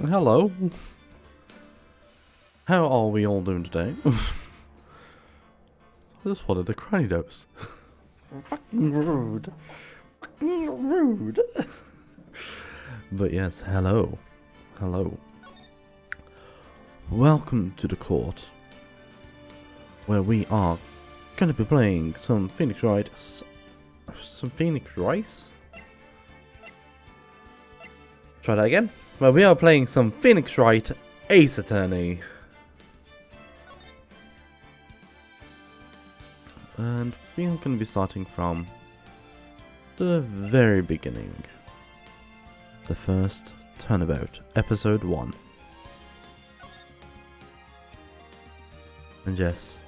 Hello. How are we all doing today? I just wanted a cranny dose. Fucking rude. Fucking rude. But yes, hello. Hello. Welcome to the court, where we are going to be playing some Phoenix Wright. Some Phoenix Rice? Try that again. Well, we are playing some Phoenix Wright Ace Attorney. And we are going to be starting from the very beginning. The first turnabout, episode 1. And yes,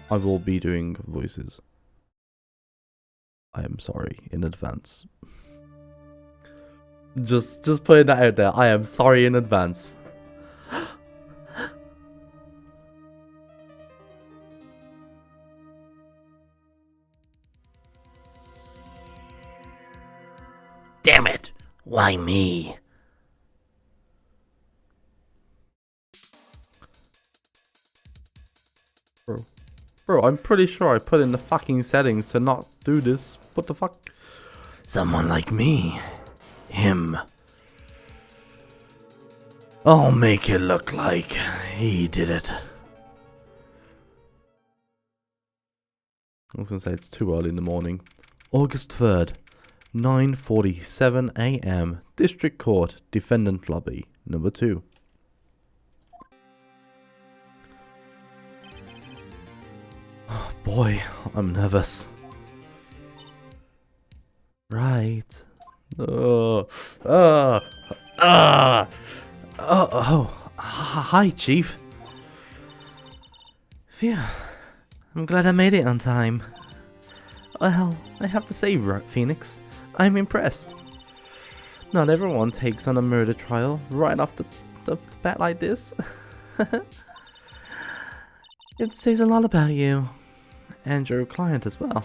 I will be doing voices. I am sorry in advance. Just putting that out there. I am sorry in advance. Damn it! Why me? Bro, I'm pretty sure I put in the fucking settings to not do this. What the fuck? Someone like me. Him. I'll make it look like he did it. I was gonna say it's too early in the morning. August 3rd, 9:47 AM, District Court, Defendant Lobby, number 2. Oh boy, I'm nervous. Right. Hi, Chief. Phew. I'm glad I made it on time. Well, I have to say, Phoenix, I'm impressed. Not everyone takes on a murder trial right off the bat like this. It says a lot about you. And your client as well.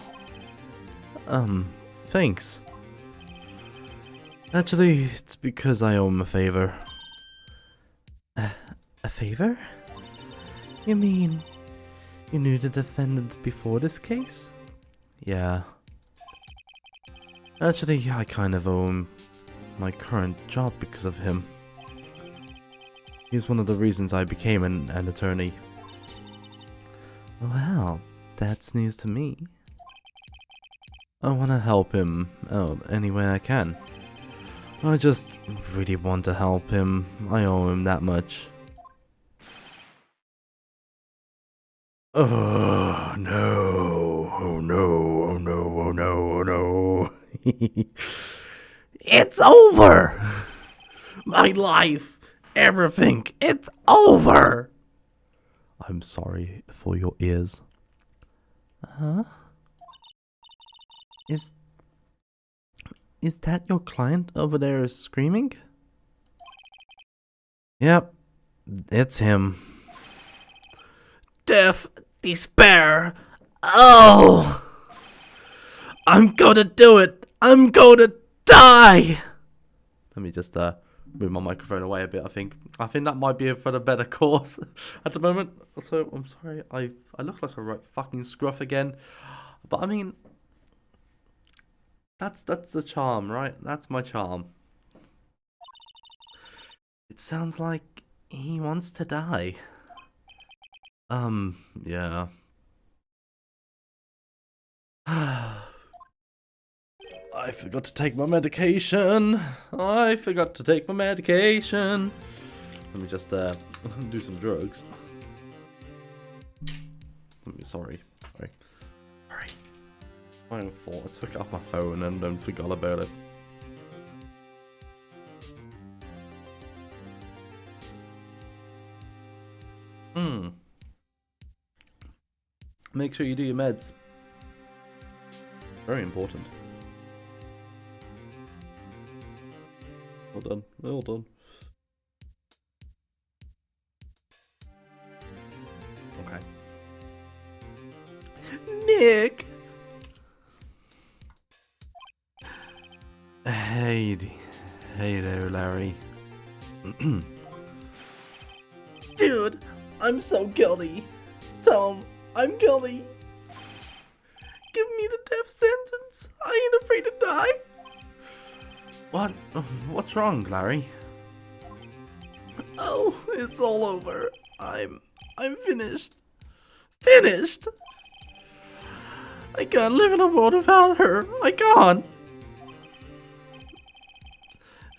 Thanks. Actually, it's because I owe him a favor. A favor? You mean you knew the defendant before this case? Yeah. Actually, I kind of owe him my current job because of him. He's one of the reasons I became an attorney. Well, that's news to me. I want to help him out any way I can. I just really want to help him. I owe him that much. Oh no, oh no, oh no, oh no, oh no. It's over! My life, everything, it's over! I'm sorry for your ears. Huh? Is that your client over there screaming? Yep, it's him. Death, despair. Oh! I'm gonna do it. I'm gonna die. Let me just move my microphone away a bit. I think that might be for the better cause at the moment. So I'm sorry. I look like a right fucking scruff again. But I mean, that's the charm, right? That's my charm. It sounds like he wants to die. Yeah. I forgot to take my medication. Let me just do some drugs. Sorry. My own fault. I took it off my phone and then forgot about it. Make sure you do your meds. Very important. Well done. Okay. Nick! Hey there, Larry. Dude, I'm so guilty. Tell him I'm guilty. Give me the death sentence. I ain't afraid to die. What's wrong, Larry? Oh, it's all over. I'm finished. Finished? I can't live in a world without her. I can't.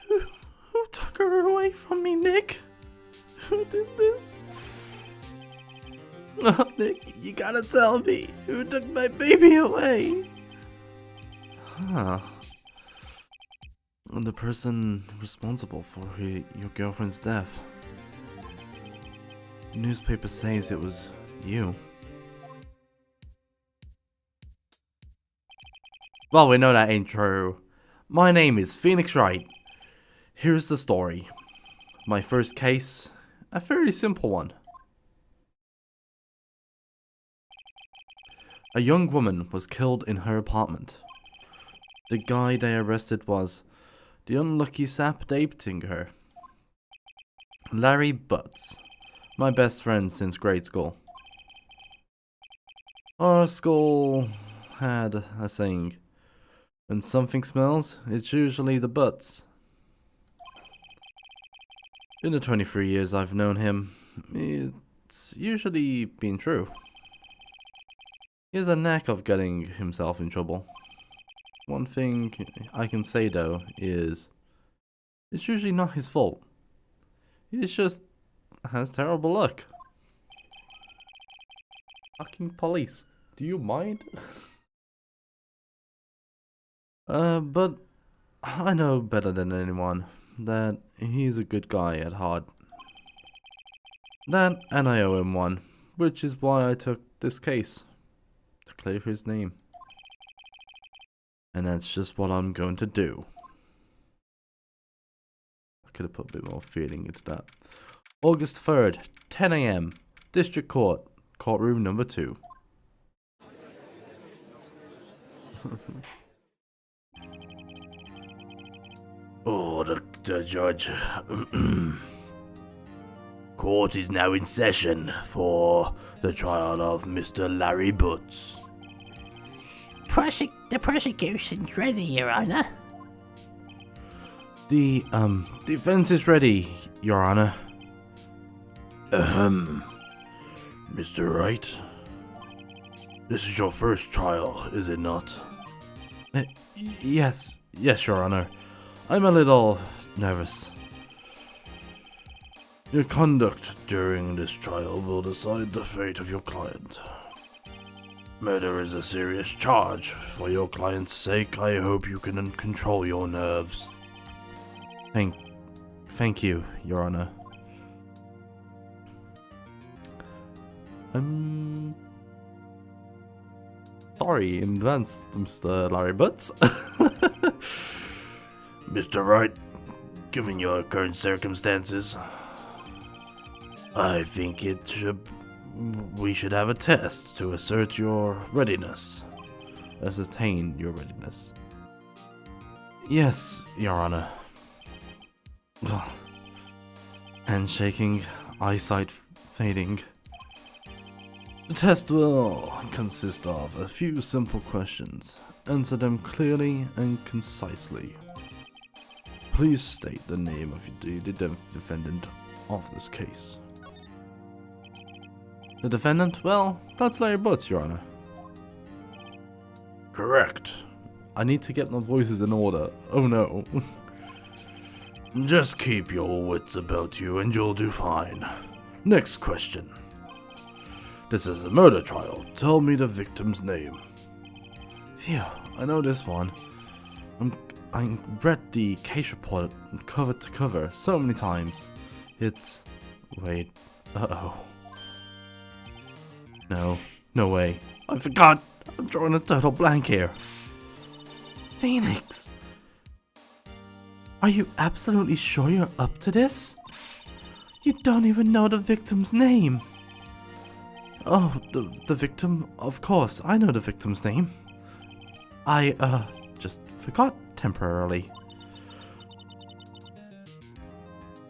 Who took her away from me, Nick? Who did this? Oh, Nick, you gotta tell me. Who took my baby away? Huh. The person responsible for your girlfriend's death. The newspaper says it was you. Well, we know that ain't true. My name is Phoenix Wright. Here's the story. My first case, a fairly simple one. A young woman was killed in her apartment. The guy they arrested was the unlucky sap dating her. Larry Butts, my best friend since grade school. Our school had a saying, when something smells, it's usually the butts. In the 23 years I've known him, it's usually been true. He has a knack of getting himself in trouble. One thing I can say though is, it's usually not his fault. He just has terrible luck. Fucking police, do you mind? But I know better than anyone. that he's a good guy at heart. That, and I owe him one, which is why I took this case, to clear his name. And that's just what I'm going to do. I could have put a bit more feeling into that. August 3rd, 10 AM, District Court, courtroom number 2. Oh, the judge. Court is now in session for the trial of Mr. Larry Butts. The prosecution's ready, Your Honor. The, defense is ready, Your Honor. Mr. Wright? This is your first trial, is it not? Yes, Your Honor. I'm a little nervous. Your conduct during this trial will decide the fate of your client. Murder is a serious charge. For your client's sake, I hope you can control your nerves. Thank you, Your Honor. Sorry in advance, Mr. Larry Butts. Mr. Wright, given your current circumstances, I think we should have a test to assert your readiness. Ascertain your readiness. Yes, Your Honor. Handshaking, eyesight fading. The test will consist of a few simple questions. Answer them clearly and concisely. Please state the name of the defendant of this case. The defendant? Well, that's Larry Butts, Your Honor. Correct. I need to get my voices in order. Oh no. Just keep your wits about you and you'll do fine. Next question. This is a murder trial. Tell me the victim's name. Phew, I know this one. I read the case report cover to cover so many times. It's... Wait. Uh-oh. No way. I forgot! I'm drawing a total blank here. Phoenix! Are you absolutely sure you're up to this? You don't even know the victim's name. Oh, the victim? Of course, I know the victim's name. I, just forgot temporarily.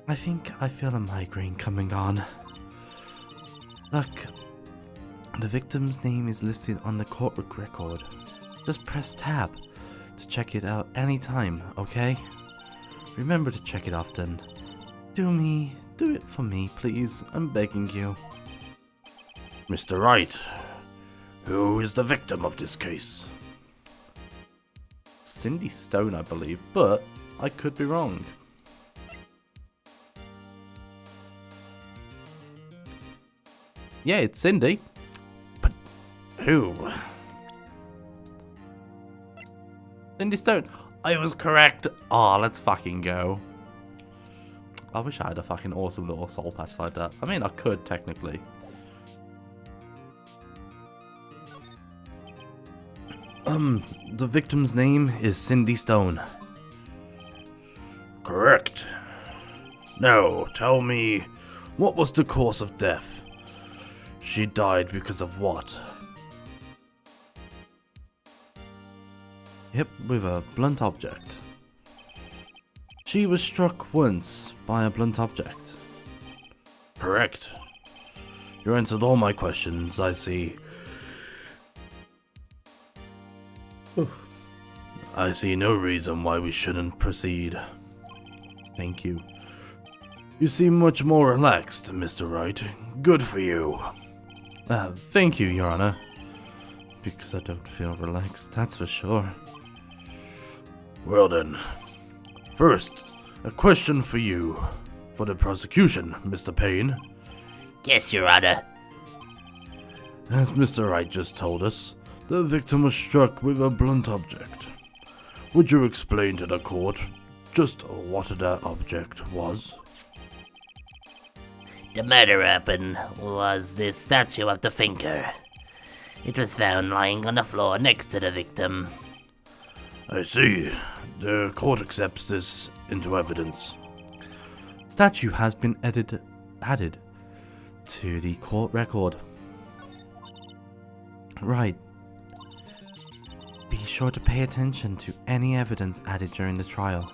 I think I feel a migraine coming on. Look, the victim's name is listed on the court record. Just press tab to check it out anytime, okay? Remember to check it often. Do it for me, please. I'm begging you. Mr. Wright, who is the victim of this case? Cindy Stone, I believe, but I could be wrong. Yeah, it's Cindy. But who? Cindy Stone. I was correct. Oh, let's fucking go. I wish I had a fucking awesome little soul patch like that. I mean, I could technically. The victim's name is Cindy Stone. Correct. Now, tell me, what was the cause of death? She died because of what? Yep, with a blunt object. She was struck once by a blunt object. Correct. You answered all my questions, I see. I see no reason why we shouldn't proceed. Thank you. You seem much more relaxed, Mr. Wright. Good for you. Thank you, Your Honor. Because I don't feel relaxed, that's for sure. Well then. First, a question for you. For the prosecution, Mr. Payne. Yes, Your Honor. As Mr. Wright just told us, the victim was struck with a blunt object. Would you explain to the court just what that object was. The murder weapon was the statue of the thinker. It was found lying on the floor next to the victim. I see. The court accepts this into evidence. Statue has been added to the court record. Right. Be sure to pay attention to any evidence added during the trial.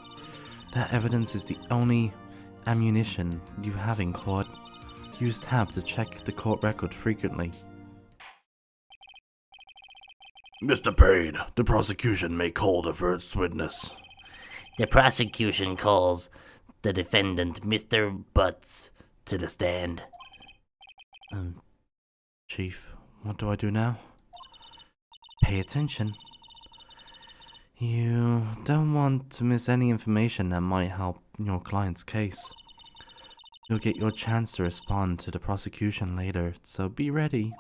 That evidence is the only ammunition you have in court. Use tab to check the court record frequently. Mr. Payne, the prosecution may call the first witness. The prosecution calls the defendant, Mr. Butts, to the stand. Chief, what do I do now? Pay attention. You don't want to miss any information that might help your client's case. You'll get your chance to respond to the prosecution later, so be ready.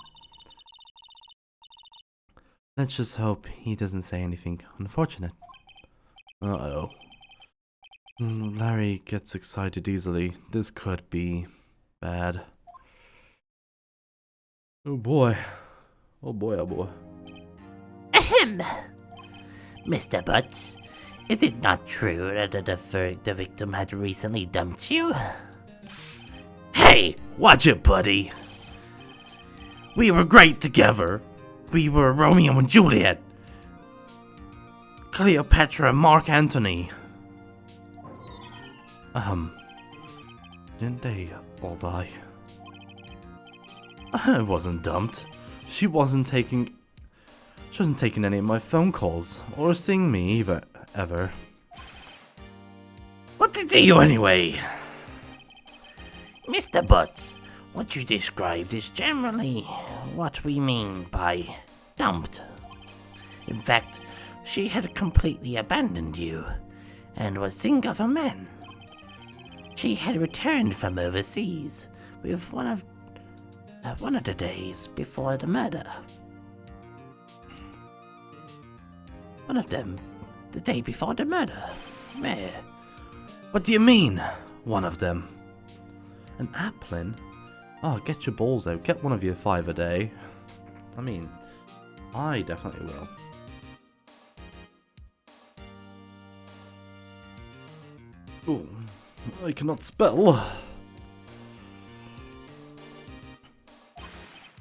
Let's just hope he doesn't say anything unfortunate. Uh-oh. Larry gets excited easily. This could be bad. Oh boy. Oh boy, oh boy. Ahem! Mr. Butts, is it not true that the victim had recently dumped you? Hey, watch it, buddy. We were great together. We were Romeo and Juliet. Cleopatra and Mark Antony. Didn't they all die? I wasn't dumped. She wasn't taking any of my phone calls or seeing me either, ever. What did you do anyway? Mr. Butts, what you described is generally what we mean by dumped. In fact, she had completely abandoned you and was seeing other men. She had returned from overseas with one of the days before the murder. One of them, the day before the murder. Where? What do you mean, one of them? An Applin? Oh, get your balls out. Get one of your 5 a day. I mean, I definitely will. Ooh, I cannot spell.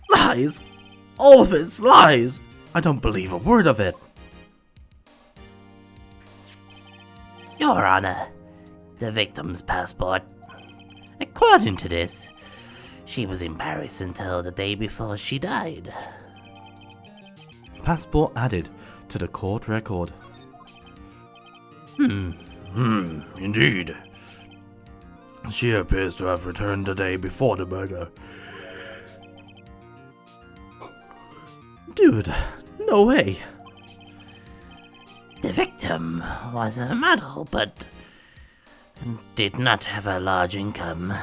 Lies! All of it's lies! I don't believe a word of it. Your Honor, the victim's passport. According to this, she was in Paris until the day before she died. Passport added to the court record. Indeed. She appears to have returned the day before the murder. Dude, no way. The victim was a model, but did not have a large income.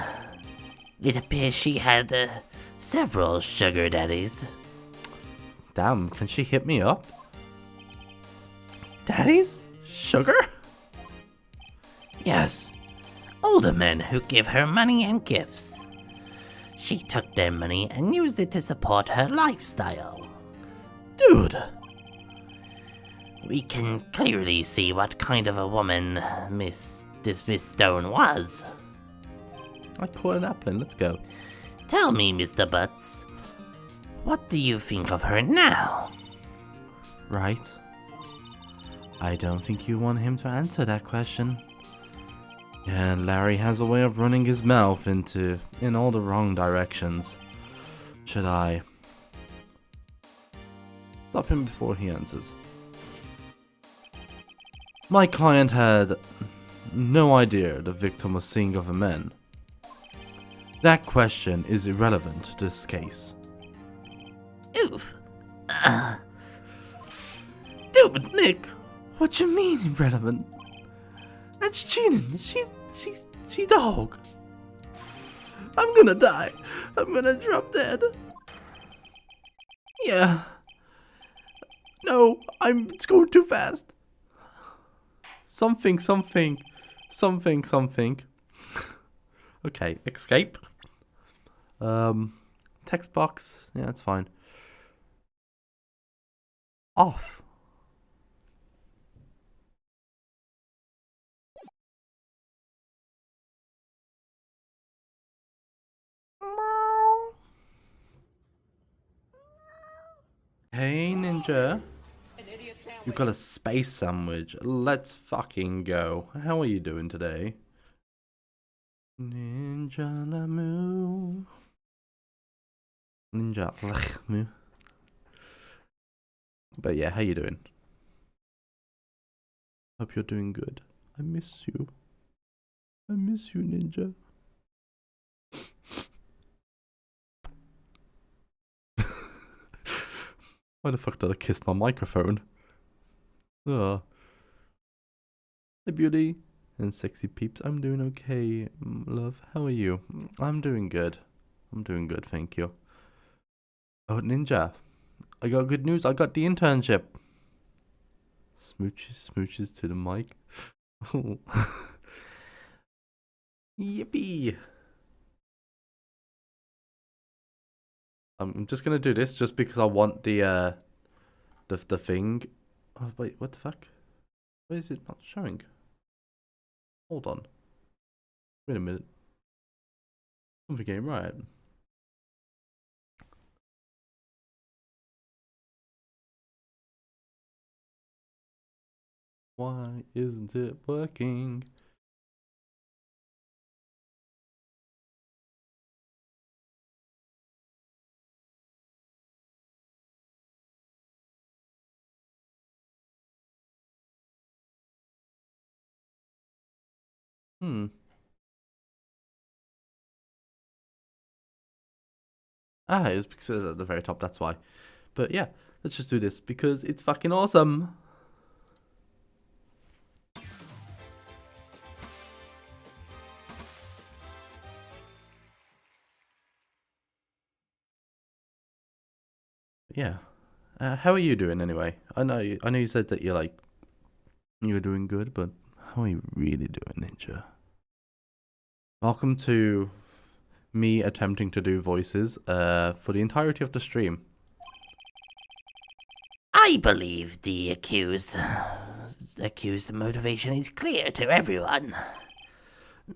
It appears she had several sugar daddies. Damn, can she hit me up? Daddies? Sugar? Yes, older men who give her money and gifts. She took their money and used it to support her lifestyle. Dude! We can clearly see what kind of a woman Miss Stone was. I call an Applin, let's go. Tell me, Mr. Butts, what do you think of her now? Right. I don't think you want him to answer that question. Yeah, Larry has a way of running his mouth in all the wrong directions. Should I stop him before he answers? My client had no idea the victim was seeing other men. That question is irrelevant to this case. Oof. Dude, Nick, what you mean irrelevant? That's cheating. She's dog. I'm gonna die. I'm gonna drop dead. Yeah. No, it's going too fast. Something. Something. Okay, escape. Text box. Yeah, that's fine. Off. Hey, Ninja. You got a space sandwich. Let's fucking go. How are you doing today? Ninja Lamu. Ninja Lamu. But yeah, how you doing? Hope you're doing good. I miss you. I miss you, Ninja. Why the fuck did I kiss my microphone? Oh. Hey, beauty and sexy peeps. I'm doing okay, love. How are you? I'm doing good. I'm doing good, thank you. Oh, Ninja. I got good news. I got the internship. Smooches to the mic. Yippee. I'm just gonna do this just because I want the thing. Oh wait, what the fuck? Why is it not showing? Hold on. Wait a minute. Something ain't right. Why isn't it working? Ah, it was because it's at the very top, that's why. But yeah, let's just do this because it's fucking awesome. Yeah. How are you doing anyway? I know you said that you were doing good, but how are you really doing, Ninja? Welcome to me attempting to do voices for the entirety of the stream. I believe the accused motivation is clear to everyone.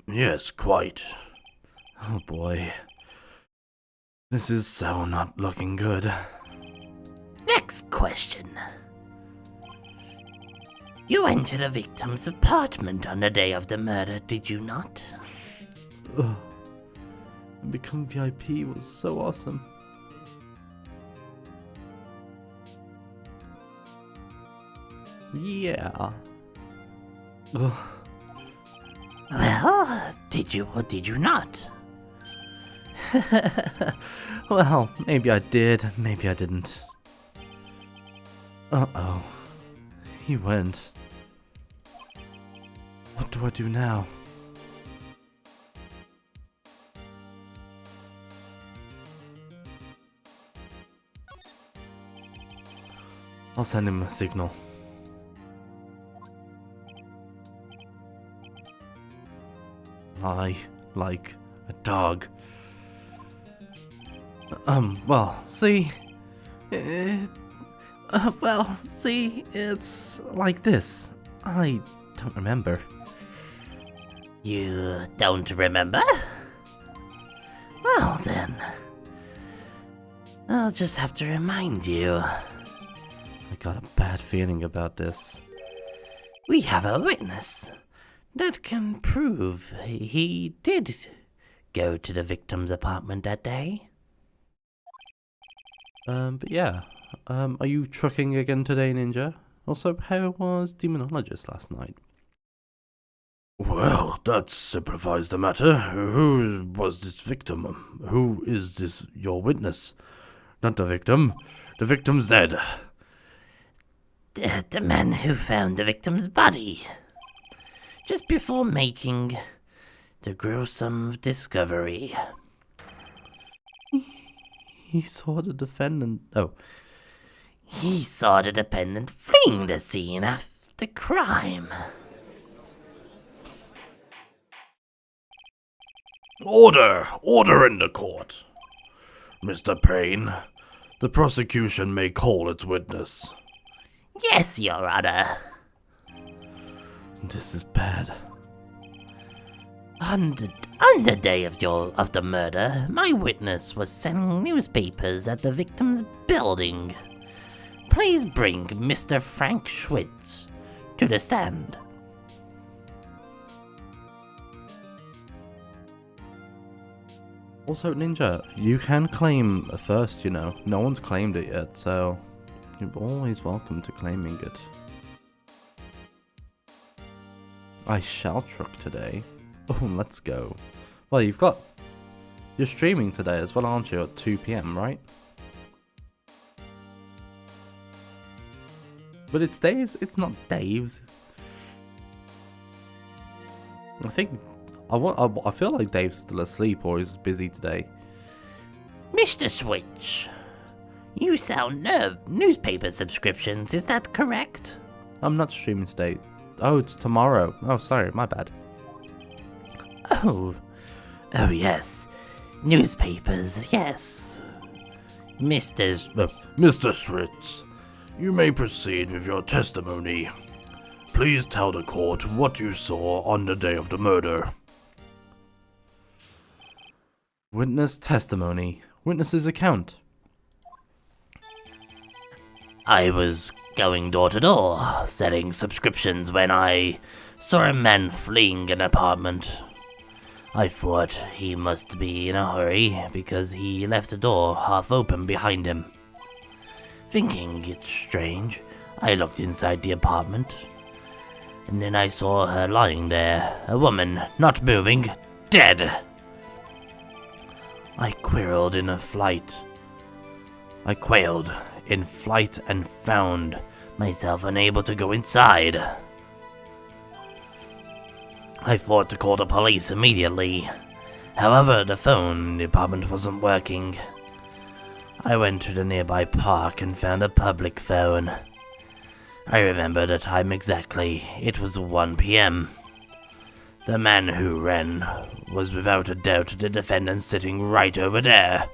Yes, quite. Oh boy. This is so not looking good. Next question. You entered a victim's apartment on the day of the murder, did you not? Ugh. Become VIP was so awesome. Yeah. Ugh. Well, did you or did you not? Well, maybe I did, maybe I didn't. Uh-oh. He went. What do I do now? I'll send him a signal. Lie like a dog. Well, see, it's like this. I don't remember. You don't remember? Well then, I'll just have to remind you. I got a bad feeling about this. We have a witness that can prove he did go to the victim's apartment that day. But yeah. Are you trucking again today, Ninja? Also, how was Demonologist last night? Well, that simplifies the matter. Who was this victim? Who is this your witness? Not the victim. The victim's dead. The man who found the victim's body. Just before making the gruesome discovery. He saw the defendant. Oh. He saw the defendant fleeing the scene after the crime. Order! Order in the court! Mr. Payne, the prosecution may call its witness. Yes, Your Honor. This is bad. On the day of the murder, my witness was selling newspapers at the victim's building. Please bring Mr. Frank Schwitz to the stand. Also, Ninja, you can claim first, you know. No one's claimed it yet, so you're always welcome to claiming it. I shall truck today. Oh, let's go. Well, you're streaming today as well, aren't you, at 2 PM, right? But it's Dave's, it's not Dave's. I feel like Dave's still asleep or he's busy today. Mr. Switch, you sell newspaper subscriptions, is that correct? I'm not streaming today. Oh, it's tomorrow. Oh, sorry, my bad. Oh yes. Newspapers, yes. Mr. Schwitz, you may proceed with your testimony. Please tell the court what you saw on the day of the murder. Witness testimony. Witness's account. I was going door to door, selling subscriptions when I saw a man fleeing an apartment. I thought he must be in a hurry because he left the door half open behind him. Thinking it strange, I looked inside the apartment, and then I saw her lying there, a woman, not moving, dead. I quailed in flight and found myself unable to go inside. I thought to call the police immediately. However, the phone in the apartment wasn't working. I went to the nearby park and found a public phone. I remember the time exactly. It was 1 PM. The man who ran was without a doubt the defendant sitting right over there.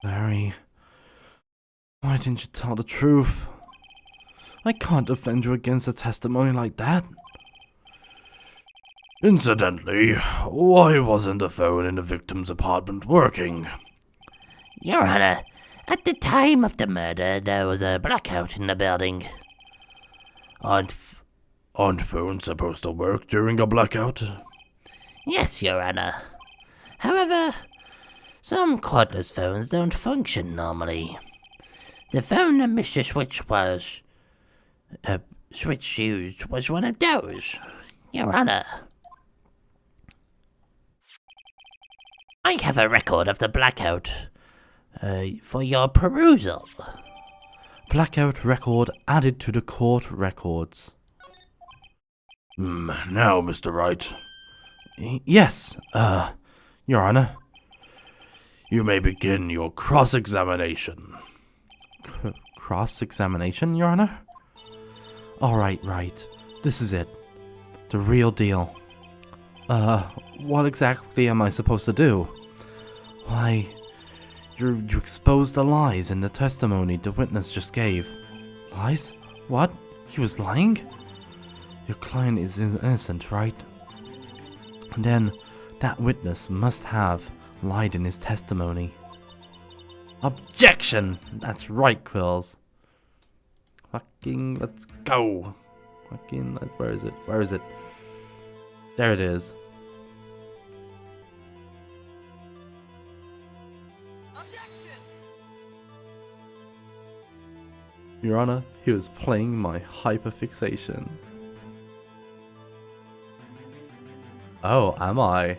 Larry, why didn't you tell the truth? I can't defend you against a testimony like that. Incidentally, why wasn't the phone in the victim's apartment working? Your Honor, at the time of the murder, there was a blackout in the building. Aren't phones supposed to work during a blackout? Yes, Your Honor. However, some cordless phones don't function normally. The phone that Mr. Switch used was one of those, Your Honor. I have a record of the blackout for your perusal. Blackout record added to the court records. Now, Mr. Wright. Yes, Your Honor. You may begin your cross-examination. Cross-examination, Your Honor? Alright, right. This is it. The real deal. What exactly am I supposed to do? Why, you exposed the lies in the testimony the witness just gave. Lies? What? He was lying? Your client is innocent, right? And then, that witness must have lied in his testimony. Objection! That's right, Quills. Fucking, let's go. Fucking, where is it? Where is it? There it is. Objection! Your Honor, he was playing my hyperfixation. Oh, am I?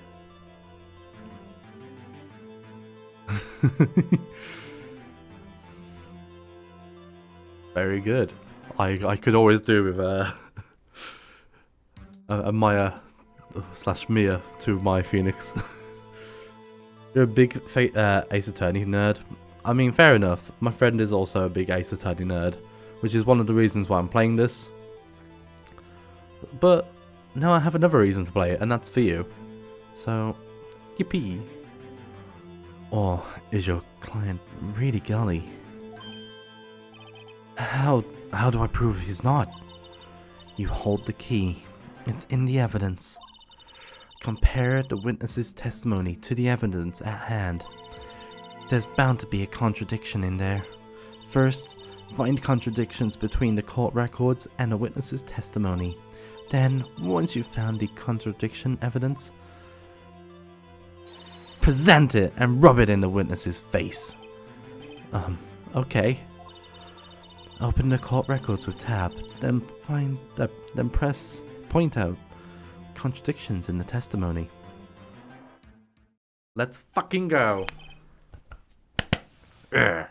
Very good. I could always do with a Maya / Mia to my Phoenix. You're a big Ace Attorney nerd. I mean, fair enough. My friend is also a big Ace Attorney nerd, which is one of the reasons why I'm playing this. but now I have another reason to play it, and that's for you. So, yippee. Or is your client really gully? How do I prove he's not? You hold the key. It's in the evidence. Compare the witness's testimony to the evidence at hand. There's bound to be a contradiction in there. First, find contradictions between the court records and the witness's testimony. Then, once you've found the contradiction evidence, present it and rub it in the witness's face. Okay. Open the court records with tab, then point out contradictions in the testimony. Let's fucking go. I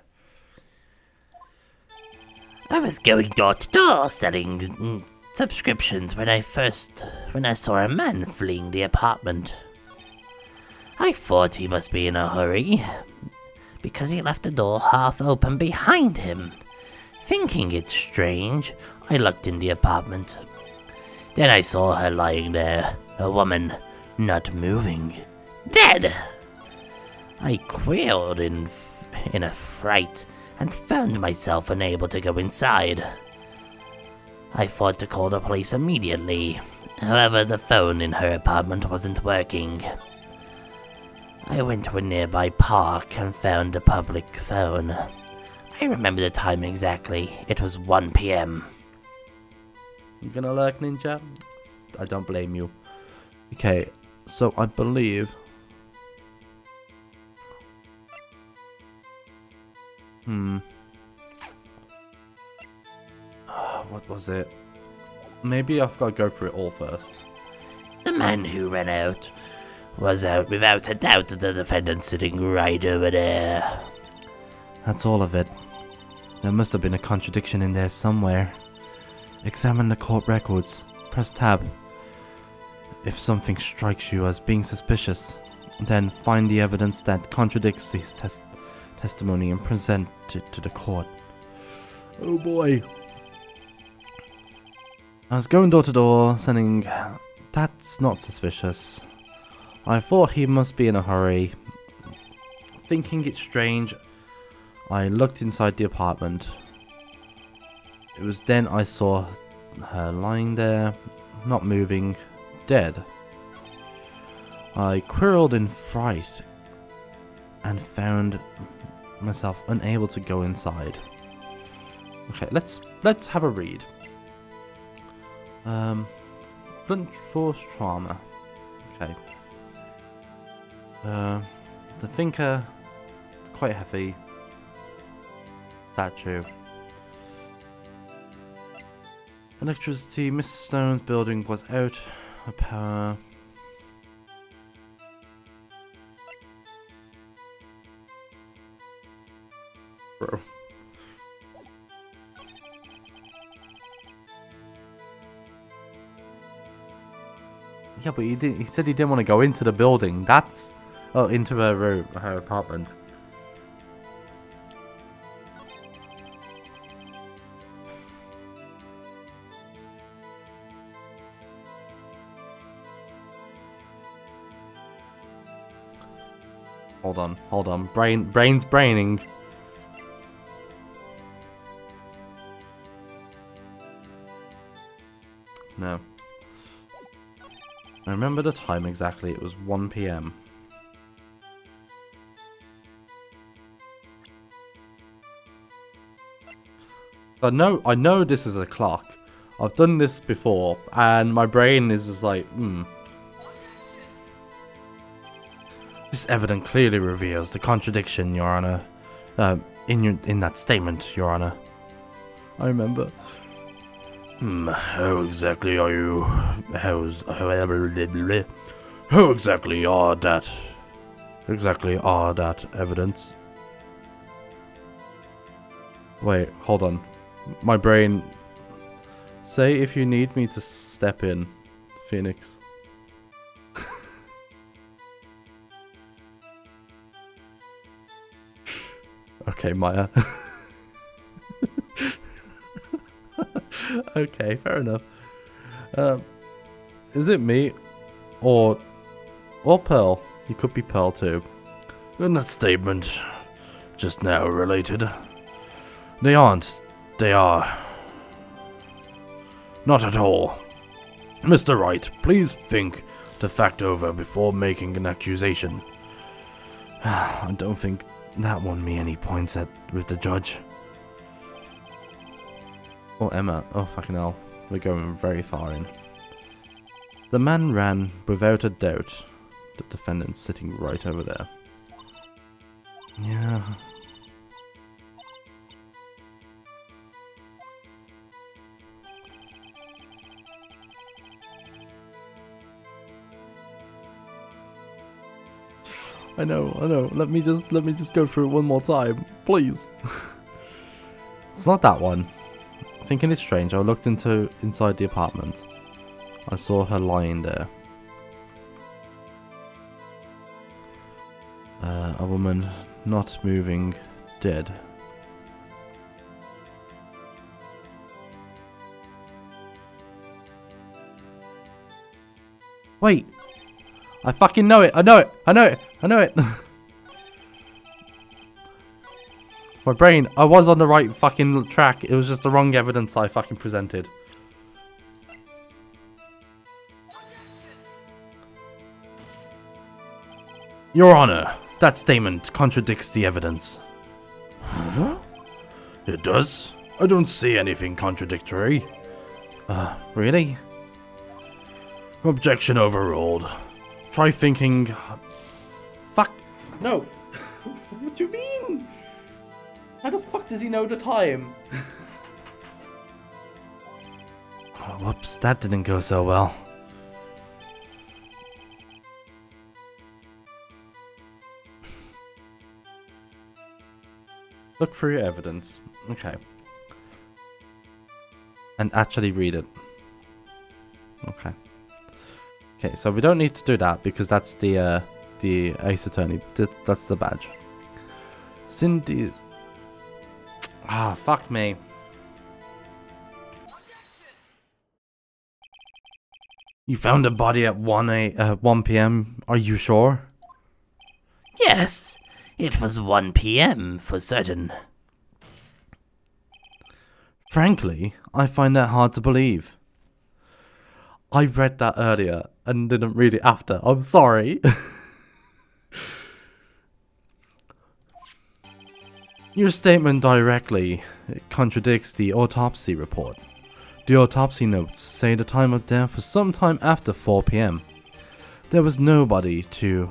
was going door to door selling subscriptions when I saw a man fleeing the apartment. I thought he must be in a hurry, because he left the door half open behind him. Thinking it strange, I looked in the apartment. Then I saw her lying there, a woman, not moving, dead. I quailed in a fright and found myself unable to go inside. I thought to call the police immediately. However, the phone in her apartment wasn't working. I went to a nearby park and found a public phone. I remember the time exactly. It was 1 p.m. You gonna lurk, Ninja? I don't blame you. Okay, so I believe... what was it? Maybe I've got to go through it all first. The man who ran out was without a doubt the defendant sitting right over there. That's all of it. There must have been a contradiction in there somewhere. Examine the court records. Press tab. If something strikes you as being suspicious, then find the evidence that contradicts this testimony and present it to the court. Oh boy. I was going door to door, saying, that's not suspicious. I thought he must be in a hurry. Thinking it strange, I looked inside the apartment. It was then I saw her lying there, not moving, dead. I quirled in fright and found myself unable to go inside. Okay, let's have a read. Blunt force trauma. Okay. The thinker, quite heavy. That true. Electricity. Mr. Stone's building was out of power. Bro. Yeah, but he said he didn't want to go into the building. That's... Oh, into her room, her apartment. Hold on. Brain's braining. No. I remember the time exactly. It was 1 p.m. I know this is a clock. I've done this before, and my brain is just like, This evidence clearly reveals the contradiction, Your Honor. In that statement, Your Honor. I remember. How exactly are you? How exactly are that? Evidence? Wait, hold on. My brain. Say if you need me to step in, Phoenix. Okay, Maya. Okay, fair enough. Is it me? Or Pearl? You could be Pearl too. And that statement just now related. They aren't. They are. Not at all. Mr. Wright, please think the fact over before making an accusation. I don't think that won me any points with the judge. Oh, Emma. Oh, fucking hell. We're going very far in. The man ran without a doubt. The defendant's sitting right over there. Yeah. I know. Let me just go through it one more time, please. It's not that one. Thinking it's strange, I looked inside the apartment. I saw her lying there. A woman not moving, dead. Wait! I fucking know it! I know it! My brain, I was on the right fucking track. It was just the wrong evidence I fucking presented. Your Honor, that statement contradicts the evidence. Huh? It does? I don't see anything contradictory. Really? Objection overruled. Try thinking... Fuck! No! What do you mean? How the fuck does he know the time? Oh, whoops, that didn't go so well. Look through your evidence. Okay. And actually read it. Okay. Okay, so we don't need to do that because that's the Ace Attorney. That's the badge. Cindy's... Ah, fuck me. You found a body at 1 p.m. Are you sure? Yes, it was 1 p.m. for certain. Frankly, I find that hard to believe. I read that earlier and didn't read it after. I'm sorry. Your statement directly contradicts the autopsy report. The autopsy notes say the time of death was sometime after 4 p.m. There was no body to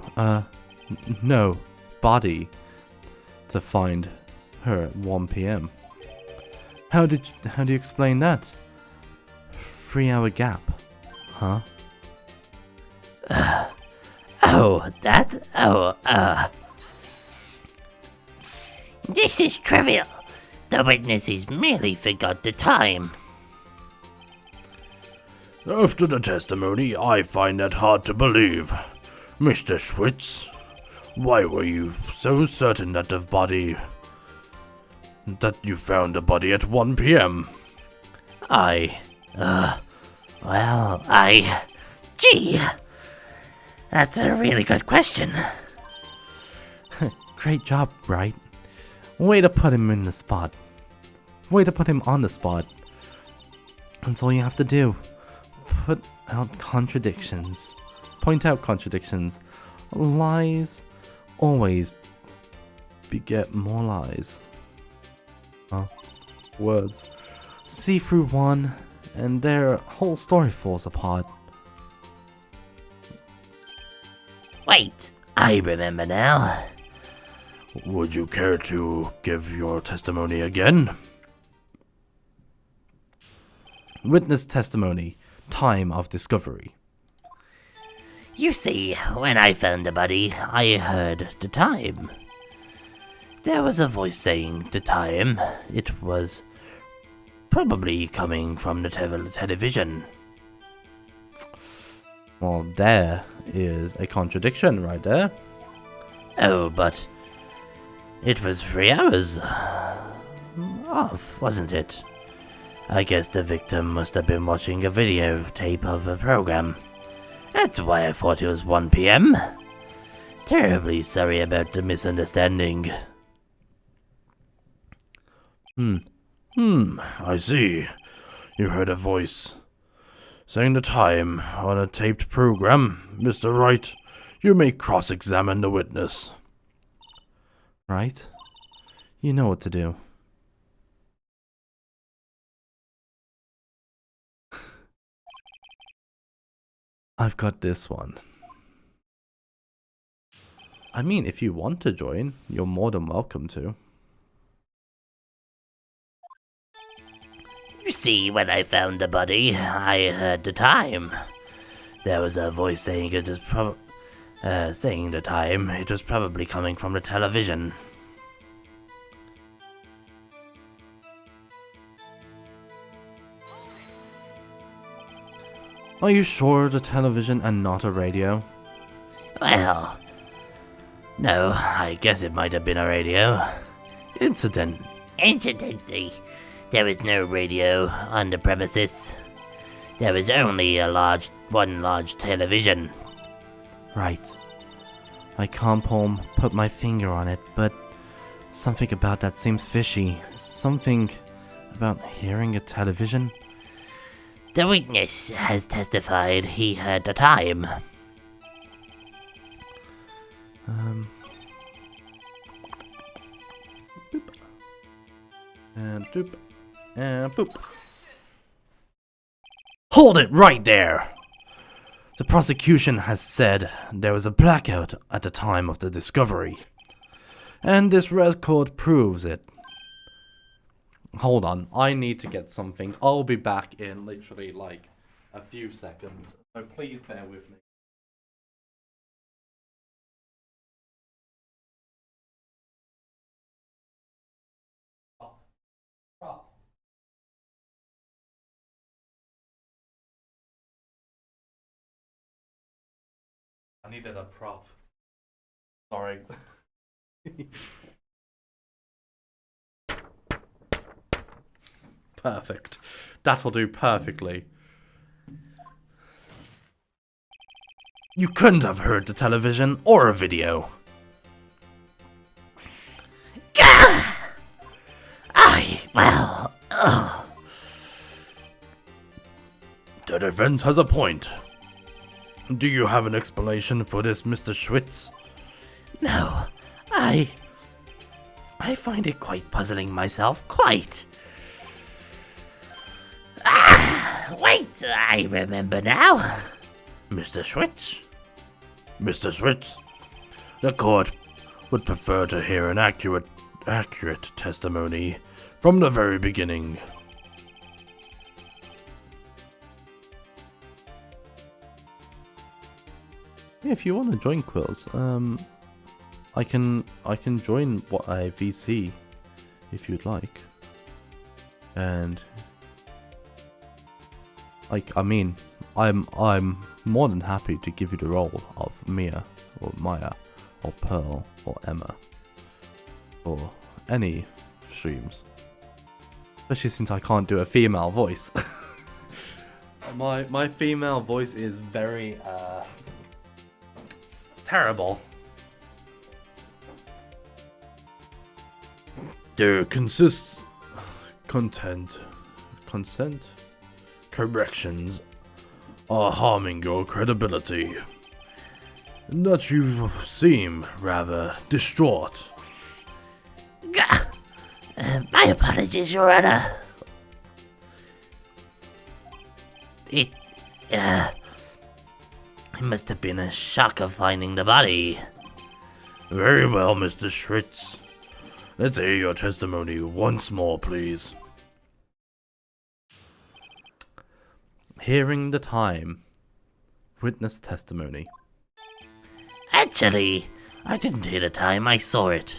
find her at 1 p.m. How do you explain that? 3-hour gap, huh? This is trivial. The witnesses merely forgot the time. After the testimony, I find that hard to believe. Mr. Schwitz, why were you so certain that you found the body at 1 p.m.? Gee, that's a really good question. Great job, Wright. Way to put him in the spot. Way to put him on the spot. That's all you have to do. Point out contradictions. Lies always beget more lies. Words. See through one, and their whole story falls apart. Wait, I remember now. Would you care to give your testimony again? Witness testimony. Time of discovery. You see, when I found the body, I heard the time. There was a voice saying the time. It was probably coming from the television. Well, there is a contradiction right there. Oh, but it was 3 hours off, wasn't it? I guess the victim must have been watching a videotape of a program. That's why I thought it was 1 p.m. Terribly sorry about the misunderstanding. I see. You heard a voice saying the time on a taped program. Mr. Wright, you may cross-examine the witness. Right? You know what to do. I've got this one. I mean, if you want to join, you're more than welcome to. You see, when I found the body, I heard the time. There was a voice saying it was saying the time. It was probably coming from the television. Are you sure the television and not a radio? Well, no, I guess it might have been a radio. Incidentally, there was no radio on the premises. There was only one large television. Right. I can't put my finger on it, but something about that seems fishy. Something about hearing a television. The witness has testified he heard the time. Boop. And doop. And boop. Hold it right there! The prosecution has said there was a blackout at the time of the discovery. And this record proves it. Hold on, I need to get something. I'll be back in literally like a few seconds. So please bear with me. I needed a prop. Sorry. Perfect. That'll do perfectly. You couldn't have heard the television or a video. The defense has a point. Do you have an explanation for this, Mr. Schwitz? No, I find it quite puzzling myself, quite. Wait, I remember now. Mr. Schwitz? Mr. Schwitz, the court would prefer to hear an accurate testimony from the very beginning. Yeah, if you want to join Quills, I can join what a VC if you'd like. And I mean, I'm more than happy to give you the role of Mia or Maya or Pearl or Emma or any streams. Especially since I can't do a female voice. my female voice is very terrible. There consent corrections are harming your credibility. That you seem rather distraught. My apologies, Your Honor. It must have been a shock of finding the body. Very well, Mr. Schwitz. Let's hear your testimony once more, please. Hearing the time. Witness testimony. Actually, I didn't hear the time, I saw it.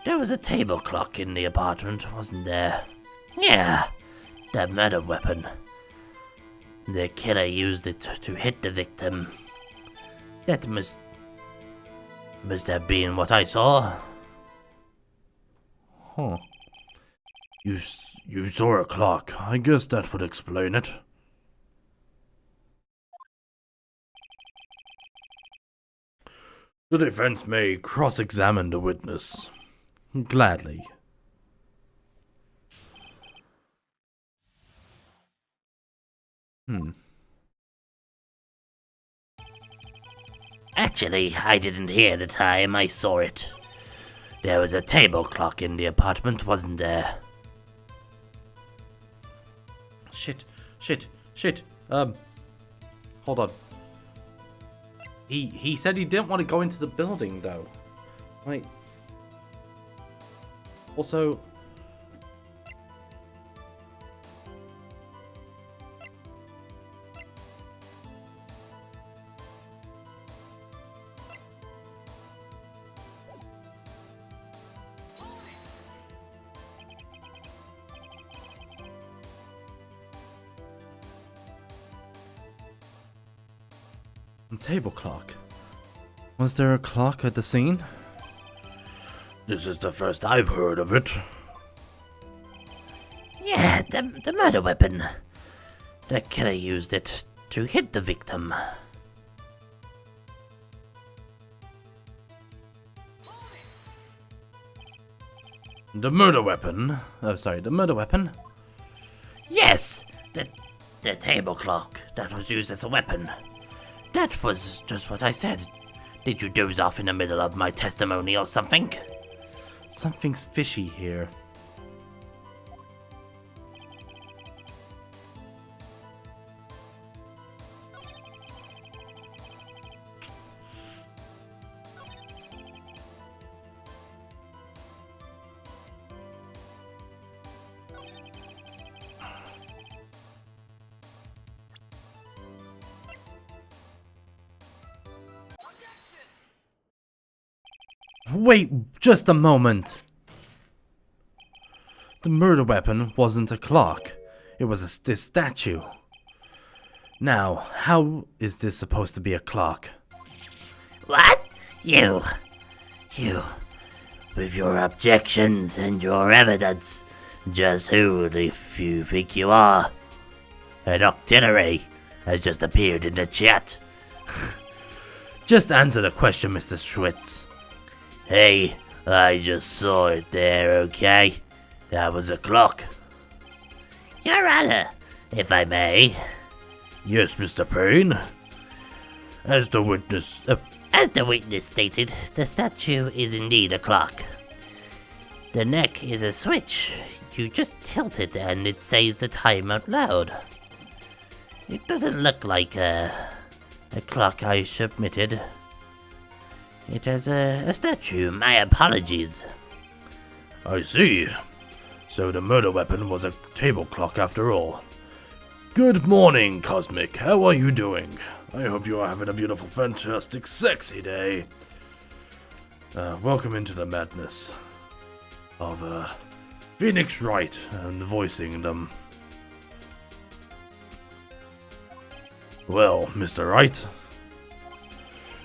There was a table clock in the apartment, wasn't there? Yeah, that murder weapon. The killer used it to hit the victim. That must have been what I saw. Huh. You saw a clock. I guess that would explain it. The defense may cross-examine the witness. Gladly. Actually, I didn't hear the time, I saw it. There was a table clock in the apartment, wasn't there? Shit. Hold on. He said he didn't want to go into the building, though. Like, also, table clock. Was there a clock at the scene? This is the first I've heard of it. Yeah, the murder weapon. The killer used it to hit the victim. The murder weapon? Oh, sorry, the murder weapon? Yes, the table clock that was used as a weapon. That was just what I said. Did you doze off in the middle of my testimony or something? Something's fishy here. Wait just a moment. The murder weapon wasn't a clock. It was this statue. Now, how is this supposed to be a clock? What? You, with your objections and your evidence, just who do you think you are? An auxiliary has just appeared in the chat. Just answer the question, Mr. Schwitz. Hey, I just saw it there, okay? That was a clock. Your Honor, if I may. Yes, Mr. Payne. As the witness stated, the statue is indeed a clock. The neck is a switch. You just tilt it and it says the time out loud. It doesn't look like a clock I submitted. It has a statue. My apologies. I see. So the murder weapon was a table clock after all. Good morning, Cosmic. How are you doing? I hope you are having a beautiful, fantastic, sexy day. Welcome into the madness of Phoenix Wright and voicing them. Well, Mr. Wright,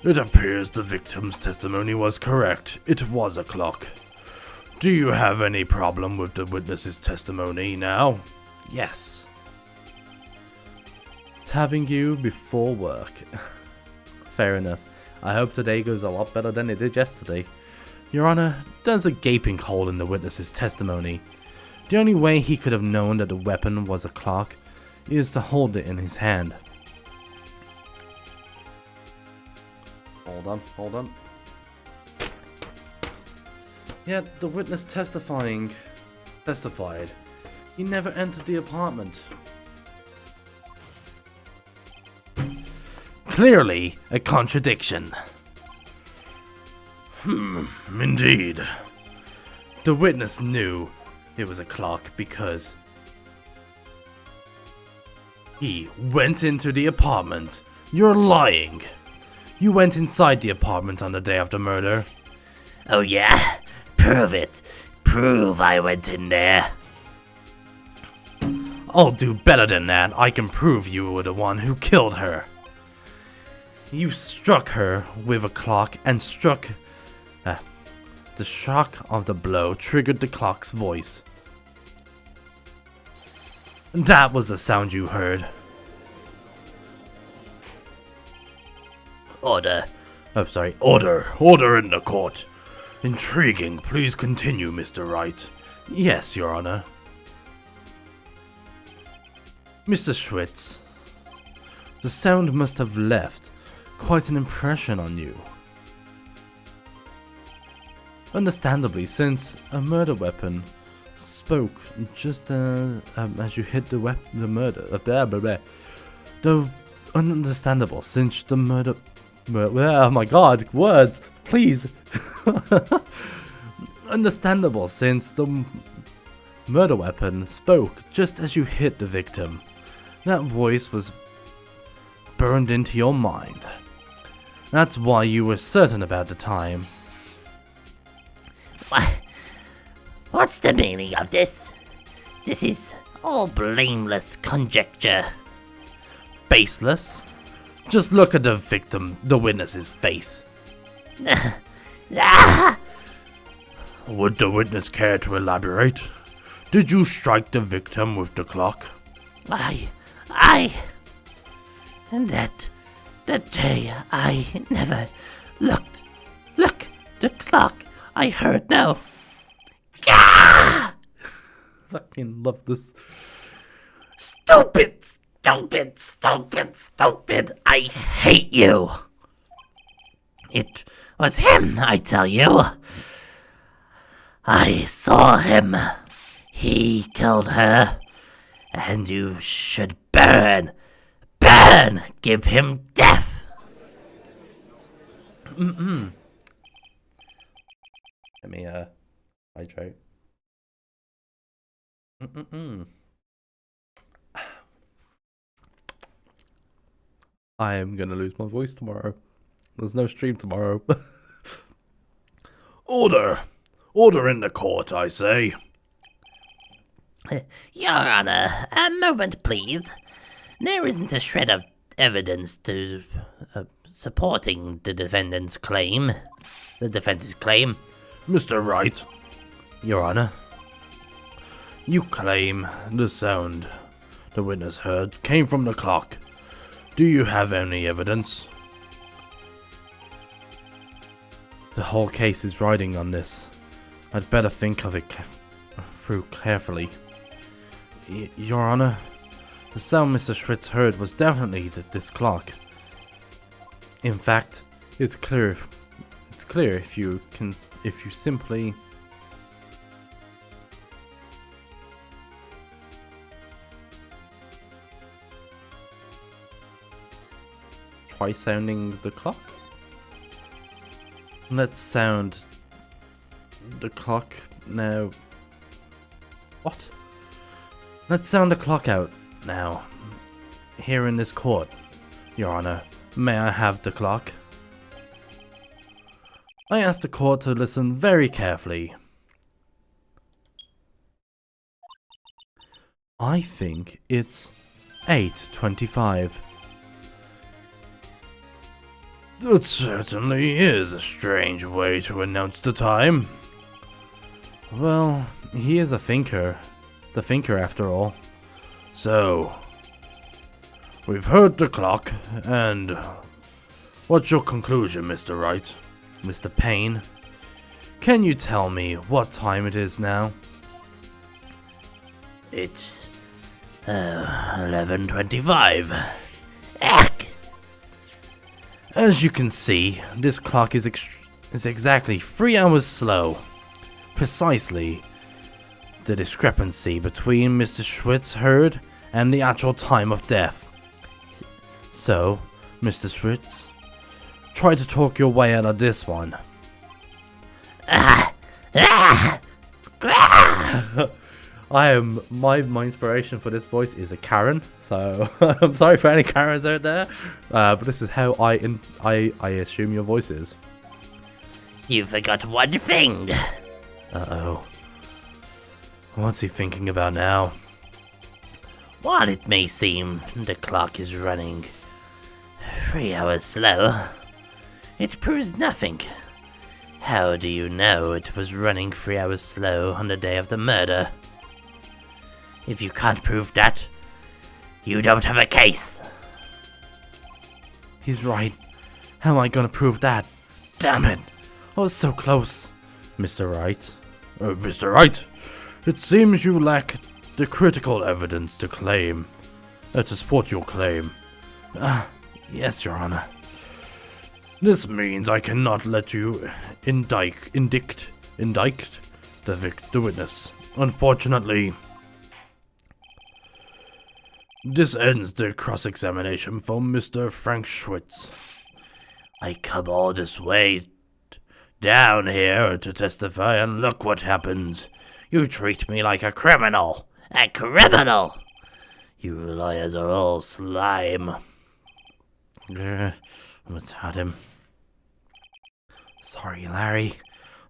it appears the victim's testimony was correct. It was a clock. Do you have any problem with the witness's testimony now? Yes. Tabbing you before work. Fair enough. I hope today goes a lot better than it did yesterday. Your Honor, there's a gaping hole in the witness's testimony. The only way he could have known that the weapon was a clock is to hold it in his hand. Hold on. Yet the witness testified. He never entered the apartment. Clearly a contradiction. Indeed. The witness knew it was a clock because he went into the apartment. You're lying. You went inside the apartment on the day of the murder. Oh yeah? Prove it. Prove I went in there. I'll do better than that. I can prove you were the one who killed her. You struck her with a clock and struck... the shock of the blow triggered the clock's voice. That was the sound you heard. Order. Oh, sorry. Order in the court. Intriguing. Please continue, Mr. Wright. Yes, Your Honor. Mr. Schwitz, the sound must have left quite an impression on you. Understandably, since a murder weapon spoke just as you hit the murder. Though understandable, since the murder. Oh my God, words, please. Understandable, since the murder weapon spoke just as you hit the victim. That voice was burned into your mind. That's why you were certain about the time. What's the meaning of this? This is all blameless conjecture. Baseless? Just look at the witness's face. Would the witness care to elaborate? Did you strike the victim with the clock? And that day I never looked. Look, the clock. I heard now. Fucking love this. Stupid! I hate you. It was him, I tell you. I saw him. He killed her. And you should burn. Give him death. Let me hydrate. I am gonna lose my voice tomorrow. There's no stream tomorrow. Order in the court, I say. Your Honor, a moment, please. There isn't a shred of evidence to supporting the defendant's claim. The defense's claim. Mr. Wright, Your Honor. you claim the sound the witness heard came from the clock. Do you have any evidence? The whole case is riding on this. I'd better think of it through carefully. Your Honor, the sound Mr. Schwitz heard was definitely this clock. In fact, it's clear. It's clear if you simply try sounding the clock. Let's sound the clock now. What? Let's sound the clock out now. Here in this court, Your Honor. May I have the clock? I ask the court to listen very carefully. I think it's 8:25. That certainly is a strange way to announce the time. Well, he is a thinker. The thinker, after all. So, we've heard the clock, and what's your conclusion, Mr. Wright? Mr. Payne, can you tell me what time it is now? It's 11:25. Eck! As you can see, this clock is exactly 3 hours slow. Precisely the discrepancy between Mr. Schwitz heard and the actual time of death. So, Mr. Schwitz, try to talk your way out of this one. My inspiration for this voice is a Karen, so I'm sorry for any Karens out there, but this is how I assume your voice is. You forgot one thing. Uh-oh. What's he thinking about now? While it may seem the clock is running 3 hours slow, it proves nothing. How do you know it was running 3 hours slow on the day of the murder? If you can't prove that, you don't have a case. He's right. How am I gonna prove that? Damn it! I was so close. Mr. Wright. Mr. Wright, it seems you lack the critical evidence to support your claim. Yes, Your Honor. This means I cannot let you indict the witness. Unfortunately, this ends the cross-examination from Mr. Frank Schwitz. I come all this way down here to testify, and look what happens. You treat me like a criminal. A criminal! You lawyers are all slime. Almost had him. Sorry, Larry.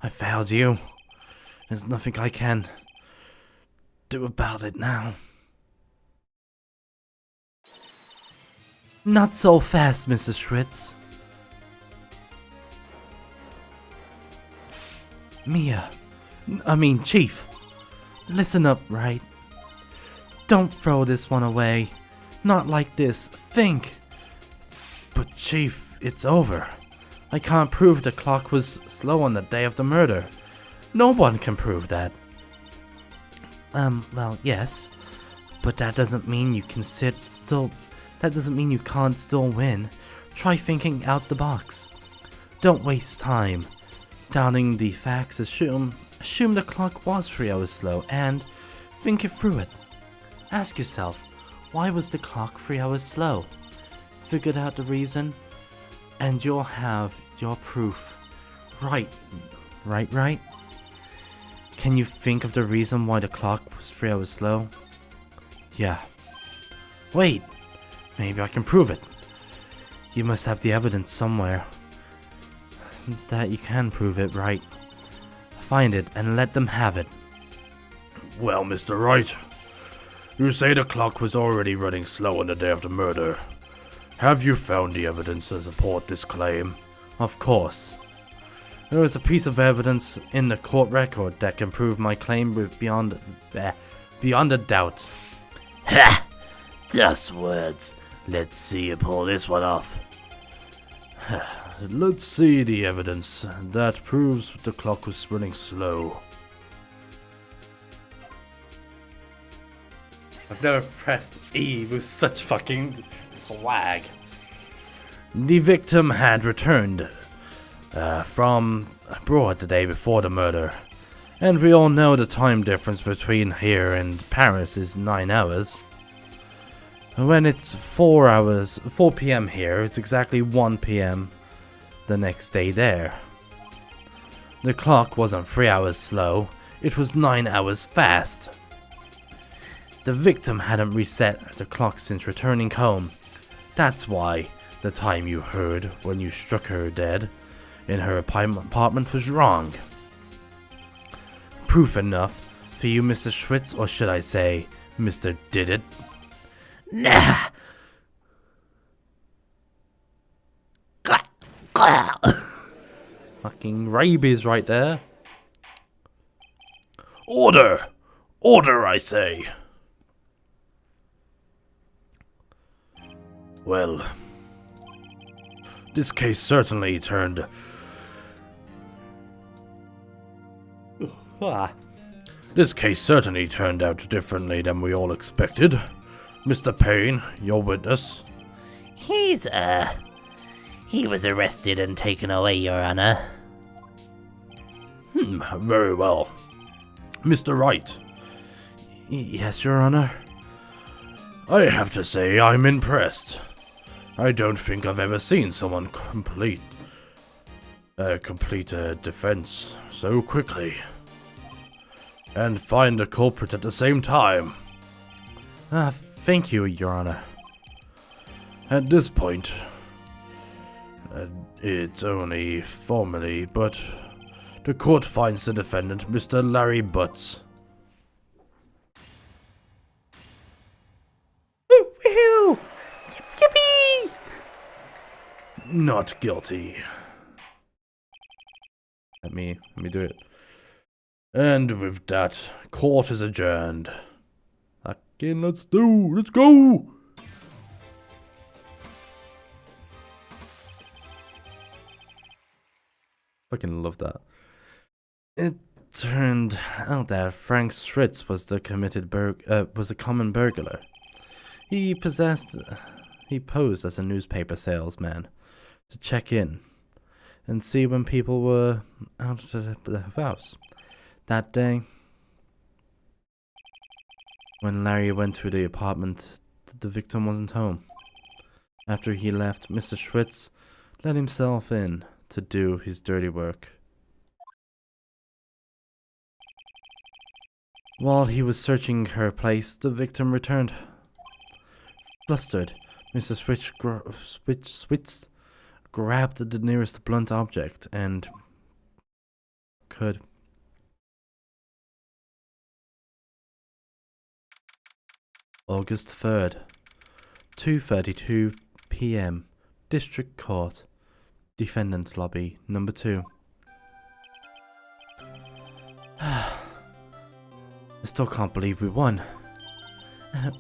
I failed you. There's nothing I can do about it now. Not so fast, Mrs. Schwitz. Chief. Listen up, right? Don't throw this one away. Not like this. Think. But Chief, it's over. I can't prove the clock was slow on the day of the murder. No one can prove that. Well, yes. But that doesn't mean you can that doesn't mean you can't still win. Try thinking out the box. Don't waste time. Doubting the facts, assume the clock was 3 hours slow and think it through it. Ask yourself, why was the clock 3 hours slow? Figured out the reason, and you'll have your proof. Right? Can you think of the reason why the clock was 3 hours slow? Yeah. Wait, maybe I can prove it. You must have the evidence somewhere. That you can prove it, right? Find it and let them have it. Well, Mr. Wright, you say the clock was already running slow on the day of the murder. Have you found the evidence to support this claim? Of course. There is a piece of evidence in the court record that can prove my claim beyond a doubt. Ha! Just words. Let's see you pull this one off. Let's see the evidence that proves the clock was running slow. I've never pressed E with such fucking swag. The victim had returned from abroad the day before the murder. And we all know the time difference between here and Paris is 9 hours. When it's 4 p.m. here, it's exactly 1 p.m. the next day there. The clock wasn't 3 hours slow, it was 9 hours fast. The victim hadn't reset the clock since returning home. That's why the time you heard when you struck her dead in her apartment was wrong. Proof enough for you, Mr. Schwitz, or should I say, Mr. Did It? Nah! Fucking rabies right there. Order! Order, I say! Well, this case certainly turned... This case certainly turned out differently than we all expected. Mr. Payne, your witness. He was arrested and taken away, Your Honor. Very well. Mr. Wright. Yes, Your Honor. I have to say I'm impressed. I don't think I've ever seen someone complete a defense so quickly. And find a culprit at the same time. Thank you, Your Honor. At this point, it's only formally, but the court finds the defendant, Mr. Larry Butts. Woohoo! Yippee! Not guilty. Let me do it. And with that, court is adjourned. Again, let's go! Fucking love that. It turned out that Frank Schritz was the was a common burglar. He posed as a newspaper salesman to check in and see when people were out of the house. That day, when Larry went to the apartment, the victim wasn't home. After he left, Mr. Schwitz let himself in to do his dirty work. While he was searching her place, the victim returned. Flustered, Mr. Schwitz grabbed the nearest blunt object and could. August 3rd, 2:32 p.m. District Court, Defendant Lobby, number 2. I still can't believe we won.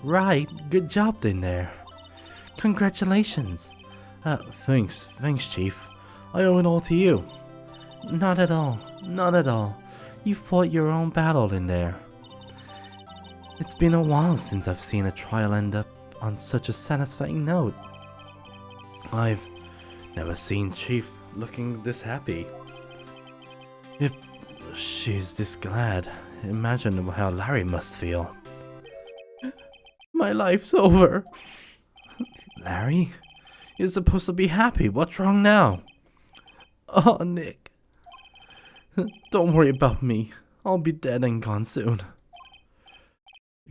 Right, good job in there. Congratulations. Thanks, Chief. I owe it all to you. Not at all, not at all. You fought your own battle in there. It's been a while since I've seen a trial end up on such a satisfying note. I've never seen Chief looking this happy. If she's this glad, imagine how Larry must feel. My life's over. Larry? You're supposed to be happy. What's wrong now? Oh, Nick. Don't worry about me. I'll be dead and gone soon.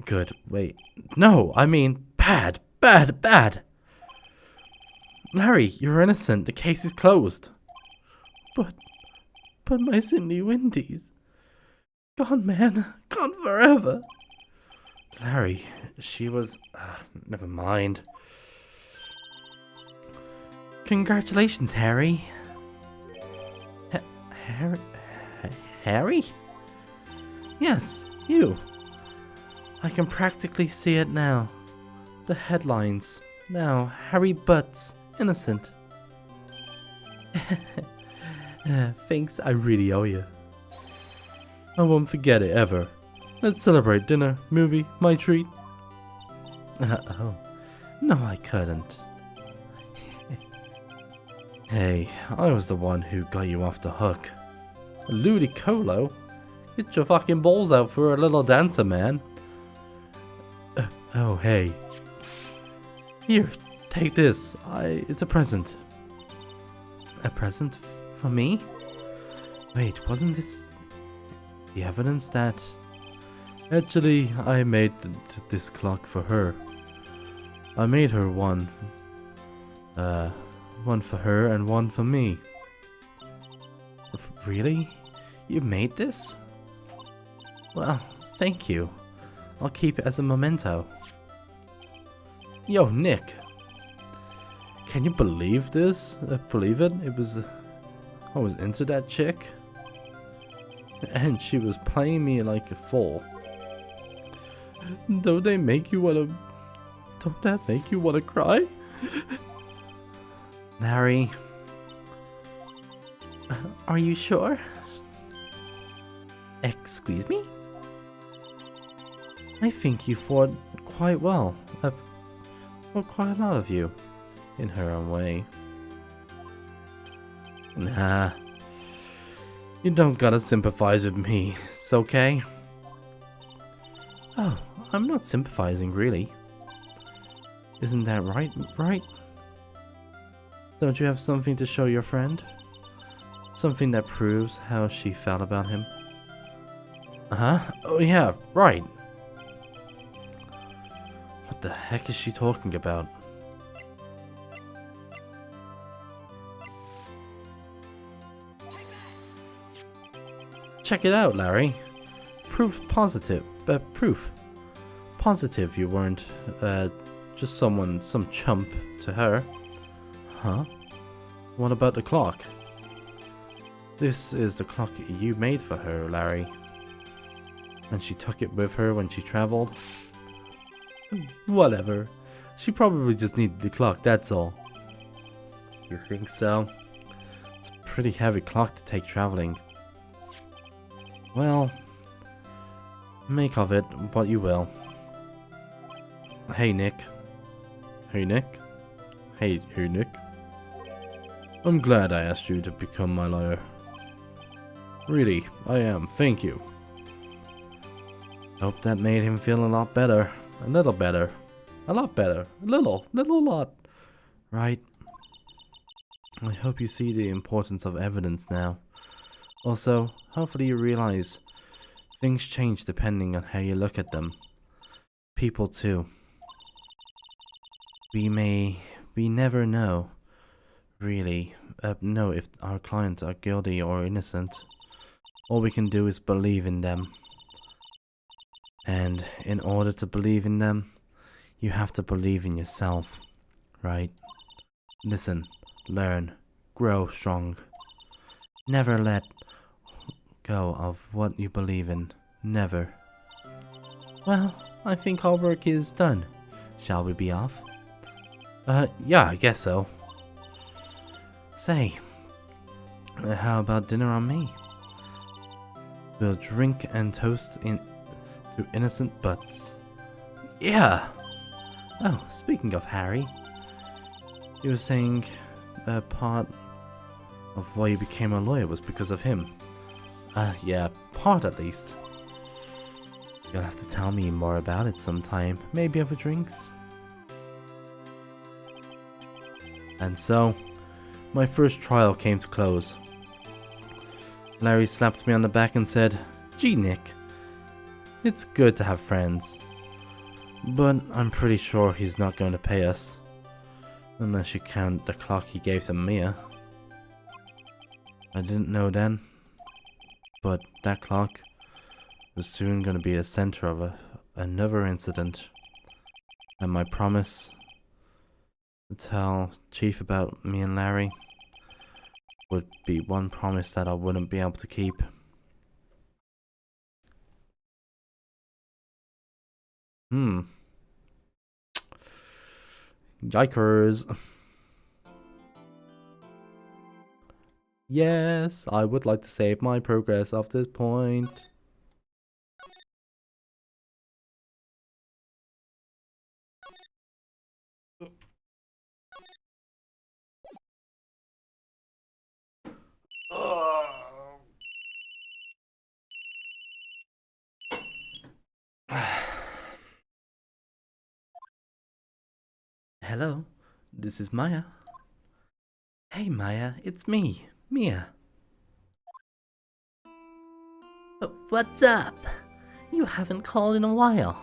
Good. Wait. No, I mean bad. Larry, you're innocent. The case is closed. But my Cindy Windies. Gone, man. Gone forever. Larry, she was... never mind. Congratulations, Harry. Harry? Yes, you. I can practically see it now. The headlines. Now, Harry Butts, innocent. Thanks, I really owe you. I won't forget it ever. Let's celebrate dinner, movie, my treat. Oh, no I couldn't. Hey, I was the one who got you off the hook. Ludicolo? Get your fucking balls out for a little dancer, man. Oh, hey. Here, take this. It's a present. A present for me? Wait, wasn't this the evidence that... Actually, I made this clock for her. I made her one. One for her and one for me. Really? You made this? Well, thank you. I'll keep it as a memento. Yo, Nick. Can you believe this? Believe it? I was into that chick. And she was playing me like a fool. Don't that make you wanna cry? Larry. Are you sure? Excuse me? I think you fought quite well. Well, quite a lot of you. In her own way. Nah. You don't gotta sympathize with me. It's okay. Oh, I'm not sympathizing, really. Isn't that right? Don't you have something to show your friend? Something that proves how she felt about him? Uh-huh. Oh yeah, right. What the heck is she talking about? Check it out, Larry. Proof positive. Proof positive you weren't just some chump to her. Huh? What about the clock? This is the clock you made for her, Larry. And she took it with her when she traveled? Whatever. She probably just needed the clock, that's all. You think so? It's pretty heavy clock to take traveling. Well, make of it what you will. Hey, Nick. Hey, Nick. Hey, Nick. I'm glad I asked you to become my lawyer. Really, I am. Thank you. Hope that made him feel a lot better. A little better. A lot better. A little lot. Right? I hope you see the importance of evidence now. Also, hopefully you realize things change depending on how you look at them. People too. We never know, really, know if our clients are guilty or innocent. All we can do is believe in them. And in order to believe in them, you have to believe in yourself, right? Listen, learn, grow strong. Never let go of what you believe in. Never. Well, I think our work is done. Shall we be off? Yeah, I guess so. Say, how about dinner on me? We'll drink and toast to innocent butts. Yeah! Oh, speaking of Harry, you were saying part of why you became a lawyer was because of him. Yeah, part at least. You'll have to tell me more about it sometime, maybe over drinks. And so, my first trial came to close. Larry slapped me on the back and said, "Gee, Nick, it's good to have friends. But I'm pretty sure he's not going to pay us. Unless you count the clock he gave to Mia." I didn't know then, but that clock was soon going to be the center of another incident. And my promise to tell Chief about me and Larry would be one promise that I wouldn't be able to keep. Yikers. Yes, I would like to save my progress off this point. Hello, this is Maya. Hey Maya, it's me, Mia. What's up? You haven't called in a while.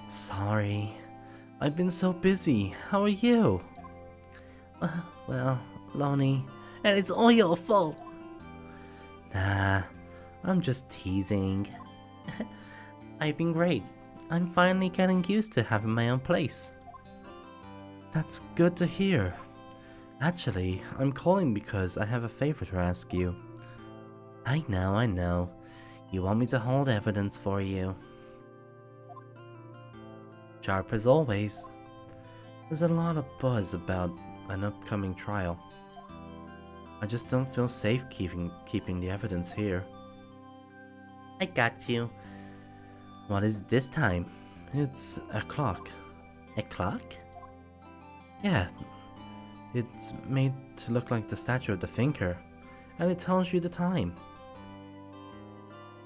Sorry, I've been so busy. How are you? Well, Lonnie, and it's all your fault. Nah, I'm just teasing. I've been great. I'm finally getting used to having my own place. That's good to hear. Actually, I'm calling because I have a favor to ask you. I know. You want me to hold evidence for you. Sharp as always. There's a lot of buzz about an upcoming trial. I just don't feel safe keeping the evidence here. I got you. What is it this time? It's a clock. A clock? Yeah. It's made to look like the statue of the thinker, and it tells you the time.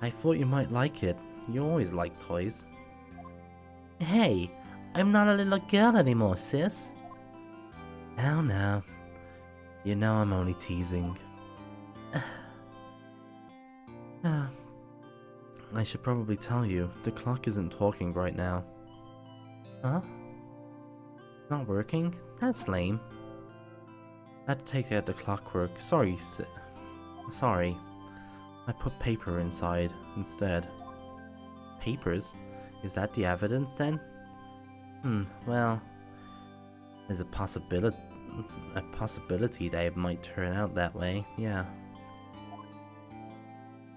I thought you might like it. You always like toys. Hey, I'm not a little girl anymore, sis. Now. You know I'm only teasing. I should probably tell you, the clock isn't talking right now. Huh? Not working? That's lame. I had to take out the clockwork. Sorry. I put paper inside instead. Papers? Is that the evidence then? Well, there's a possibility that it might turn out that way, yeah.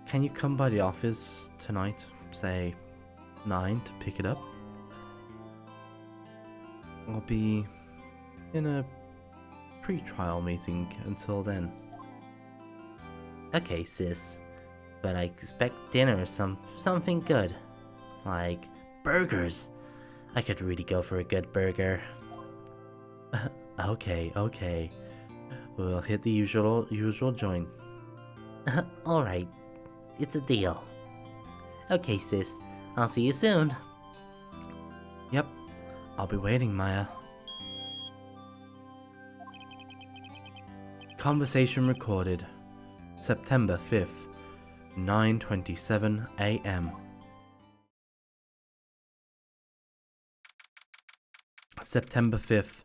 Can you come by the office tonight, say 9, to pick it up? I'll be in a pre-trial meeting until then. Okay, sis. But I expect dinner or something good. Like burgers. I could really go for a good burger. Okay. We'll hit the usual joint. Alright. It's a deal. Okay, sis. I'll see you soon. Yep, I'll be waiting, Maya. Conversation recorded September 5th, 9:27 a.m. September 5th,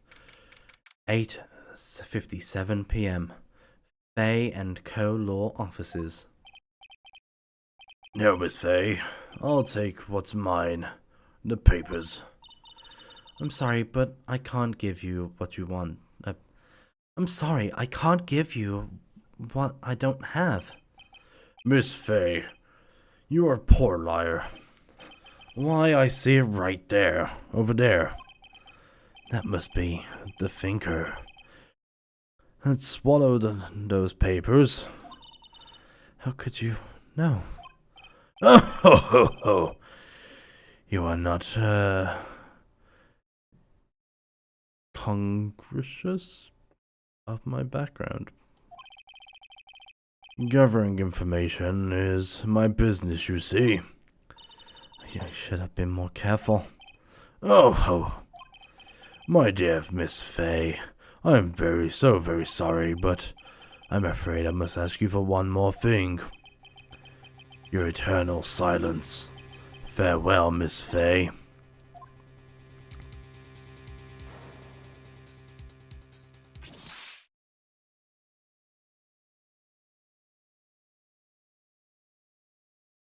8:57 p.m. Fay and Co. Law Offices. No, Miss Fay. I'll take what's mine. The papers. I'm sorry, but I can't give you what you want. I'm sorry, I can't give you what I don't have. Miss Fay, you are a poor liar. Why, I see it right there, over there. That must be the thinker. It swallowed those papers. How could you know? Oh, ho, ho, ho. You are not, Conscious of my background. gathering information is my business, you see. I should have been more careful. Oh, ho. My dear Miss Fay, I am so very sorry, but I'm afraid I must ask you for one more thing. Your eternal silence. Farewell, Miss Fay.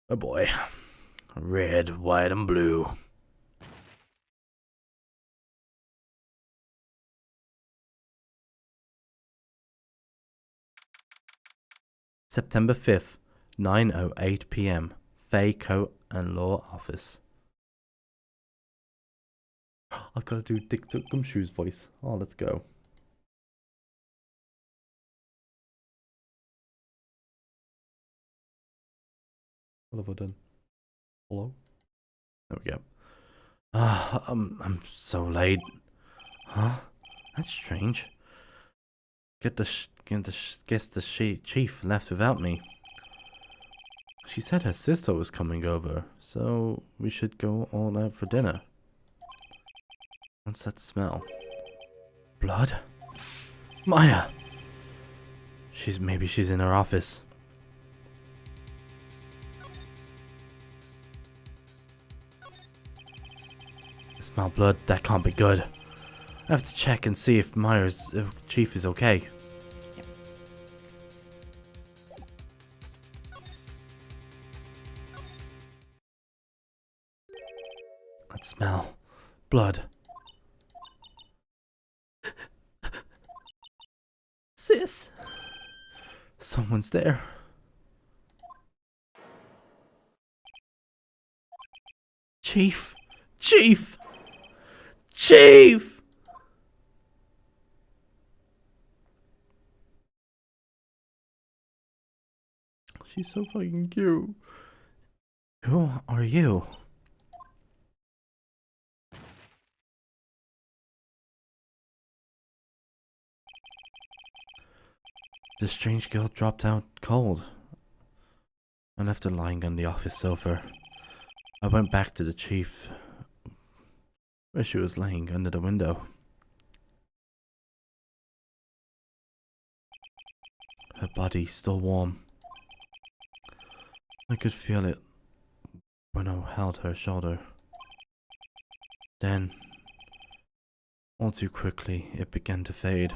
Oh boy. Red, white, and blue. September 5th, 9:08 p.m. Fay Co. and Law Office. I've got to do Dick Gumshoe's voice. Oh, let's go. What have I done? Hello? There we go. I'm so late. Huh? That's strange. Guess the chief left without me. She said her sister was coming over, so we should go all out for dinner. What's that smell? Blood? Maya! Maybe she's in her office. I smell blood. That can't be good. I have to check and see if Chief is okay. That smell. Blood. Sis. Someone's there. Chief. Chief. Chief. She's so fucking cute. Who are you? The strange girl dropped out cold. I left her lying on the office sofa. I went back to the chief, where she was laying under the window. Her body still warm. I could feel it when I held her shoulder. Then, all too quickly, it began to fade,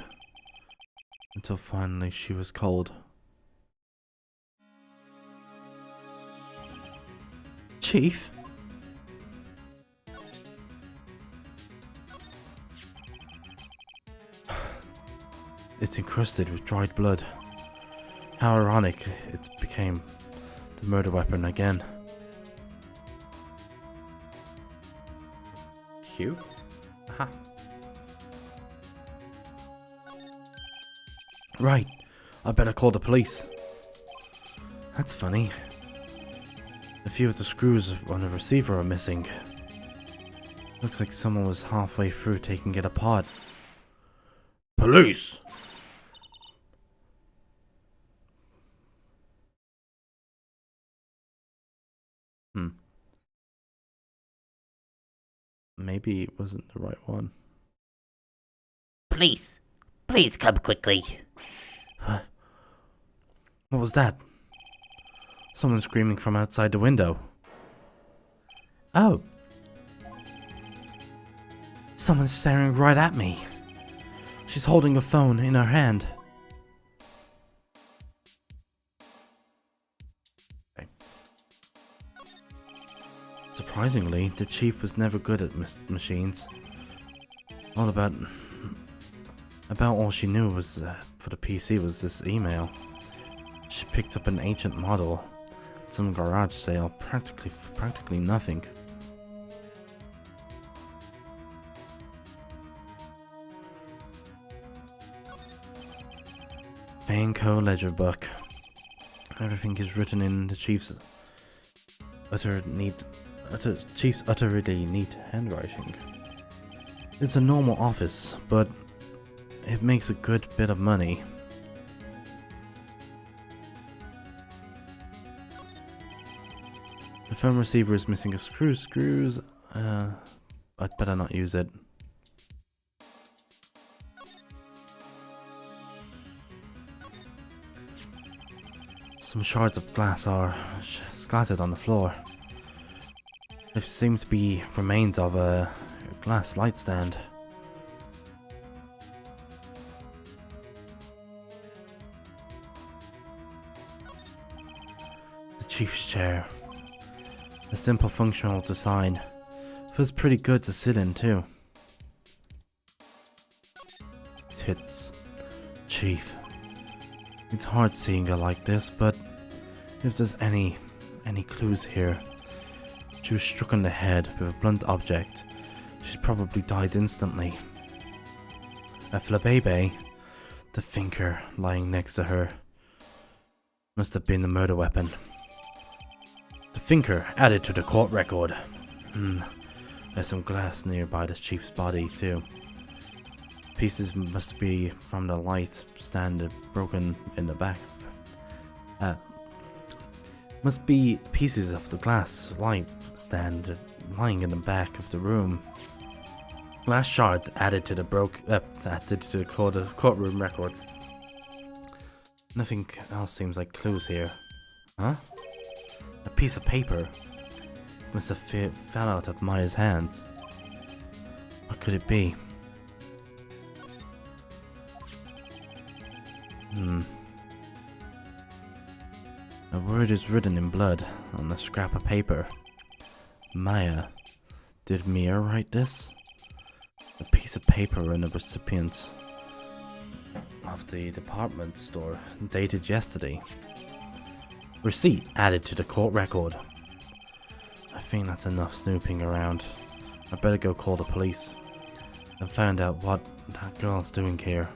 until finally she was cold. Chief? It's encrusted with dried blood. How ironic it became the murder weapon again. Q? Aha. Right, I better call the police. That's funny. A few of the screws on the receiver are missing. Looks like someone was halfway through taking it apart. Police! Maybe it wasn't the right one. Please, please come quickly. What was that? Someone screaming from outside the window. Oh. Someone's staring right at me. She's holding a phone in her hand. Okay. Surprisingly, the chief was never good at machines. All about all she knew was for the PC was this email. She picked up an ancient model, some garage sale, practically nothing. Vanco ledger book. Everything is written in the chief's utterly neat handwriting. It's a normal office, but it makes a good bit of money. The phone receiver is missing a screws. I'd better not use it. Some shards of glass are scattered on the floor. There seems to be remains of a glass light stand. The chief's chair. A simple functional design. Feels pretty good to sit in too. Tits. Chief. It's hard seeing her like this, but if there's any clues here. She was struck on the head with a blunt object. She probably died instantly. A flabebe, the finger lying next to her, must have been the murder weapon. The finger added to the court record. There's some glass nearby the chief's body too. Pieces must be from the light stand broken in the back. Must be pieces of the glass light stand lying in the back of the room. Glass shards added to the courtroom records. Nothing else seems like clues here. Huh? A piece of paper must have fell out of Maya's hands. What could it be? A word is written in blood on a scrap of paper. Maya. Did Mia write this? A piece of paper and a recipient of the department store dated yesterday. Receipt added to the court record. I think that's enough snooping around. I better go call the police and find out what that girl's doing here.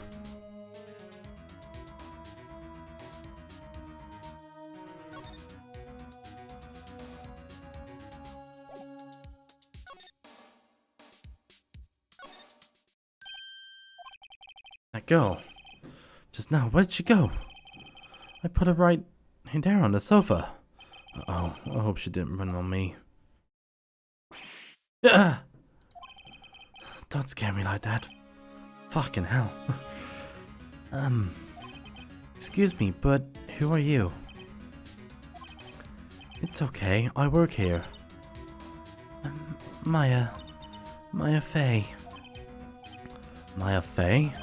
That girl. Just now, where'd she go? I put her right there on the sofa. Uh-oh, I hope she didn't run on me. Ah! Don't scare me like that. Fucking hell. Excuse me, but who are you? It's okay, I work here. Maya Fey. Maya Fey?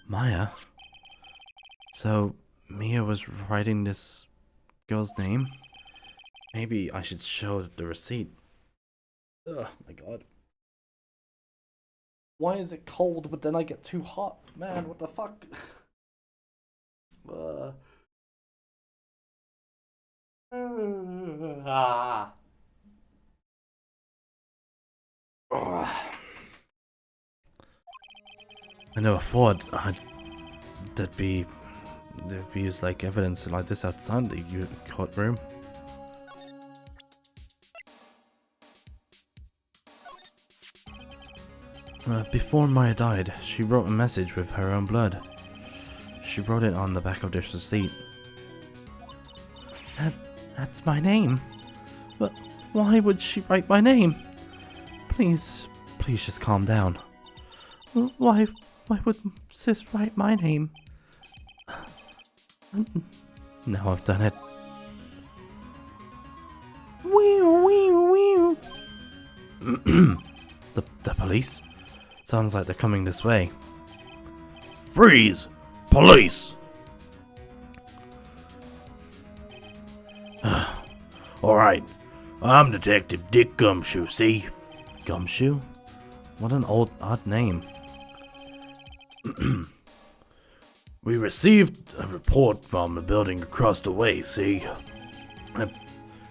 Maya? So, Mia was writing this girl's name? Maybe I should show the receipt. Oh my god. Why is it cold but then I get too hot? Man, what the fuck? I never thought there'd be they've used like evidence like this outside the courtroom. Before Maya died, she wrote a message with her own blood. She wrote it on the back of this receipt. That's my name. But why would she write my name? Please just calm down. Why would Sis write my name? Now I've done it. The police? Sounds like they're coming this way. Freeze! Police! Alright, I'm Detective Dick Gumshoe, see? Gumshoe? What an odd name. We received a report from the building across the way, see? I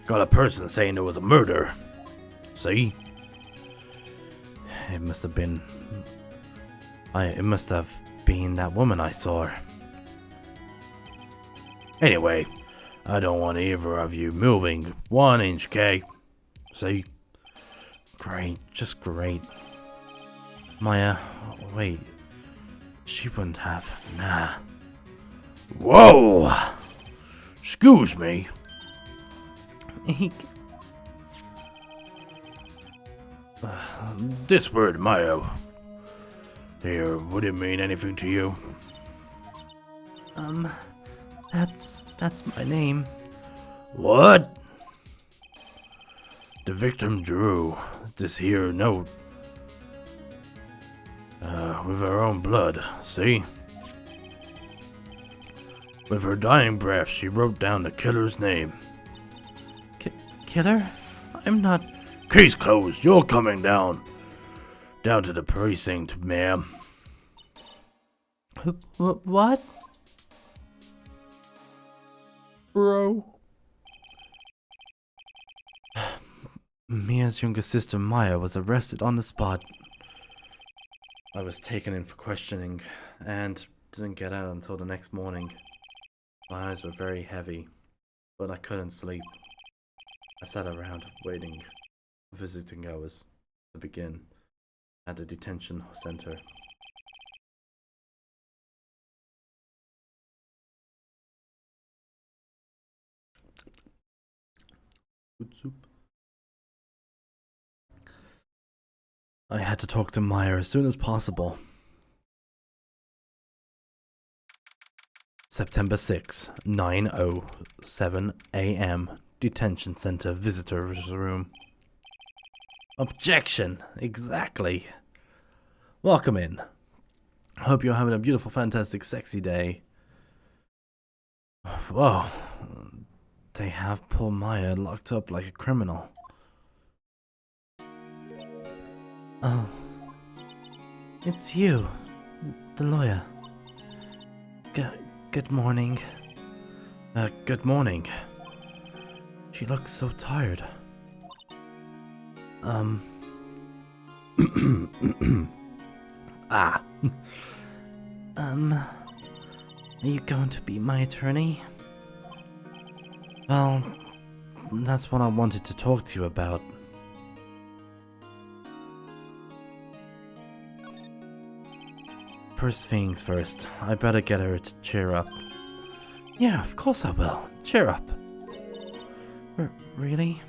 got a person saying there was a murder. See? It must have been... It must have been that woman I saw. Anyway, I don't want either of you moving 1 inch, okay? See? Great, just great. Maya, wait. She wouldn't have. Nah. Whoa! Excuse me. This word, Maya. Here, would it mean anything to you? That's my name. What? The victim drew this here note. With her own blood, see? With her dying breath, she wrote down the killer's name. Killer? I'm not... Case closed. You're coming down. Down to the precinct, ma'am. What? Bro. Mia's younger sister Maya was arrested on the spot. I was taken in for questioning and didn't get out until the next morning. My eyes were very heavy, but I couldn't sleep. I sat around waiting for visiting hours to begin at the detention center. Good soup. I had to talk to Maya as soon as possible. September 6, 9:07 a.m. Detention Center Visitors Room. Objection! Exactly. Welcome in. Hope you're having a beautiful, fantastic, sexy day. Whoa. They have poor Maya locked up like a criminal. Oh. It's you, the lawyer. Good morning. Good morning. She looks so tired. Ah. Are you going to be my attorney? Well, that's what I wanted to talk to you about. First things first, I better get her to cheer up. Yeah, of course I will. Cheer up. Really?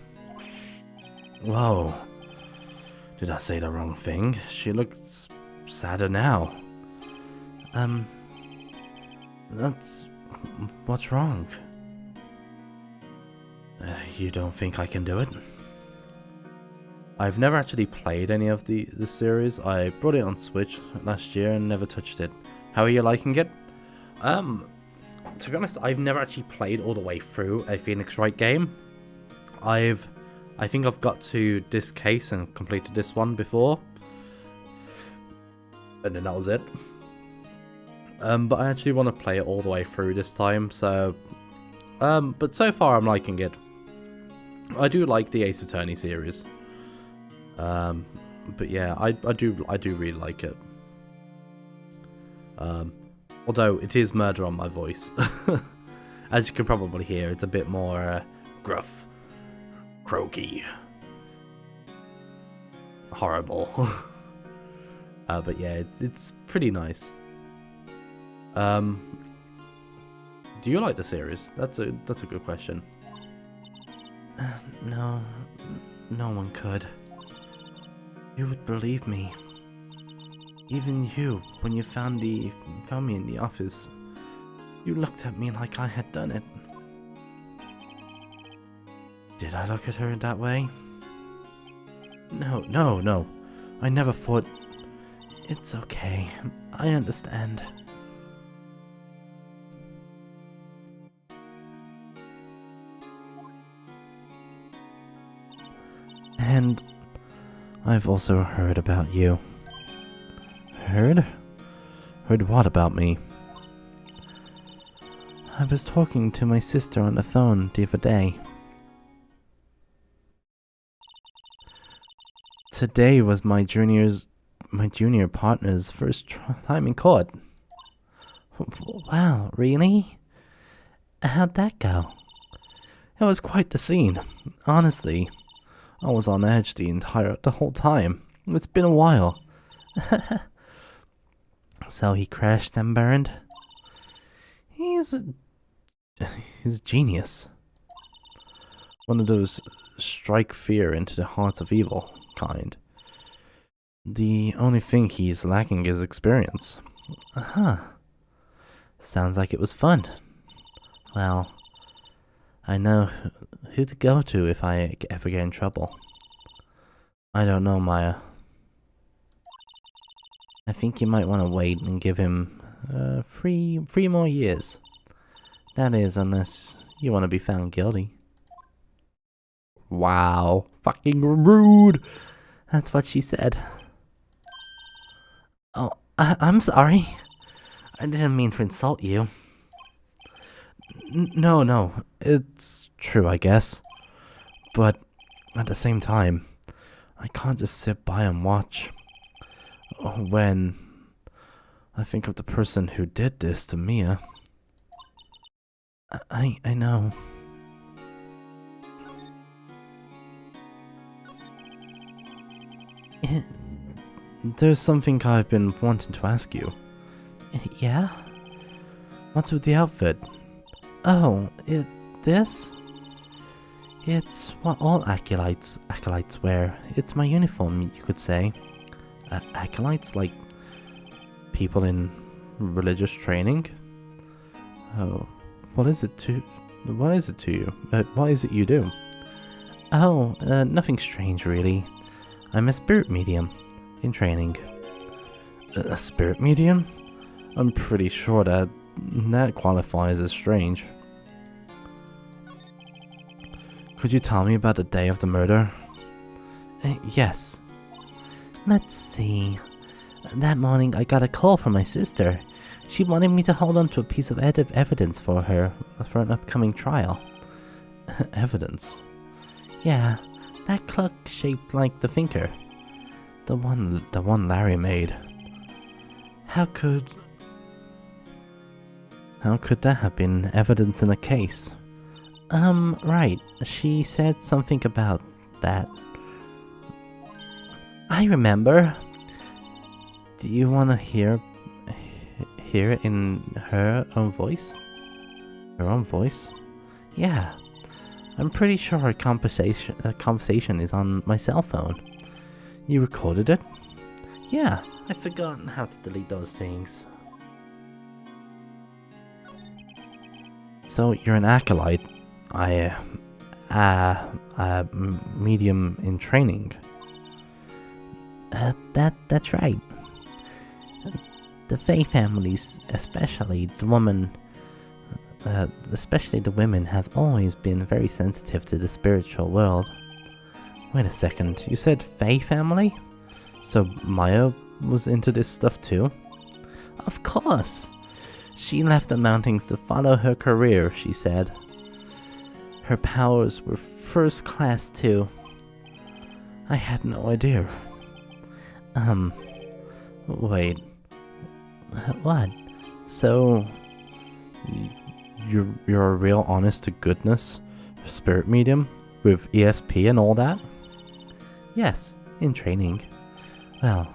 Whoa. Did I say the wrong thing? She looks sadder now. What's wrong? You don't think I can do it? I've never actually played any of the series. I brought it on Switch last year and never touched it. How are you liking it? To be honest, I've never actually played all the way through a Phoenix Wright game. I think I've got to this case and completed this one before. And then that was it. But I actually want to play it all the way through this time, so... but so far I'm liking it. I do like the Ace Attorney series. But yeah, I do really like it. Although it is murder on my voice. As you can probably hear, it's a bit more gruff, croaky, horrible. But yeah, it's pretty nice. Do you like the series? That's a good question. No, no one could. You would believe me. Even you, when you found me in the office, you looked at me like I had done it. Did I look at her that way? No. I never thought... It's okay. I understand. And I've also heard about you. Heard? Heard what about me? I was talking to my sister on the phone the other day. Today was my junior partner's first time in court. Wow, really? How'd that go? It was quite the scene. Honestly, I was on edge the whole time. It's been a while. So he crashed and burned? He's genius. One of those strike fear into the hearts of evil kind. The only thing he's lacking is experience. Sounds like it was fun. Well, I know who to go to if I ever get in trouble. I don't know, Maya. I think you might want to wait and give him 3 more years. That is, unless you want to be found guilty. Wow. Fucking rude. That's what she said. Oh, I'm sorry. I didn't mean to insult you. No. It's true, I guess. But at the same time, I can't just sit by and watch. When I think of the person who did this to Mia. I know. There's something I've been wanting to ask you. Yeah? What's with the outfit? Oh, this? It's what all acolytes wear. It's my uniform, you could say. Acolytes, like people in religious training? Oh, what is it to you? What is it you do? Oh, nothing strange really. I'm a spirit medium in training. A spirit medium? I'm pretty sure that qualifies as strange. Could you tell me about the day of the murder? Yes. Let's see. That morning I got a call from my sister. She wanted me to hold on to a piece of evidence for her for an upcoming trial. Evidence? Yeah, that clock shaped like the Thinker. The one Larry made. How could that have been evidence in a case? Right. She said something about that. I remember. Do you want to hear it in her own voice? Her own voice? Yeah. I'm pretty sure our conversation is on my cell phone. You recorded it? Yeah. I've forgotten how to delete those things. So you're an acolyte. Medium in training. That's right. The Fae families, especially the women, have always been very sensitive to the spiritual world. Wait a second, you said Fae family? So Maya was into this stuff too? Of course! She left the mountains to follow her career, she said. Her powers were first class too. I had no idea. Wait. What? So, you're a real honest to goodness spirit medium with ESP and all that? Yes, in training. Well,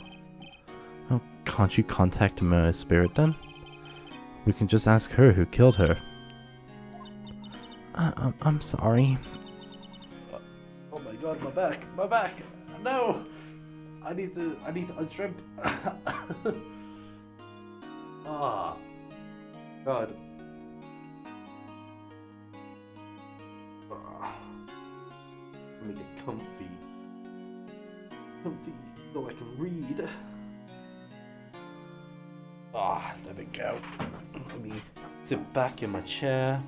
can't you contact my spirit then? We can just ask her who killed her. I'm sorry. Oh my god, my back! No! I need to unstrip. Ah, God. Let me get comfy so I can read. Ah, there we go. Let me sit back in my chair.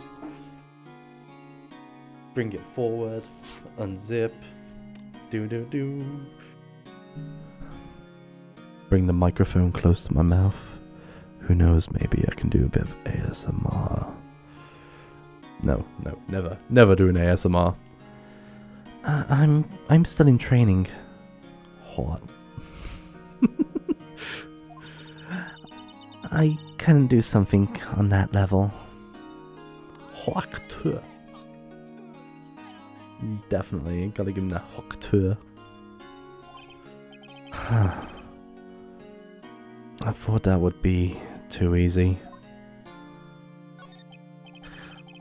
Bring it forward. Unzip. Do. Bring the microphone close to my mouth. Who knows, maybe I can do a bit of ASMR. No, never do an ASMR. I'm still in training. What? I couldn't do something on that level. Hocktour. Definitely, gotta give him that hocktour. I thought that would be too easy.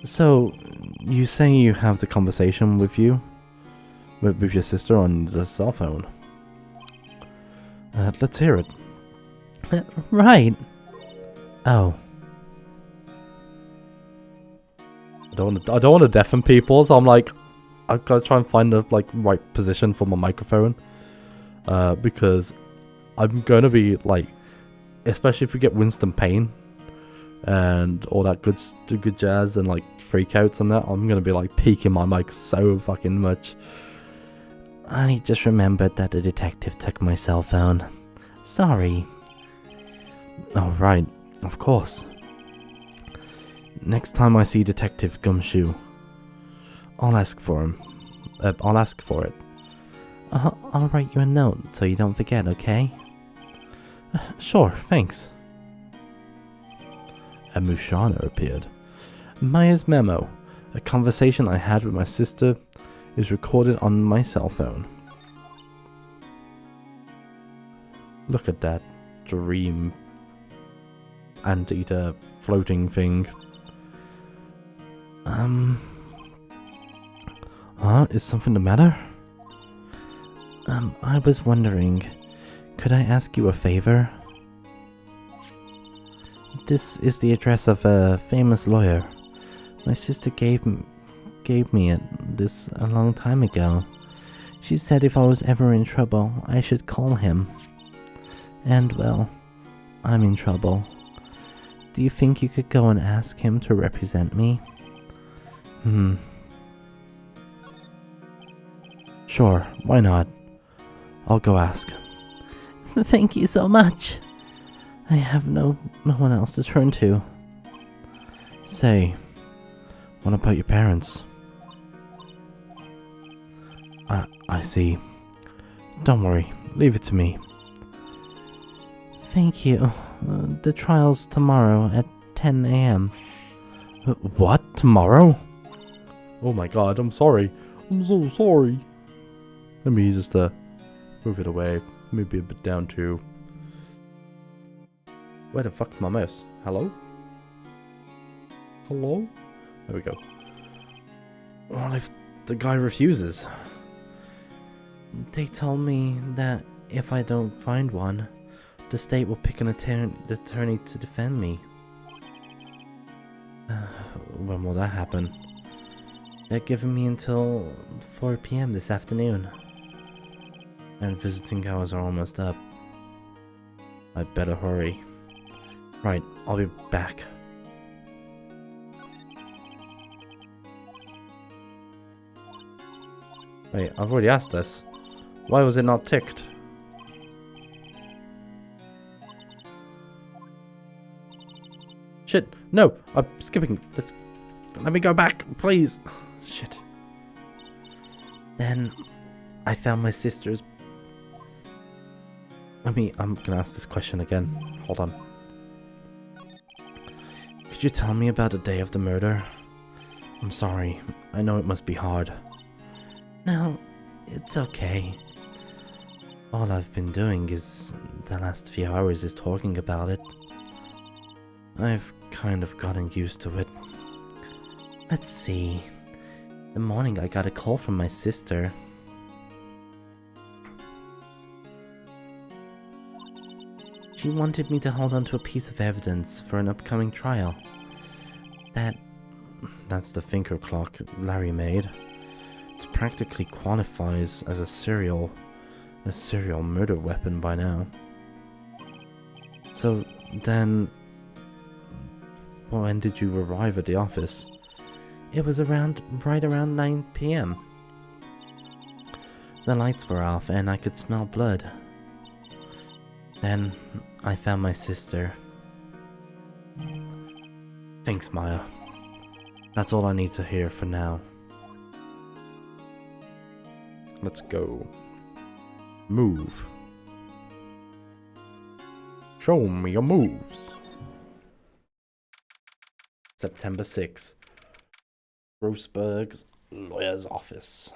So, you say you have the conversation with your sister on the cell phone. Let's hear it. Right. Oh. I don't want to deafen people, so I'm like, I've got to try and find the right position for my microphone. Because I'm going to be like, especially if we get Winston Payne and all that good jazz and like freakouts and that, I'm going to be like peaking my mic so fucking much. I just remembered that the detective took my cell phone. Sorry. Oh, right. Of course. Next time I see Detective Gumshoe, I'll ask for him. I'll ask for it. I'll write you a note so you don't forget, okay? Sure, thanks. A Mushana appeared. Maya's memo. A conversation I had with my sister is recorded on my cell phone. Look at that dream anteater floating thing. Is something the matter? I was wondering, could I ask you a favor? This is the address of a famous lawyer. My sister gave me this a long time ago. She said if I was ever in trouble, I should call him. And well, I'm in trouble. Do you think you could go and ask him to represent me? Sure, why not? I'll go ask. Thank you so much. I have no one else to turn to. Say, what about your parents? I see. Don't worry, leave it to me. Thank you. The trial's tomorrow at 10 a.m. What? Tomorrow? Oh my god, I'm sorry. I'm so sorry. Let me just move it away. Maybe a bit down too. Where the fuck's my mouse? Hello? Hello? There we go. What if the guy refuses? They told me that if I don't find one, the state will pick an attorney to defend me. When will that happen? They're giving me until 4 p.m. this afternoon. And visiting hours are almost up. I better hurry. Right, I'll be back. Wait, I've already asked this. Why was it not ticked? Shit, no, I'm skipping. Let me go back, please. Shit. Then I found my sister's. I'm gonna ask this question again. Hold on. Could you tell me about the day of the murder? I'm sorry. I know it must be hard. No, it's okay. All I've been doing is the last few hours is talking about it. I've kind of gotten used to it. Let's see. The morning I got a call from my sister. She wanted me to hold on to a piece of evidence for an upcoming trial. That's the finger clock Larry made. It practically qualifies as a serial murder weapon by now. So then, when did you arrive at the office? It was right around 9 p.m. The lights were off and I could smell blood. Then I found my sister. Thanks, Maya. That's all I need to hear for now. Let's go. Move. Show me your moves. September 6th. Grossberg's lawyer's office.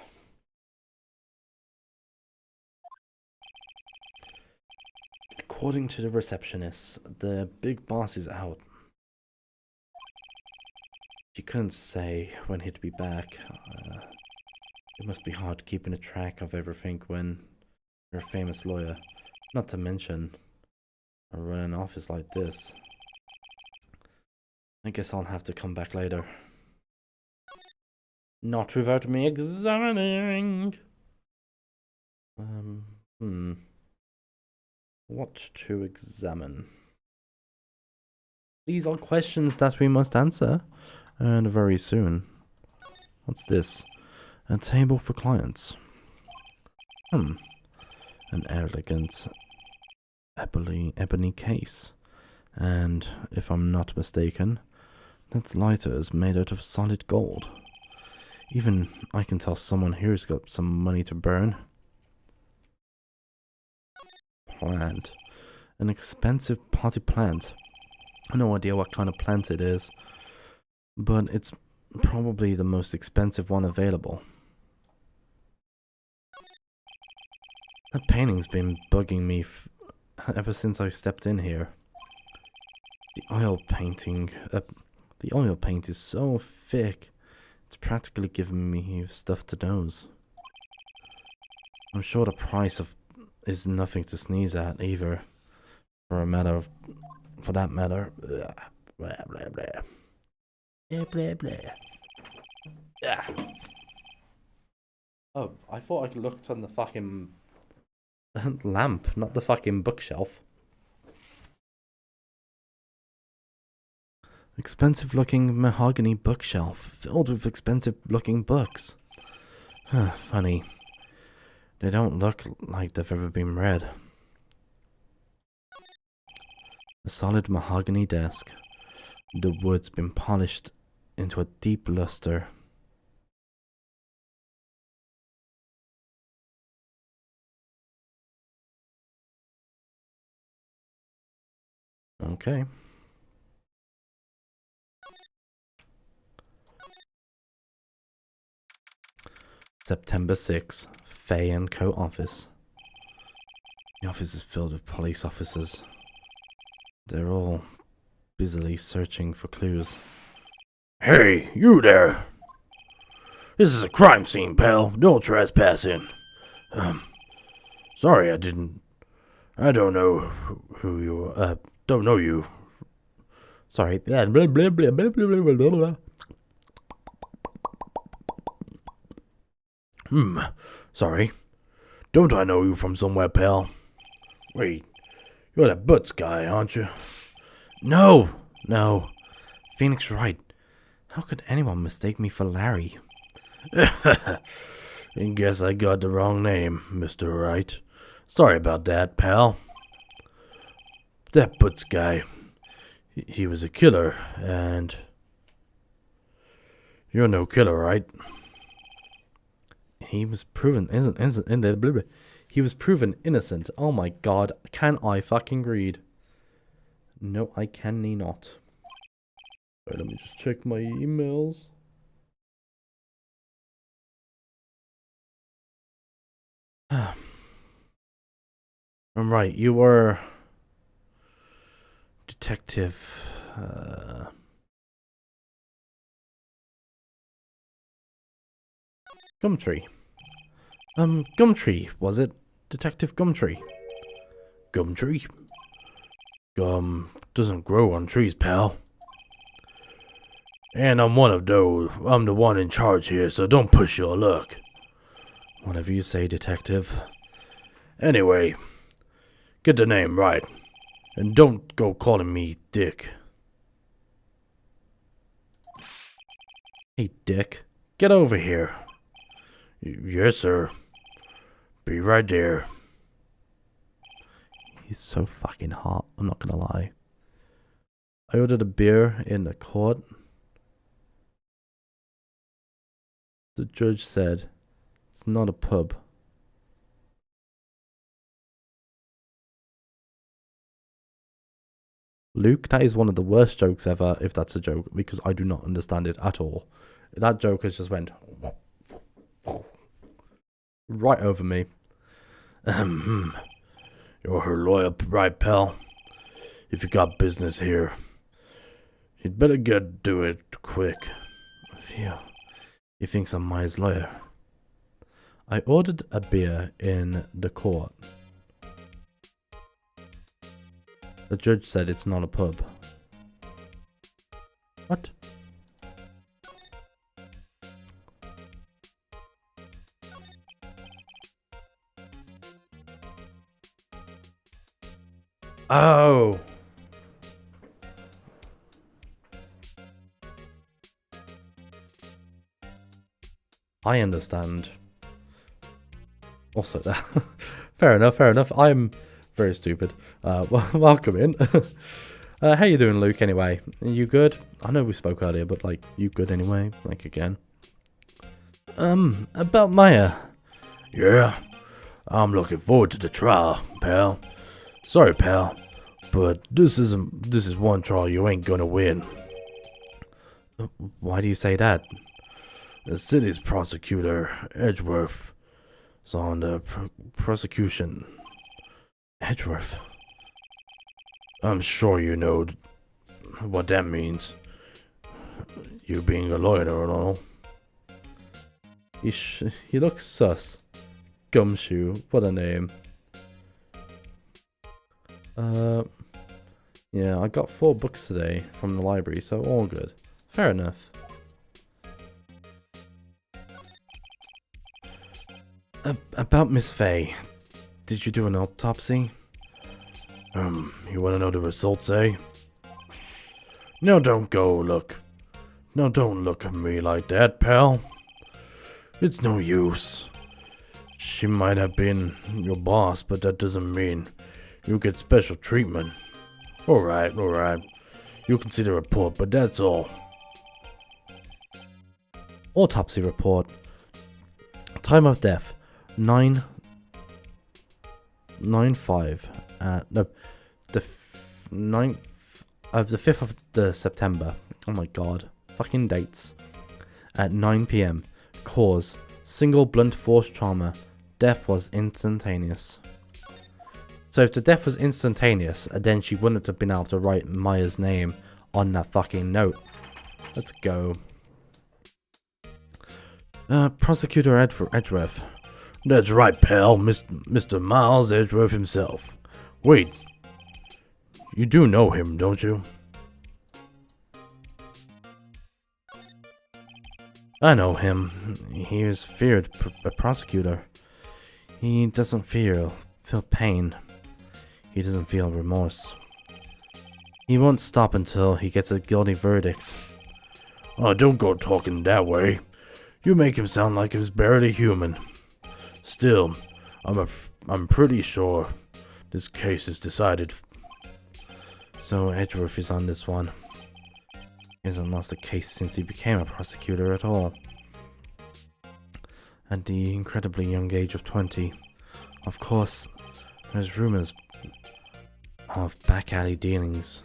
According to the receptionist, the big boss is out. She couldn't say when he'd be back. It must be hard keeping a track of everything when you're a famous lawyer. Not to mention, I run an office like this. I guess I'll have to come back later. Not without me examining. What to examine? These are questions that we must answer, and very soon. What's this? A table for clients. An elegant ebony case. And, if I'm not mistaken, that's lighters made out of solid gold. Even I can tell someone here's got some money to burn. Plant. An expensive potted plant. No idea what kind of plant it is, but it's probably the most expensive one available. That painting's been bugging me ever since I stepped in here. The oil paint is so thick, it's practically giving me stuff to nose. I'm sure the price is nothing to sneeze at either. For that matter. Blah, blah, blah. Blah, blah, blah. Yeah. Oh, I thought I looked on the fucking lamp, not the fucking bookshelf. Expensive looking mahogany bookshelf filled with expensive looking books. Funny. They don't look like they've ever been read. A solid mahogany desk. The wood's been polished into a deep luster. Okay. September 6th, Fay & Co. office. The office is filled with police officers. They're all busily searching for clues. Hey, you there! This is a crime scene, pal. Don't trespass in. Sorry, I don't know who you, don't know you. Sorry. Blah, blah, blah, blah, blah, blah, blah, blah. Sorry. Don't I know you from somewhere, pal? Wait, you're that Butts guy, aren't you? No. Phoenix Wright. How could anyone mistake me for Larry? I guess I got the wrong name, Mr. Wright. Sorry about that, pal. That Butts guy, he was a killer, and you're no killer, right? He was proven innocent. He was proven innocent. Oh my god, can I fucking read? No, I can not. Wait, let me just check my emails. I'm right, you were Detective Gumtree. Gumtree, was it? Detective Gumtree. Gumtree? Gum doesn't grow on trees, pal. And I'm one of those. I'm the one in charge here, so don't push your luck. Whatever you say, Detective. Anyway, get the name right. And don't go calling me Dick. Hey, Dick. Get over here. Yes, sir. Be right there. He's so fucking hot, I'm not gonna lie. I ordered a beer in the court. The judge said, it's not a pub. Luke, that is one of the worst jokes ever, if that's a joke, because I do not understand it at all. That joke has just went right over me. You're her lawyer, right, pal? If you got business here, you'd better do it quick. Phew. He thinks I'm Maya's lawyer. I ordered a beer in the court. The judge said it's not a pub. What? Oh! I understand. Also, fair enough, fair enough. I'm very stupid. Welcome in. How you doing, Luke, anyway? Are you good? I know we spoke earlier, but, like, you good anyway? Like, again? About Maya. Yeah, I'm looking forward to the trial, pal. Sorry, pal, but this is one trial you ain't gonna win. Why do you say that? The city's prosecutor, Edgeworth, is on the prosecution. Edgeworth? I'm sure you know what that means. You being a lawyer and all. He looks sus. Gumshoe, what a name. Yeah, I got 4 books today from the library, so all good. Fair enough. About Miss Faye, did you do an autopsy? You wanna know the results, eh? No, don't go look. No, don't look at me like that, pal. It's no use. She might have been your boss, but that doesn't mean you get special treatment. Alright. You can see the report, but that's all. Autopsy report. Time of death. 9/5 at the 9th of the 5th of the September. Oh my god. Fucking dates. At 9 p.m. Cause single blunt force trauma. Death was instantaneous. So if the death was instantaneous, then she wouldn't have been able to write Maya's name on that fucking note. Let's go. Prosecutor Edgeworth. That's right, pal. Mr. Miles Edgeworth himself. Wait. You do know him, don't you? I know him. He is feared prosecutor. He doesn't feel pain. He doesn't feel remorse. He won't stop until he gets a guilty verdict. Oh, don't go talking that way. You make him sound like he's barely human. Still, I'm pretty sure this case is decided. So Edgeworth is on this one. He hasn't lost a case since he became a prosecutor at all. At the incredibly young age of 20. Of course, there's rumors of back alley dealings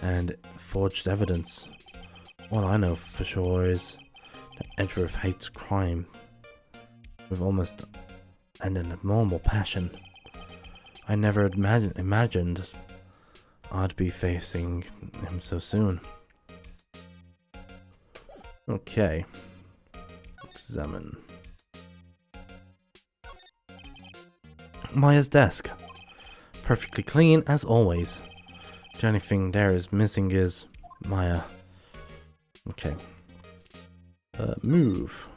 and forged evidence. What I know for sure is that Edgeworth hates crime with almost an abnormal passion. I never imagined I'd be facing him so soon. Okay. Examine. Maya's desk. Perfectly clean as always. The only thing there is missing is Maya. Okay. Move.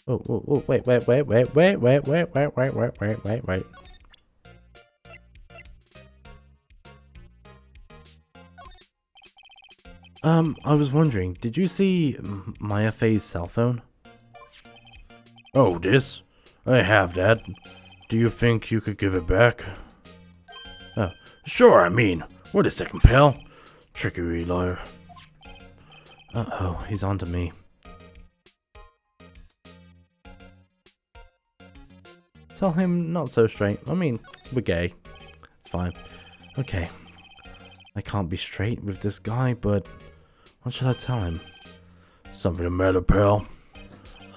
Oh, wait. I was wondering, did you see Maya Faye's cell phone? Oh, this? I have that. Do you think you could give it back? Sure, I mean, wait a second, pal. Trickery liar. Uh-oh, he's onto me. Tell him not so straight. I mean, we're gay. It's fine. Okay. I can't be straight with this guy, but what should I tell him? Something the matter, pal?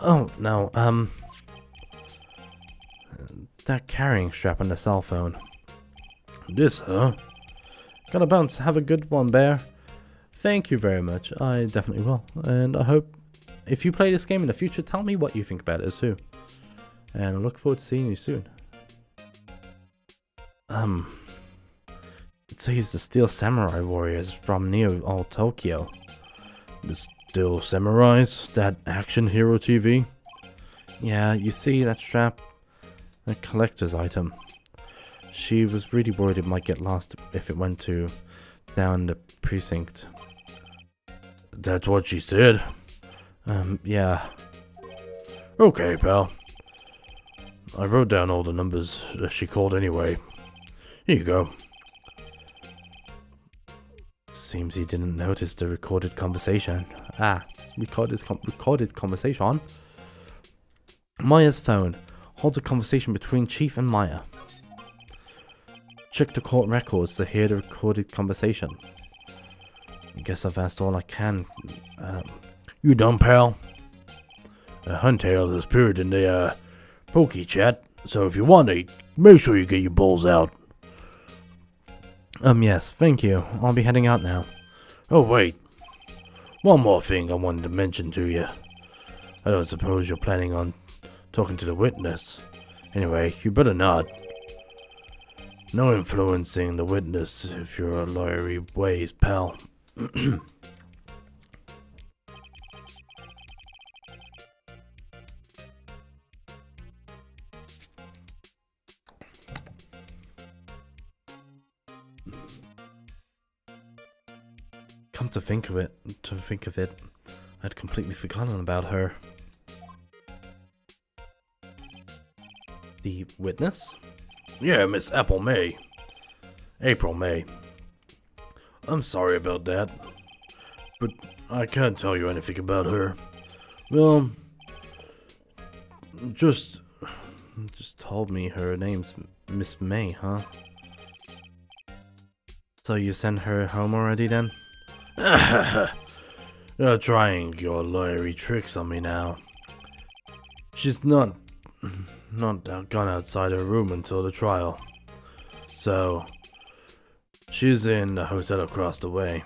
Oh, no, that carrying strap on the cell phone. This, huh? Gotta bounce. Have a good one, Bear. Thank you very much. I definitely will. And I hope if you play this game in the future, tell me what you think about it too. And I look forward to seeing you soon. It says the Steel Samurai Warriors from Neo All Tokyo. The Steel Samurais? That Action Hero TV? Yeah, you see that strap? A collector's item. She was really worried it might get lost if it went down the precinct. That's what she said? Yeah. Okay, pal. I wrote down all the numbers that she called anyway. Here you go. Seems he didn't notice the recorded conversation. Recorded conversation. Maya's phone holds a conversation between Chief and Maya. Check the court records to hear the recorded conversation. I guess I've asked all I can. You done, pal? Huntales has appeared in the Poke chat, so if you want to, make sure you get your balls out. Yes, thank you. I'll be heading out now. Oh, wait. One more thing I wanted to mention to you. I don't suppose you're planning on talking to the witness. Anyway, you better not. No influencing the witness if you're a lawyery ways, pal. Come to think of it, I'd completely forgotten about her. The witness? Yeah, Miss April May. I'm sorry about that, but I can't tell you anything about her. Well, just told me her name's Miss May, huh? So you sent her home already then? You're trying your lawyery tricks on me now. She's not gone outside her room until the trial. So, she's in the hotel across the way.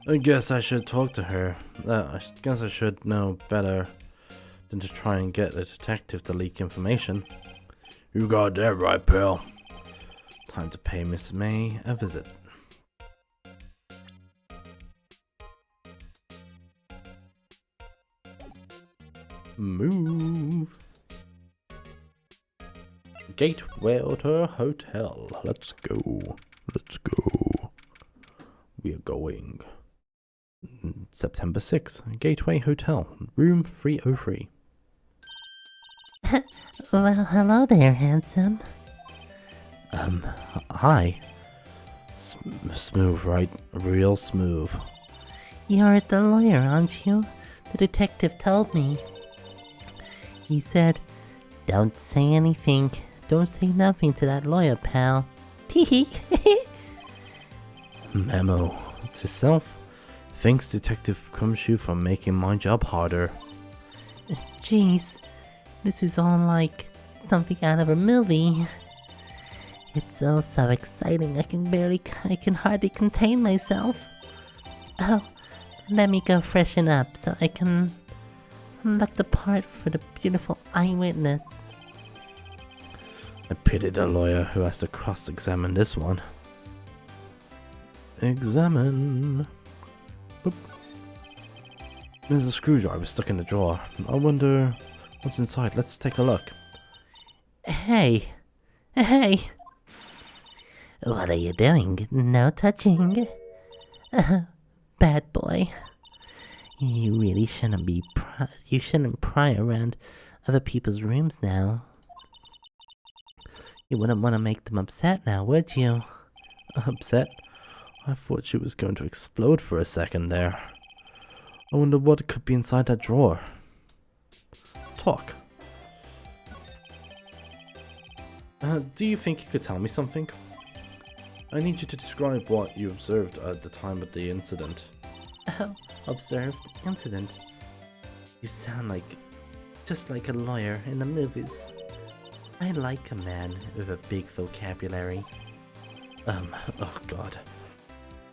I guess I should talk to her. I guess I should know better than to try and get a detective to leak information. You got that right, pal. Time to pay Miss May a visit. Move. Gatewater Hotel. Let's go. We are going. September 6th. Gateway Hotel. Room 303. Well, hello there, handsome. Hi. Smooth, right? Real smooth. You're the lawyer, aren't you? The detective told me. He said, don't say anything. Don't say nothing to that lawyer, pal. Teehee. Memo to self. Thanks, Detective Cumshoe, for making my job harder. Jeez, this is all like something out of a movie. It's all so exciting, I can hardly contain myself. Oh, let me go freshen up so I can look the part for the beautiful eyewitness. I pity the lawyer who has to cross-examine this one. Examine. Boop. There's a screwdriver stuck in the drawer. I wonder what's inside. Let's take a look. Hey! Hey! What are you doing? No touching. Bad boy. You really shouldn't you shouldn't pry around other people's rooms now. You wouldn't want to make them upset now, would you? Upset? I thought she was going to explode for a second there. I wonder what could be inside that drawer. Talk. Do you think you could tell me something? I need you to describe what you observed at the time of the incident. Oh, observed incident. You sound just like a lawyer in the movies. I like a man with a big vocabulary. Oh god.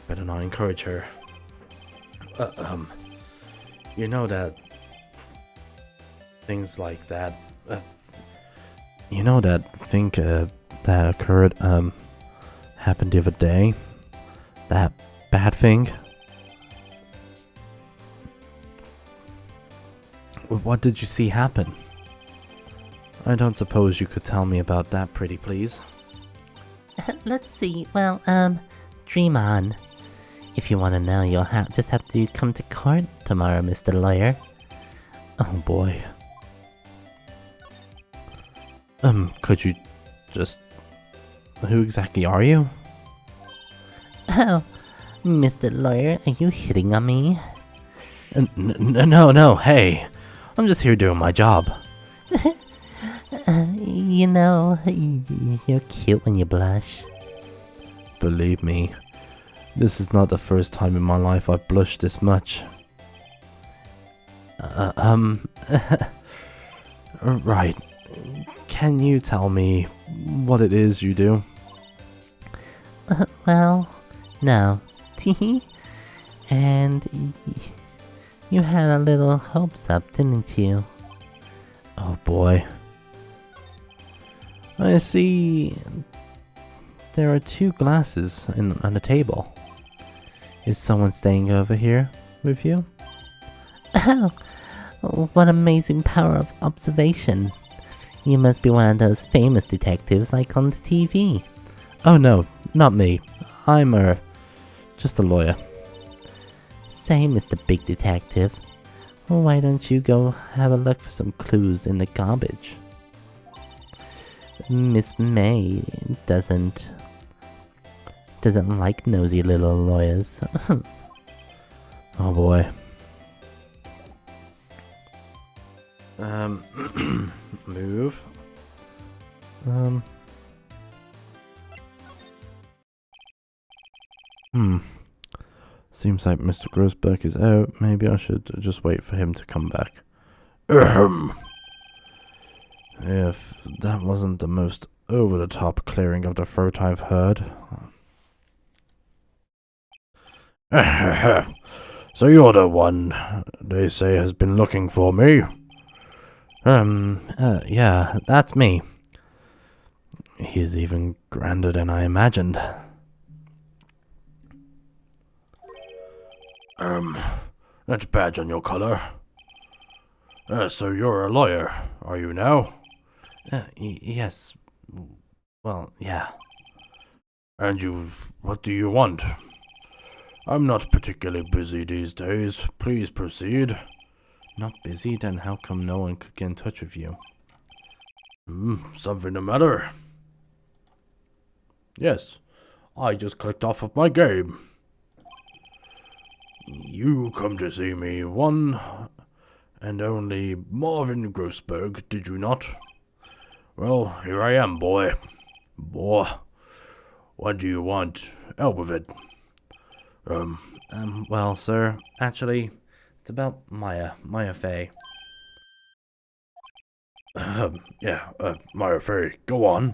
Better not encourage her. You know that things like that, you know that thing that occurred, happened the other day? That bad thing? What did you see happen? I don't suppose you could tell me about that, pretty please. Let's see. Well, dream on. If you want to know, you'll just have to come to court tomorrow, Mr. Lawyer. Oh boy. Could you just... Who exactly are you? Oh, Mr. Lawyer, are you hitting on me? No, hey. I'm just here doing my job. You know, you're cute when you blush. Believe me, this is not the first time in my life I've blushed this much. Right. Can you tell me what it is you do? Well, no. And you had a little hopes up, didn't you? Oh boy. I see there are 2 glasses on the table. Is someone staying over here with you? Oh, what amazing power of observation. You must be one of those famous detectives like on the TV. Oh no, not me. I'm just a lawyer. Say, Mr. Big Detective, why don't you go have a look for some clues in the garbage? Miss May doesn't like nosy little lawyers. Oh boy. Move. Seems like Mr. Grossberg is out. Maybe I should just wait for him to come back. If that wasn't the most over-the-top clearing of the throat I've heard. So you're the one they say has been looking for me? Yeah, that's me. He's even grander than I imagined. That badge on your collar. So you're a lawyer, are you now? Yes. Well, yeah. And what do you want? I'm not particularly busy these days. Please proceed. Not busy? Then how come no one could get in touch with you? Something the matter? Yes, I just clicked off of my game. You come to see me, one and only Marvin Grossberg, did you not? Well, here I am, boy. Boy, what do you want? Help with it. Well, sir, actually, it's about Maya Fey. Yeah, Maya Fey, go on.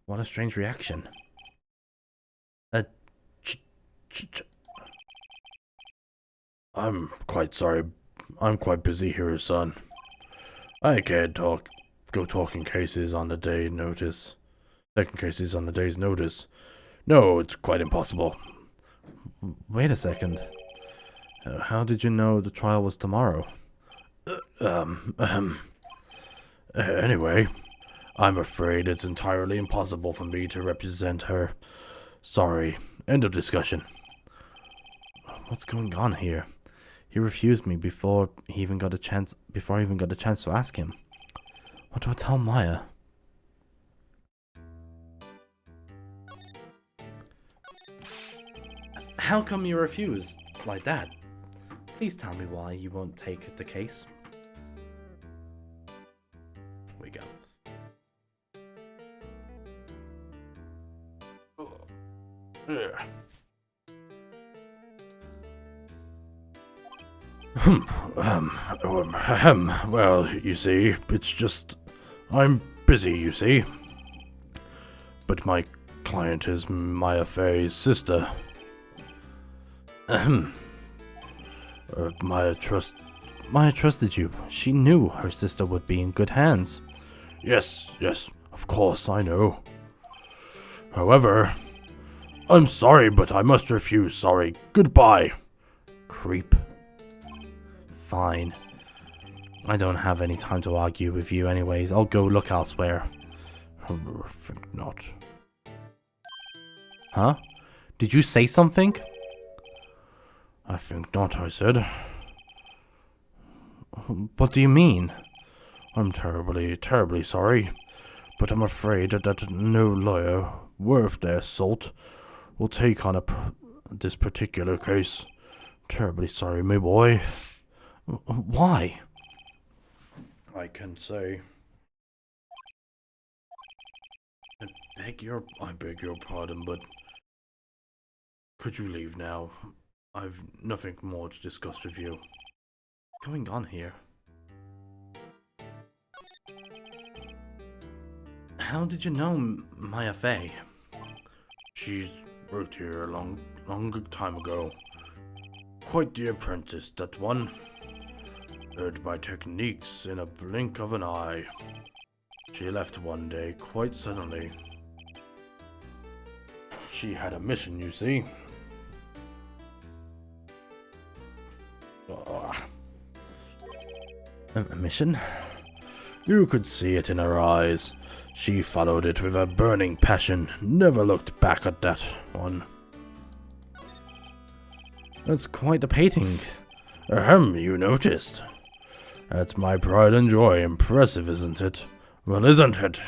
What a strange reaction. Ch- ch- I'm quite sorry. I'm quite busy here, son. I can't go talking cases on the day notice. Taking cases on the day's notice. No, it's quite impossible. Wait a second. How did you know the trial was tomorrow? Anyway, I'm afraid it's entirely impossible for me to represent her. Sorry. End of discussion. What's going on here? He refused me before I even got a chance to ask him. What do I tell Maya? How come you refused like that? Please tell me why you won't take the case. Here we go. Yeah. Well, you see, it's just... I'm busy, you see. But my client is Maya Fey's sister. Maya trusted you. She knew her sister would be in good hands. Yes, of course, I know. However, I'm sorry, but I must refuse. Sorry. Goodbye. Creep. Fine. I don't have any time to argue with you anyways. I'll go look elsewhere. I think not. Huh? Did you say something? I think not, I said. What do you mean? I'm terribly sorry, but I'm afraid that no lawyer worth their salt will take on this particular case. Terribly sorry, my boy. Why? I can say... I beg your pardon, but... Could you leave now? I've nothing more to discuss with you. What's going on here? How did you know Maya Fey? She's worked here a long time ago. Quite the apprentice, that one. Learned my techniques in a blink of an eye. She left one day quite suddenly. She had a mission, you see. A mission? You could see it in her eyes. She followed it with a burning passion, never looked back at that one. That's quite a painting. You noticed. That's my pride and joy. Impressive, isn't it? Well, isn't it?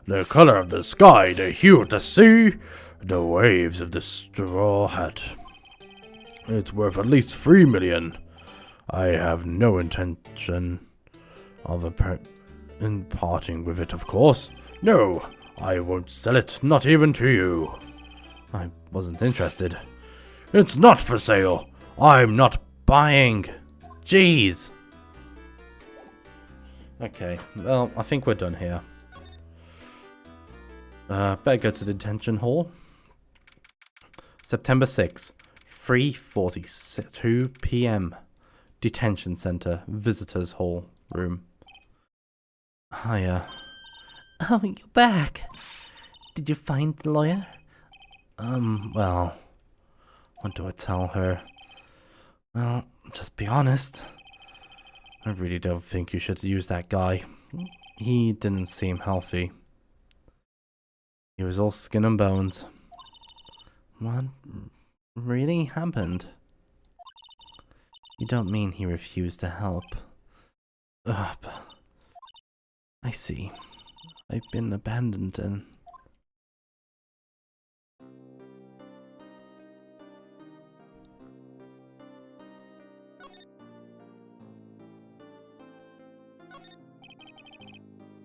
The color of the sky, the hue of the sea, the waves of the straw hat. It's worth at least 3 million. I have no intention of parting with it, of course. No, I won't sell it, not even to you. I wasn't interested. It's not for sale. I'm not buying. Jeez. Okay, well, I think we're done here. Better go to the detention hall. September 6th, 3:42 p.m. Detention Center, Visitors Hall room. Hiya. Oh, you're back. Did you find the lawyer? Well, what do I tell her? Well, just be honest. I really don't think you should use that guy. He didn't seem healthy. He was all skin and bones. What really happened? You don't mean he refused to help? Ugh. I see. I've been abandoned and...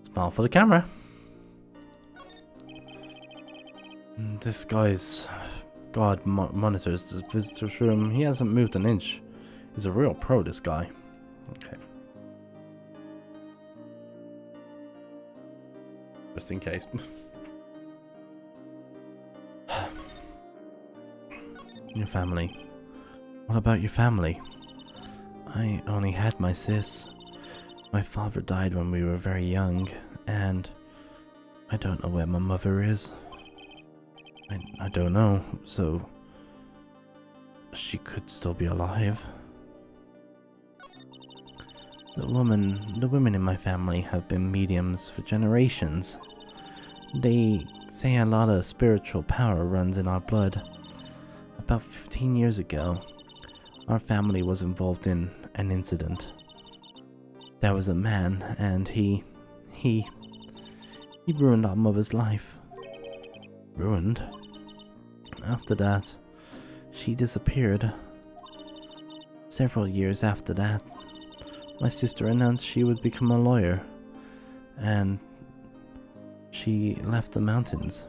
Smile for the camera. This guy's guard monitors the visitor's room. He hasn't moved an inch. He's a real pro, this guy. Okay. Just in case. Your family. What about your family? I only had my sis. My father died when we were very young, and I don't know where my mother is. I don't know, so she could still be alive. The women in my family have been mediums for generations. They say a lot of spiritual power runs in our blood. About 15 years ago, our family was involved in an incident. There was a man, and he ruined our mother's life. Ruined? After that, she disappeared. Several years after that, my sister announced she would become a lawyer, and she left the mountains.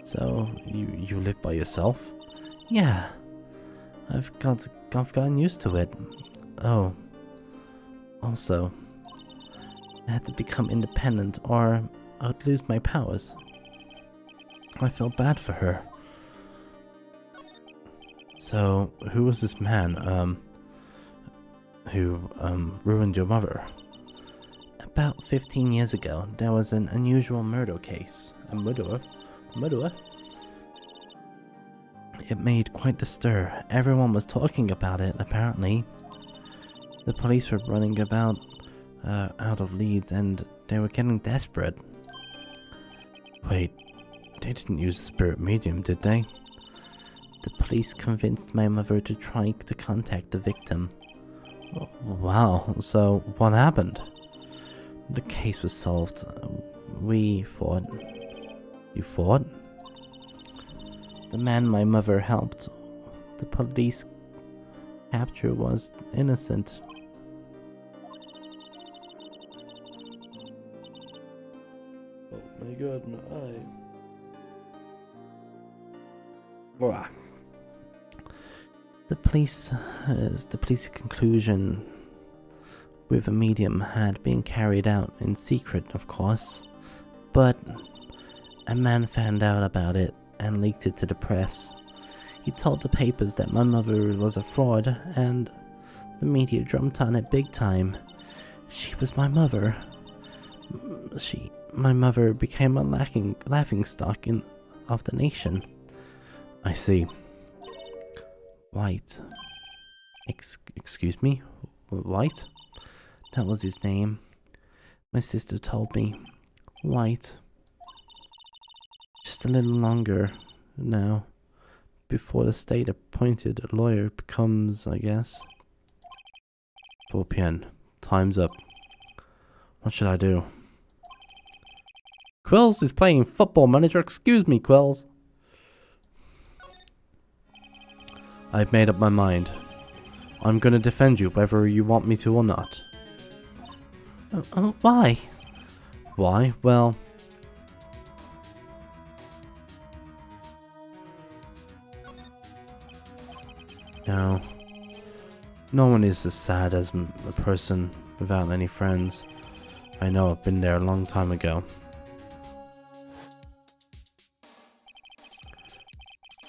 So, you live by yourself? Yeah. I've gotten used to it. Oh. Also, I had to become independent or I'd lose my powers. I felt bad for her. So, who was this man, who ruined your mother? About 15 years ago, there was an unusual murder case. A murderer? It made quite a stir. Everyone was talking about it, apparently. The police were running about out of leads, and they were getting desperate. Wait, they didn't use a spirit medium, did they? The police convinced my mother to try to contact the victim. Wow, so what happened? The case was solved. We fought. You fought? The man my mother helped, the police capture, was innocent. Oh my god, my eye. The police conclusion with a medium had been carried out in secret, of course, but a man found out about it and leaked it to the press. He told the papers that my mother was a fraud, and the media jumped on it big time. She was my mother. My mother became a laughingstock of the nation. I see. White. Excuse me? White? That was his name. My sister told me. White. Just a little longer now, before the state-appointed lawyer becomes, I guess. 4 p.m. Time's up. What should I do? Quills is playing Football Manager. Excuse me, Quills. I've made up my mind. I'm gonna defend you whether you want me to or not. Why? Why? Well... No one is as sad as a person without any friends. I know, I've been there a long time ago.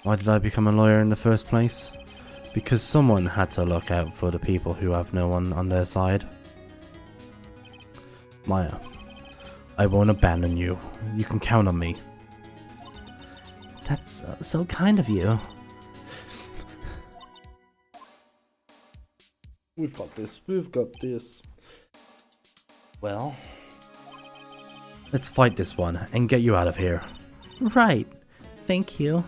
Why did I become a lawyer in the first place? Because someone had to look out for the people who have no one on their side. Maya, I won't abandon you. You can count on me. That's so kind of you. We've got this. We've got this. Well, let's fight this one and get you out of here. Right. Thank you.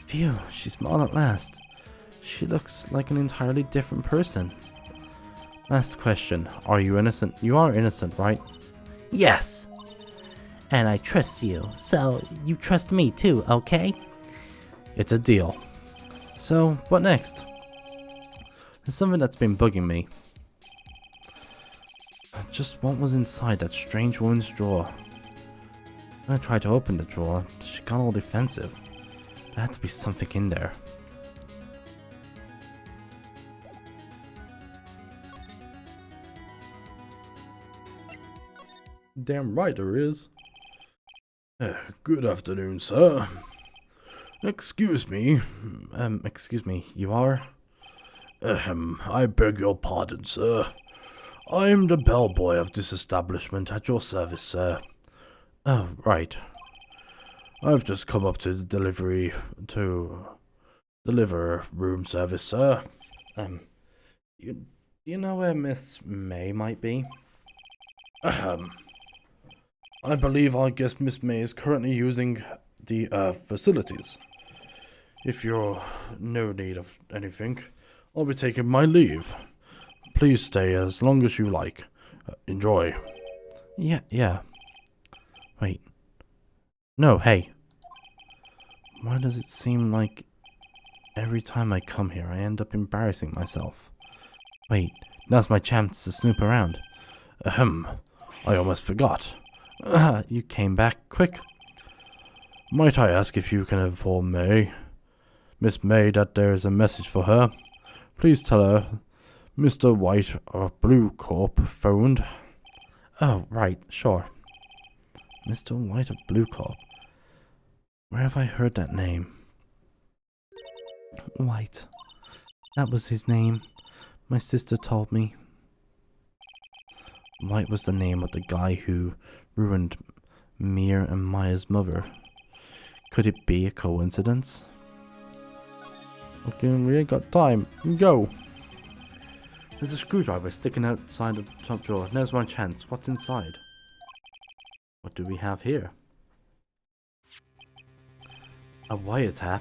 Phew, she smiled at last. She looks like an entirely different person. Last question. Are you innocent? You are innocent, right? Yes. And I trust you, so you trust me too, okay? It's a deal. So, what next? There's something that's been bugging me. Just what was inside that strange woman's drawer? When I tried to open the drawer, she got all defensive. There had to be something in there. Damn right there is. Good afternoon, sir. Excuse me. Excuse me, you are? I beg your pardon, sir. I'm the bellboy of this establishment at your service, sir. Oh, right. I've just come up to deliver room service, sir. Do you know where Miss May might be? I guess Miss May is currently using the facilities. If you're no need of anything, I'll be taking my leave. Please stay as long as you like. Enjoy. Yeah. Wait. No, hey. Why does it seem like every time I come here I end up embarrassing myself? Wait, now's my chance to snoop around. I almost forgot. You came back quick. Might I ask if you can inform Miss May, that there is a message for her? Please tell her Mr. White of Blue Corp phoned. Oh, right, sure. Mr. White of Blue Corp. Where have I heard that name? White. That was his name. My sister told me. White was the name of the guy who ruined Mia and Maya's mother. Could it be a coincidence? Okay, we ain't got time. Go. There's a screwdriver sticking outside the top drawer. Now's my chance. What's inside? What do we have here? A wiretap?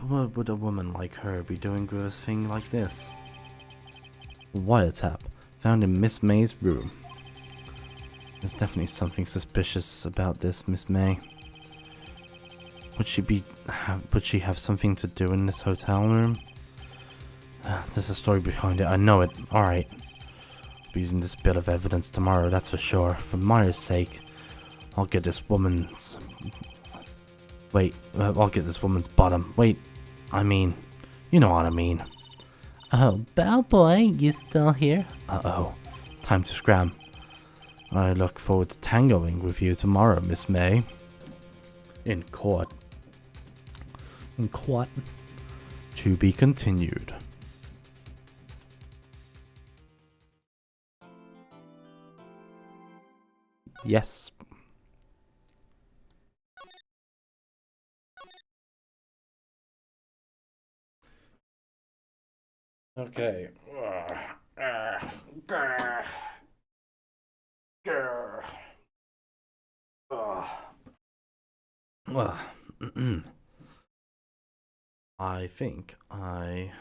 What would a woman like her be doing with a thing like this? Wiretap, found in Miss May's room. There's definitely something suspicious about this, Miss May. Would she have something to do in this hotel room? There's a story behind it, I know it. Alright. I'll be using this bit of evidence tomorrow, that's for sure. For Maya's sake, I'll get this woman's... I'll get this woman's bottom. I mean, you know what I mean. Oh, bellboy, you still here? Uh-oh. Time to scram. I look forward to tangoing with you tomorrow, Miss May. In court. In court. To be continued. Yes. Okay. I think I...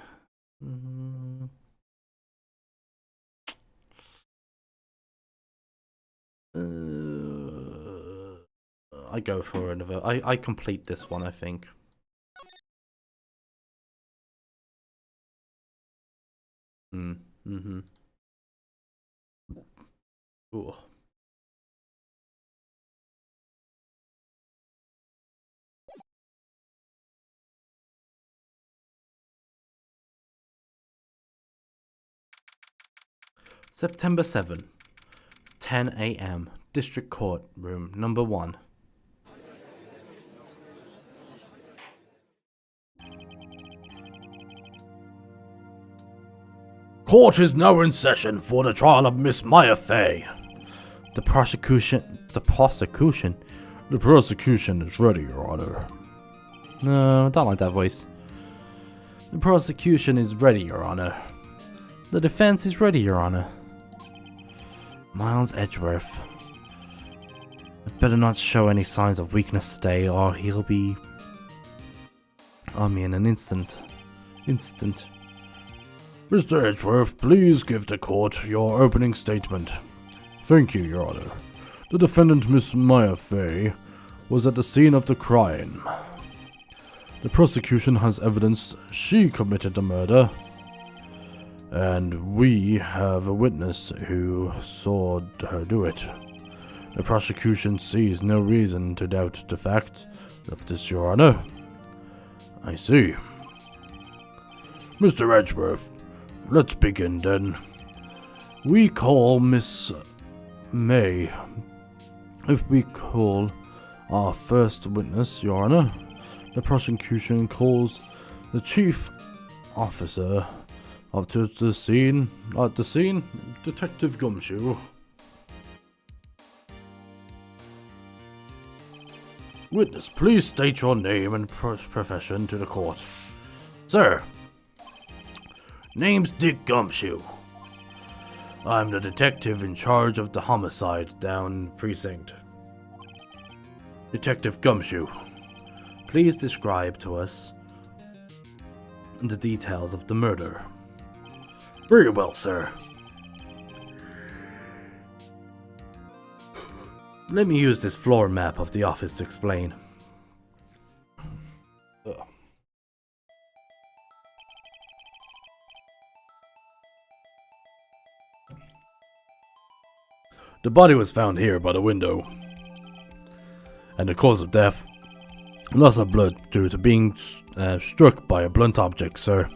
I go for another... I complete this one, I think. Ooh. September 7, 10 a.m. District Court, room number 1. Court is now in session for the trial of Miss Maya Fey. The prosecution is ready, Your Honor. No, I don't like that voice. The prosecution is ready, Your Honor. The defense is ready, Your Honor. Miles Edgeworth. I better not show any signs of weakness today, or he'll be on me in an instant. Mr. Edgeworth, please give the court your opening statement. Thank you, Your Honor. The defendant, Miss Maya Fey, was at the scene of the crime. The prosecution has evidence she committed the murder, and we have a witness who saw her do it. The prosecution sees no reason to doubt the fact of this, Your Honor. I see. Mr. Edgeworth, let's begin then. We call Miss May. If we call our first witness, Your Honor, the prosecution calls the chief officer of the scene, Detective Gumshoe. Witness, please state your name and profession to the court. Sir, name's Dick Gumshoe. I'm the detective in charge of the homicide down precinct. Detective Gumshoe, please describe to us the details of the murder. Very well, sir. Let me use this floor map of the office to explain. The body was found here by the window. And the cause of death, loss of blood due to being struck by a blunt object, sir.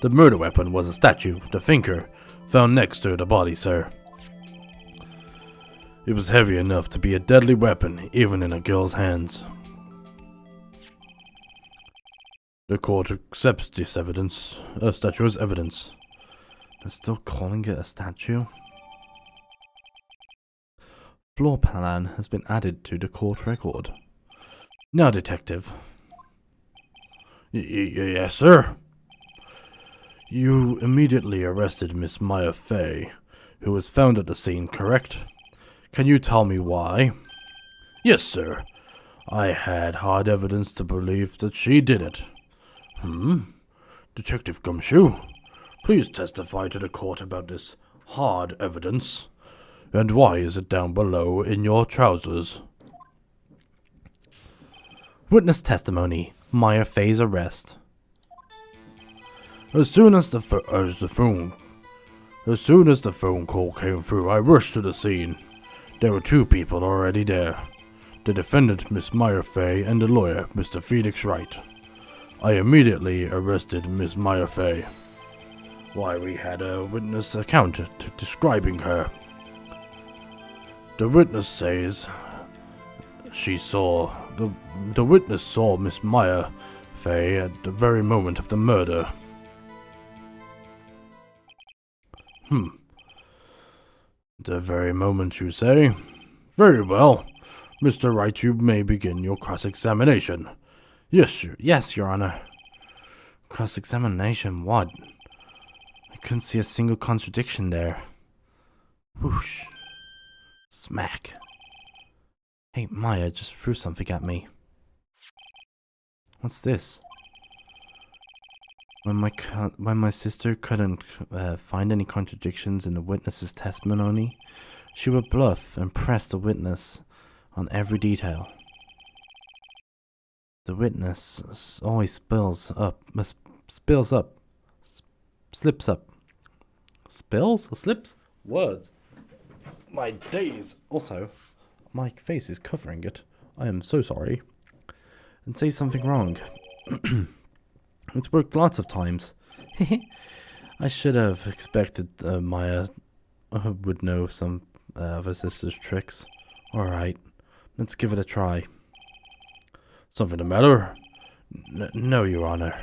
The murder weapon was a statue, the finger, found next to the body, sir. It was heavy enough to be a deadly weapon, even in a girl's hands. The court accepts this evidence, a statue as evidence. They're still calling it a statue? Floor plan has been added to the court record. Now, detective. Yes, sir. You immediately arrested Miss Maya Fey, who was found at the scene, correct? Can you tell me why? Yes, sir. I had hard evidence to believe that she did it. Detective Gumshoe, please testify to the court about this hard evidence. And why is it down below in your trousers? Witness testimony. Maya Fey's arrest. As soon as the phone call came through, I rushed to the scene. There were two people already there. The defendant, Miss Maya Fey, and the lawyer, Mr. Felix Wright. I immediately arrested Miss Maya Fey. Why, we had a witness account describing her. The witness says the witness saw Miss Maya Fey at the very moment of the murder. The very moment, you say? Very well. Mr. Wright, you may begin your cross-examination. Yes, Your Honor. Cross-examination, what? I couldn't see a single contradiction there. Whoosh. Smack. Hey, Maya just threw something at me. What's this? When my sister couldn't find any contradictions in the witness's testimony, she would bluff and press the witness on every detail. The witness always slips up. Spills or slips? Words. My days. Also, my face is covering it. I am so sorry. And say something wrong. It's worked lots of times. I should have expected Maya would know some of her sister's tricks. Alright, let's give it a try. Something the matter? No, Your Honor.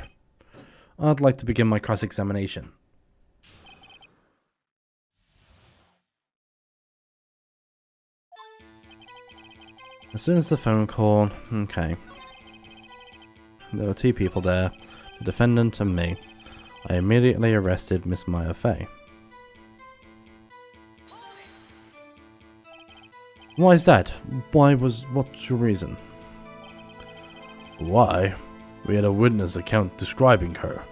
I'd like to begin my cross-examination. As soon as the phone call, okay. There were two people there, the defendant and me. I immediately arrested Miss Maya Fey. Why is that? What's your reason? Why? We had a witness account describing her.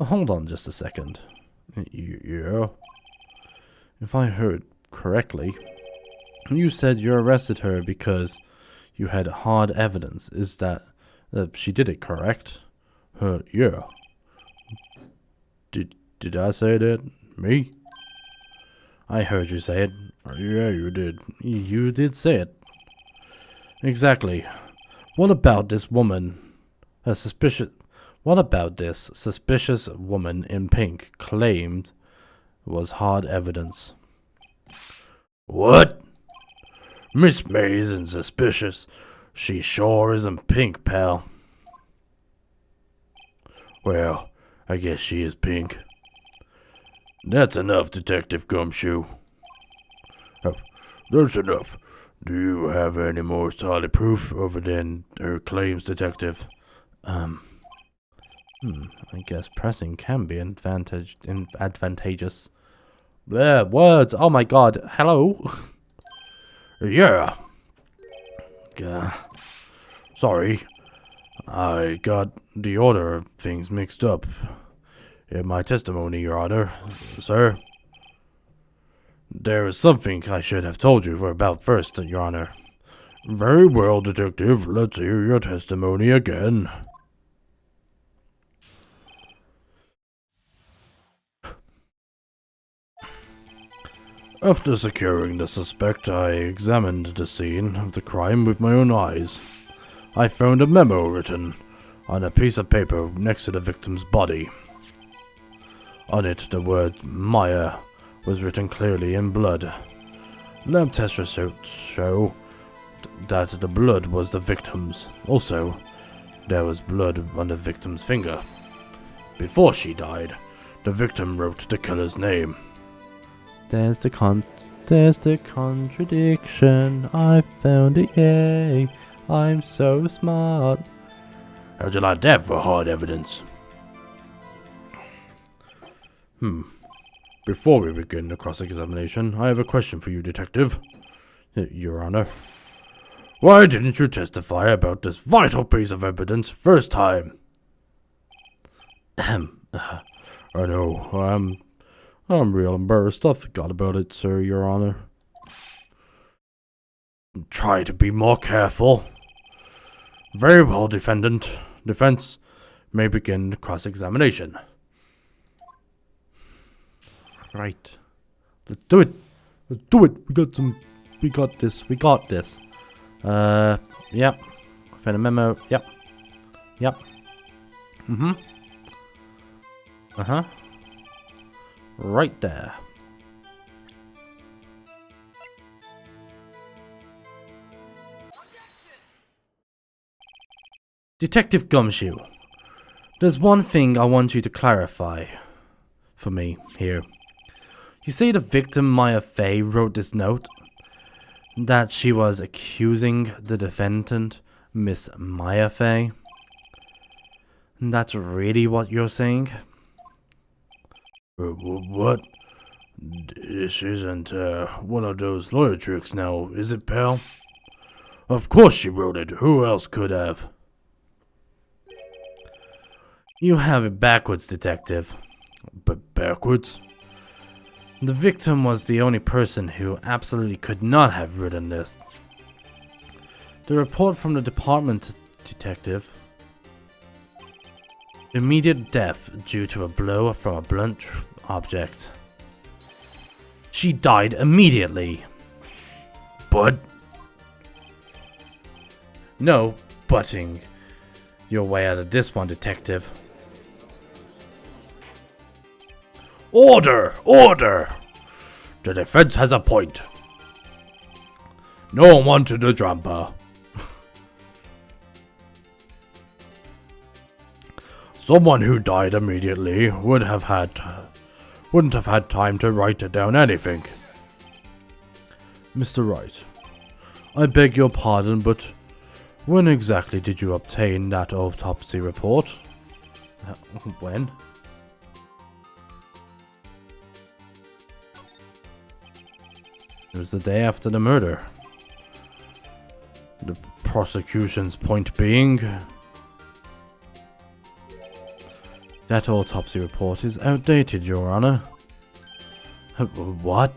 Hold on just a second. Yeah? If I heard correctly, you said you arrested her because you had hard evidence. Is that she did it, correct? Yeah. Did I say that? Me? I heard you say it. Yeah, you did. You did say it. Exactly. What about this woman? What about this suspicious woman in pink claimed was hard evidence? What? Miss May isn't suspicious. She sure isn't pink, pal. Well, I guess she is pink. That's enough, Detective Gumshoe. Oh, that's enough. Do you have any more solid proof other than her claims, Detective? I guess pressing can be advantageous. There, words. Oh my god. Hello. Yeah. Sorry. I got the order of things mixed up in my testimony, Your Honor. Sir. There is something I should have told you about first, Your Honor. Very well, Detective. Let's hear your testimony again. After securing the suspect, I examined the scene of the crime with my own eyes. I found a memo written on a piece of paper next to the victim's body. On it, the word Maya was written clearly in blood. Lab test results show that the blood was the victim's. Also, there was blood on the victim's finger. Before she died, the victim wrote the killer's name. There's the contradiction. I found it, yay. I'm so smart. How'd you like that for hard evidence? Before we begin the cross-examination, I have a question for you, Detective. Your Honor. Why didn't you testify about this vital piece of evidence first time? I know, I'm real embarrassed. I forgot about it, sir, Your Honor. Try to be more careful. Very well, defendant. Defense may begin cross-examination. Right. Let's do it. Let's do it. We got this. Yep. Found a memo. Yep. Right there. Detective Gumshoe, there's one thing I want you to clarify for me here. You say the victim Maya Fey wrote this note? That she was accusing the defendant, Miss Maya Fey? That's really what you're saying? What? This isn't one of those lawyer tricks now, is it, pal? Of course she wrote it. Who else could have? You have it backwards, Detective. But backwards? The victim was the only person who absolutely could not have written this. The report from the department, Detective. Immediate death due to a blow from a blunt object. She died immediately. But? No butting your way out of this one, Detective. Order! Order! The defense has a point. No one wanted the drama. Someone who died immediately wouldn't have had time to write down anything. Mr. Wright, I beg your pardon, but when exactly did you obtain that autopsy report? When? It was the day after the murder. The prosecution's point being, that autopsy report is outdated, Your Honor. What?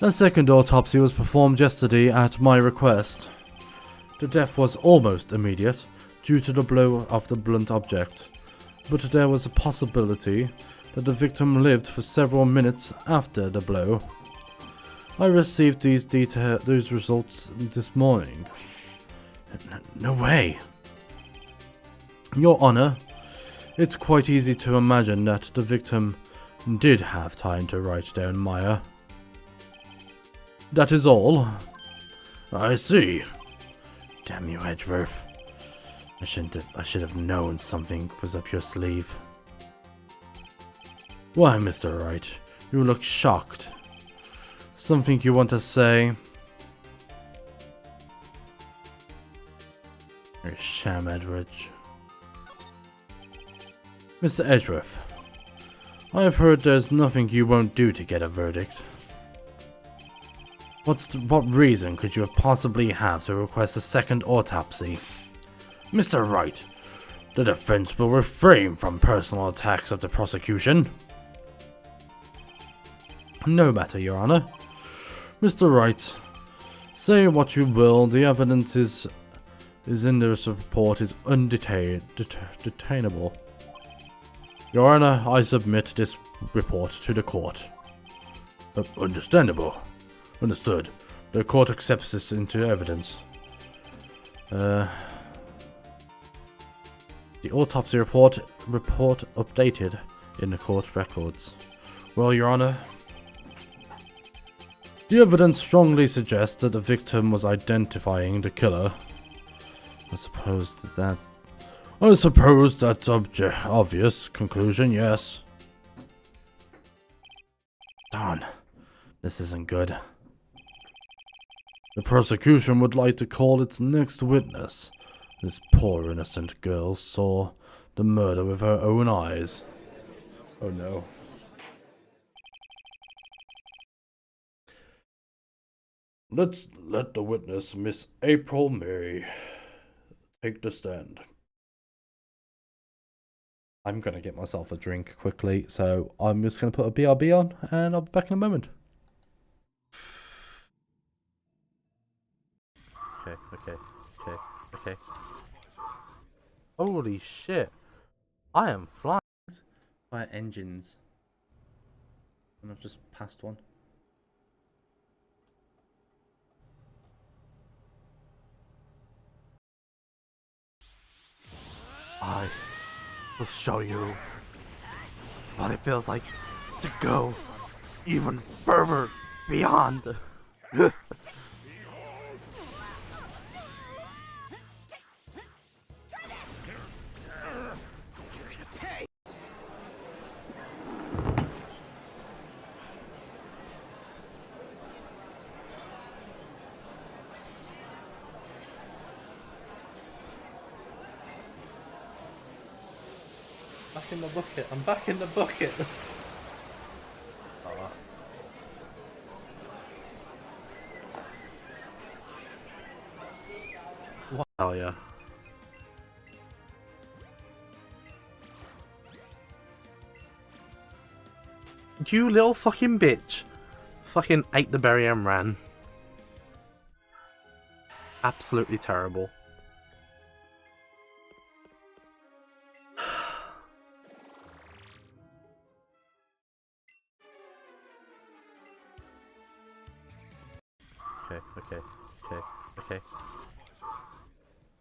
A second autopsy was performed yesterday at my request. The death was almost immediate due to the blow of the blunt object, but there was a possibility that the victim lived for several minutes after the blow. I received these results this morning. No way. Your Honor, it's quite easy to imagine that the victim did have time to write down Maya. That is all. I see. Damn you, Edgeworth. I should have known something was up your sleeve. Why, Mr. Wright, you look shocked. Something you want to say? You're sham, Edgeworth. Mr. Edgeworth, I have heard there's nothing you won't do to get a verdict. What reason could you possibly have to request a second autopsy? Mr. Wright, the defense will refrain from personal attacks of the prosecution. No matter, Your Honor. Mr. Wright, say what you will, the evidence is in this report is undetainable. Your Honor, I submit this report to the court. Understandable. Understood. The court accepts this into evidence. The autopsy report updated in the court records. Well, Your Honor, the evidence strongly suggests that the victim was identifying the killer. I suppose that's obvious conclusion, yes. Darn, this isn't good. The prosecution would like to call its next witness. This poor innocent girl saw the murder with her own eyes. Oh no. Let's let the witness, Miss April Mary, take the stand. I'm gonna get myself a drink quickly, so I'm just gonna put a BRB on, and I'll be back in a moment. Okay. Holy shit. I am flying by engines. And I've just passed one. I will show you what it feels like to go even further beyond. Back in the bucket. I'm back in the bucket. Wow, yeah. You little fucking bitch. Fucking ate the berry and ran. Absolutely terrible. Okay.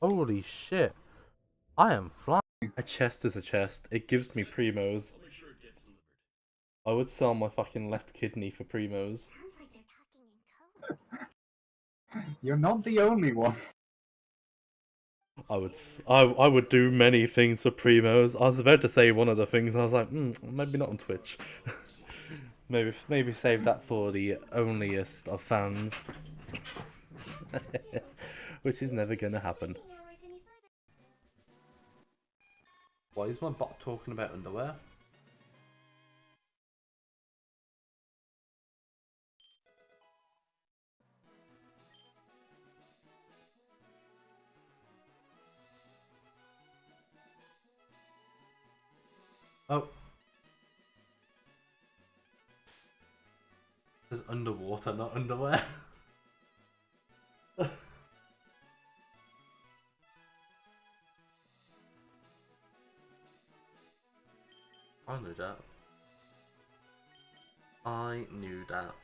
Holy shit. I am flying. A chest is a chest. It gives me primos. I would sell my fucking left kidney for primos. You're not the only one. I would do many things for primos. I was about to say one of the things, and I was like, maybe not on Twitch. maybe save that for the onlyest of fans. Which is never gonna happen. Why is my bot talking about underwear? Oh. There's underwater, not underwear. I know that. I knew that.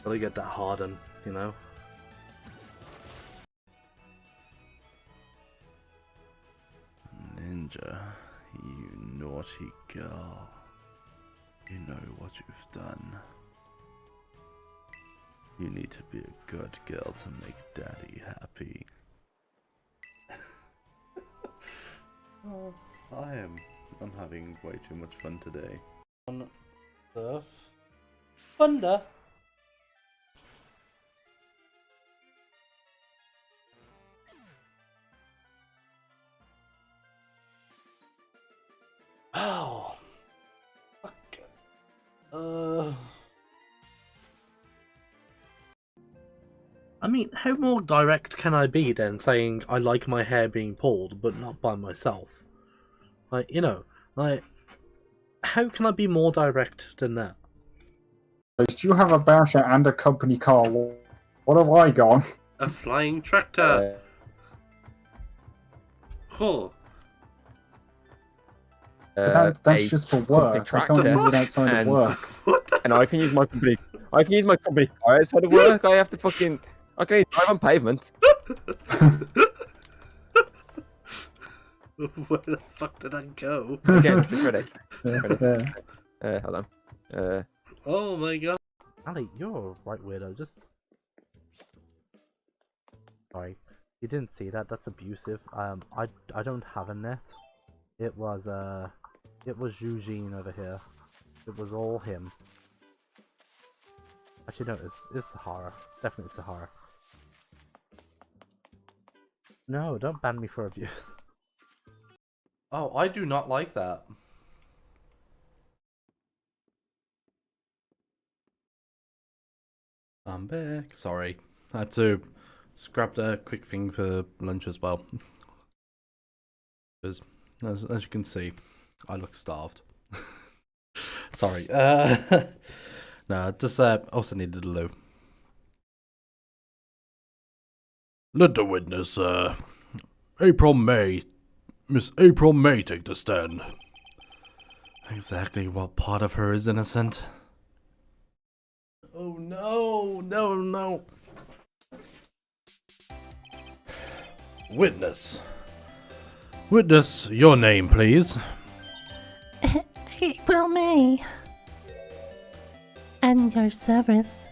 Gotta get that hardened, you know? Ninja, you naughty girl. You know what you've done. You need to be a good girl to make Daddy happy. I'm having way too much fun today. On Earth. Thunder. Oh. Fuck. I mean, how more direct can I be than saying I like my hair being pulled, but not by myself? Like, you know, like, how can I be more direct than that? You have a basher and a company car. What have I got? A flying tractor. Oh. But that's just for work. I can't use it outside of work. What the? And I can use my company. I can use my company car outside of work. I have to fucking. I can drive on pavement. Where the fuck did I go? Okay, it's ready. Yeah. Hold on. Oh my god. Ali, you're a right weirdo. Just. Sorry. You didn't see that. That's abusive. I don't have a net. It was Eugene over here. It was all him. Actually, no, it's Sahara. It's definitely Sahara. No, don't ban me for abuse. Oh, I do not like that. I'm back. Sorry. I had to scrap a quick thing for lunch as well. Because, as you can see, I look starved. Sorry. No, just also needed a loo. Let the witness, Miss April May take the stand. Exactly what part of her is innocent? Oh no, no. Witness. Witness, your name, please. April May. And your service.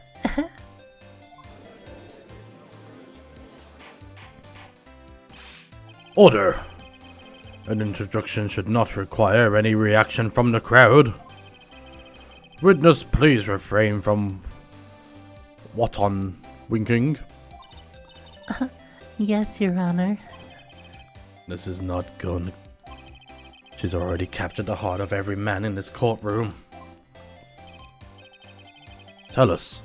Order. An introduction should not require any reaction from the crowd. Witness, please refrain from what on winking. Yes, Your Honor. This is not good. She's already captured the heart of every man in this courtroom. Tell us,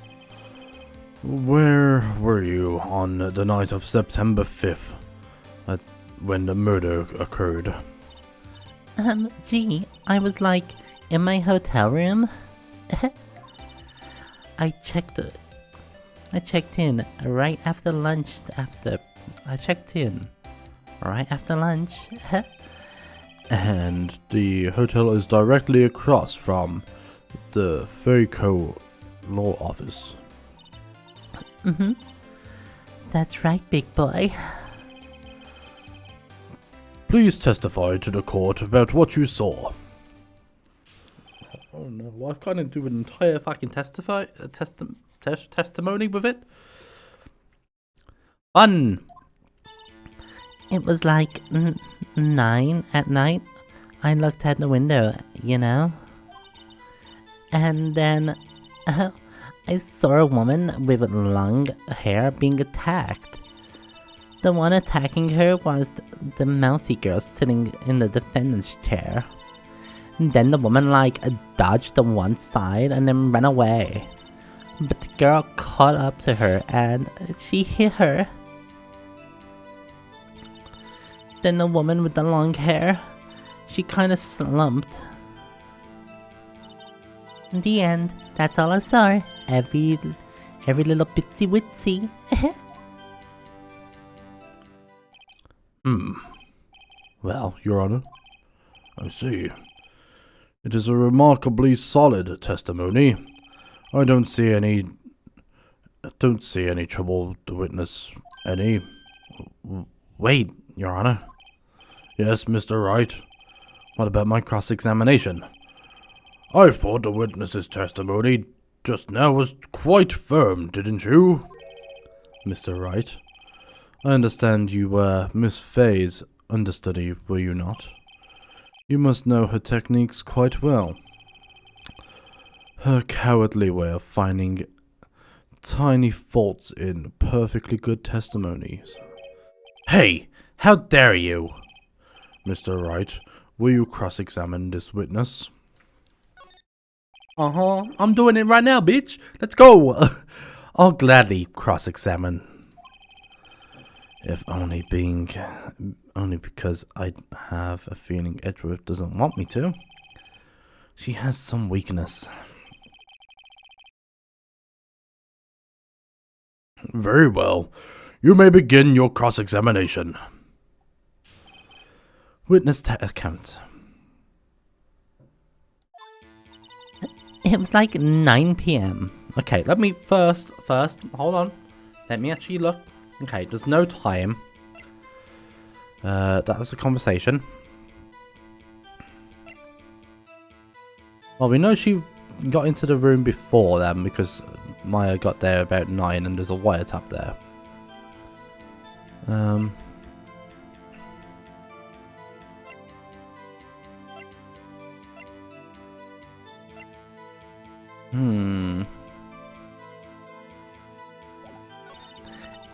where were you on the night of September 5th, when the murder occurred? Gee, I was like in my hotel room. I checked in right after lunch. I checked in right after lunch. And the hotel is directly across from the Fayco law office. Mm-hmm. That's right, big boy. Please testify to the court about what you saw. Oh no, well, I've kind of do an entire fucking testimony with it. Fun! It was like 9 at night. I looked at the window, you know? And then I saw a woman with long hair being attacked. The one attacking her was the mousy girl sitting in the defendant's chair. And then the woman dodged to one side and then ran away. But the girl caught up to her and she hit her. Then the woman with the long hair, she kind of slumped. In the end, that's all I saw. Every little bitsy witsy. Well, Your Honor, I see. It is a remarkably solid testimony. I don't see any trouble to witness any. Wait, Your Honor. Yes, Mr. Wright. What about my cross-examination? I thought the witness's testimony just now was quite firm, didn't you? Mr. Wright, I understand you were Miss Fay's understudy, were you not? You must know her techniques quite well. Her cowardly way of finding tiny faults in perfectly good testimonies. Hey, how dare you? Mr. Wright, will you cross-examine this witness? I'm doing it right now, bitch. Let's go. I'll gladly cross-examine. If only because I have a feeling Edgeworth doesn't want me to. She has some weakness. Very well. You may begin your cross-examination. Witness account. It was like 9 p.m. Okay, let me first, hold on. Let me actually look. Okay, there's no time. That's a conversation. Well, we know she got into the room before then because Maya got there about 9 and there's a wiretap there.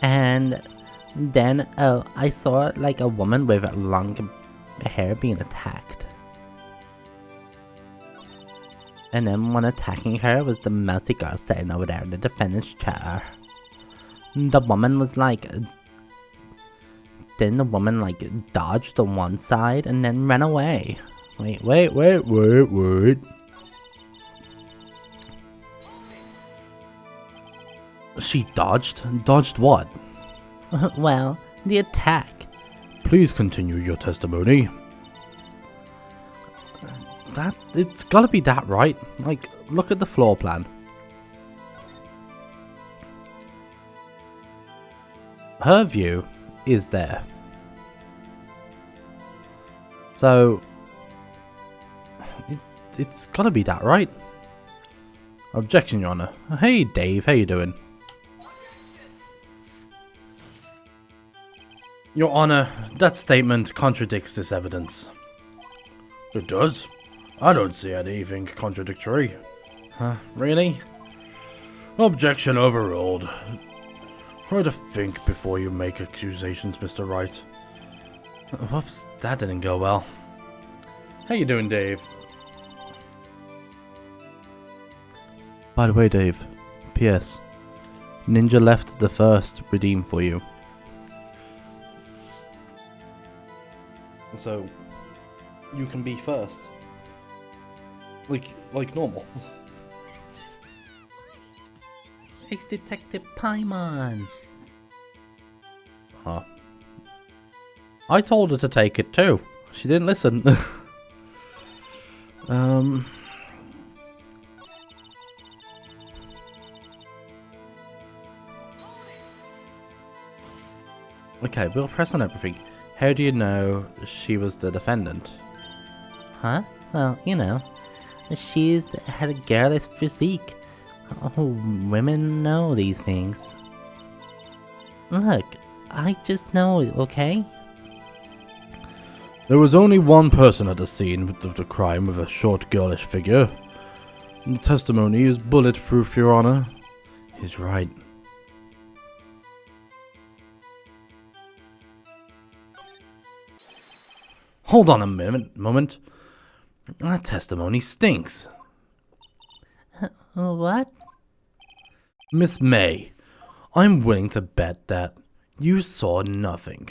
And then I saw like a woman with long hair being attacked. And then when attacking her was the mousy girl sitting over there in the defendant's chair. The woman was like... Then the woman like dodged to one side and then ran away. Wait. She dodged? Dodged what? Well, the attack. Please continue your testimony. It's gotta be that, right? Like, look at the floor plan. Her view is there. So, it's gotta be that, right? Objection, Your Honor. Hey, Dave, how you doing? Your Honor, that statement contradicts this evidence. It does? I don't see anything contradictory. Huh, really? Objection overruled. Try to think before you make accusations, Mr. Wright. Whoops, that didn't go well. How you doing, Dave? By the way, Dave, P.S. Ninja left the first redeem for you. So, you can be first. Like normal. It's Detective Paimon. Huh. I told her to take it too. She didn't listen. Okay, we'll press on everything. How do you know she was the defendant? Huh? Well, you know, she's had a girlish physique. Oh, women know these things. Look, I just know, okay? There was only one person at the scene of the crime with a short girlish figure. The testimony is bulletproof, Your Honor. He's right. Hold on a moment. That testimony stinks. What? Miss May, I'm willing to bet that you saw nothing.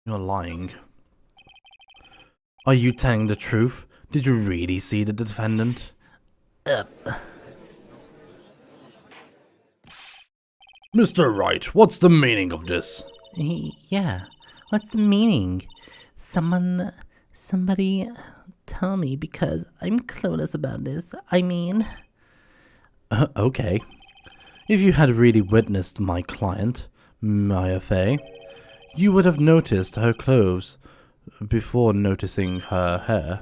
You're lying. Are you telling the truth? Did you really see the defendant? Mr. Wright, what's the meaning of this? Yeah, what's the meaning? Somebody tell me because I'm clueless about this. I mean... Okay. If you had really witnessed my client, Maya Fey, you would have noticed her clothes before noticing her hair.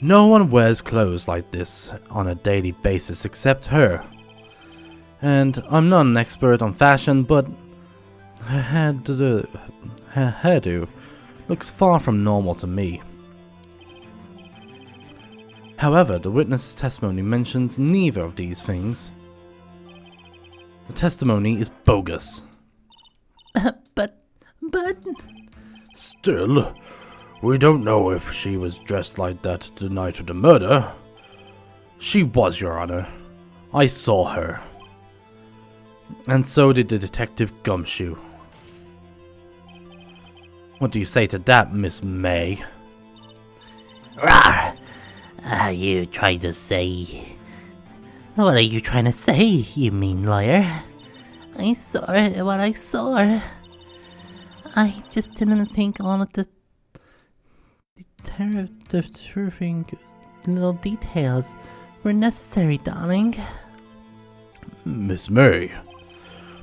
No one wears clothes like this on a daily basis except her. And I'm not an expert on fashion, but her hairdo looks far from normal to me. However, the witness's testimony mentions neither of these things. The testimony is bogus. But... Still, we don't know if she was dressed like that the night of the murder. She was, Your Honor. I saw her. And so did the Detective Gumshoe. What do you say to that, Miss May? Rawr! Are you trying to say... What are you trying to say, you mean liar? I saw what I saw. I just didn't think all of the terrifying little details were necessary, darling. Miss May,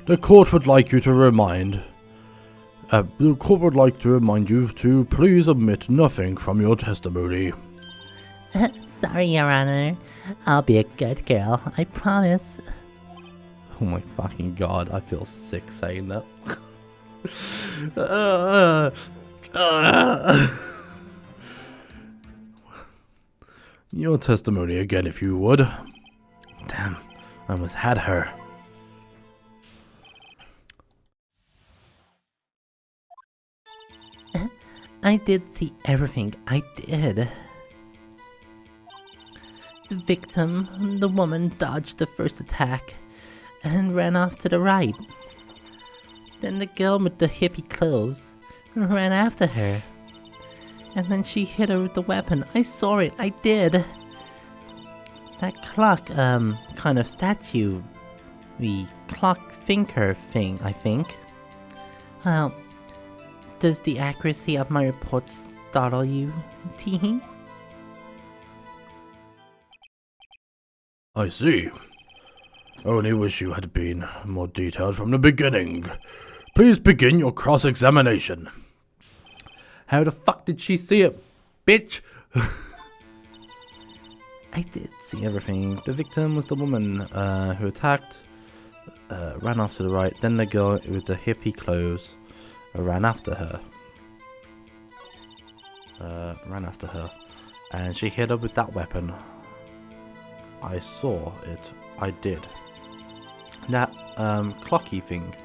the court would like you to remind you to please omit nothing from your testimony. Sorry, Your Honor. I'll be a good girl, I promise. Oh my fucking god, I feel sick saying that. Your testimony again, if you would. Damn, I almost had her. I did see everything, I did. The victim, the woman, dodged the first attack and ran off to the right. Then the girl with the hippie clothes ran after her. And then she hit her with the weapon. I saw it, I did. That clock, kind of statue, the clock thinker thing, I think. Well, does the accuracy of my reports startle you, Teehee? I see. Only wish you had been more detailed from the beginning. Please begin your cross-examination. How the fuck did she see it, bitch? I did see everything. The victim was the woman who attacked, ran off to the right, then the girl with the hippie clothes ran after her. And she hit her with that weapon. I saw it. I did. That, clocky thing.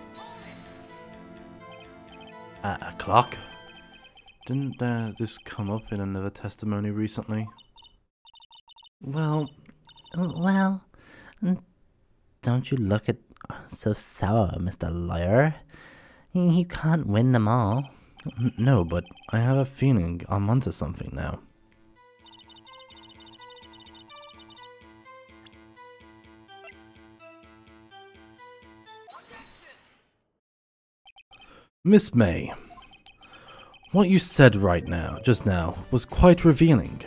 A clock? Didn't this come up in another testimony recently? Well, don't you look at so sour, Mr. Lawyer. You can't win them all. No, but I have a feeling I'm onto something now. Miss May, what you said just now, was quite revealing.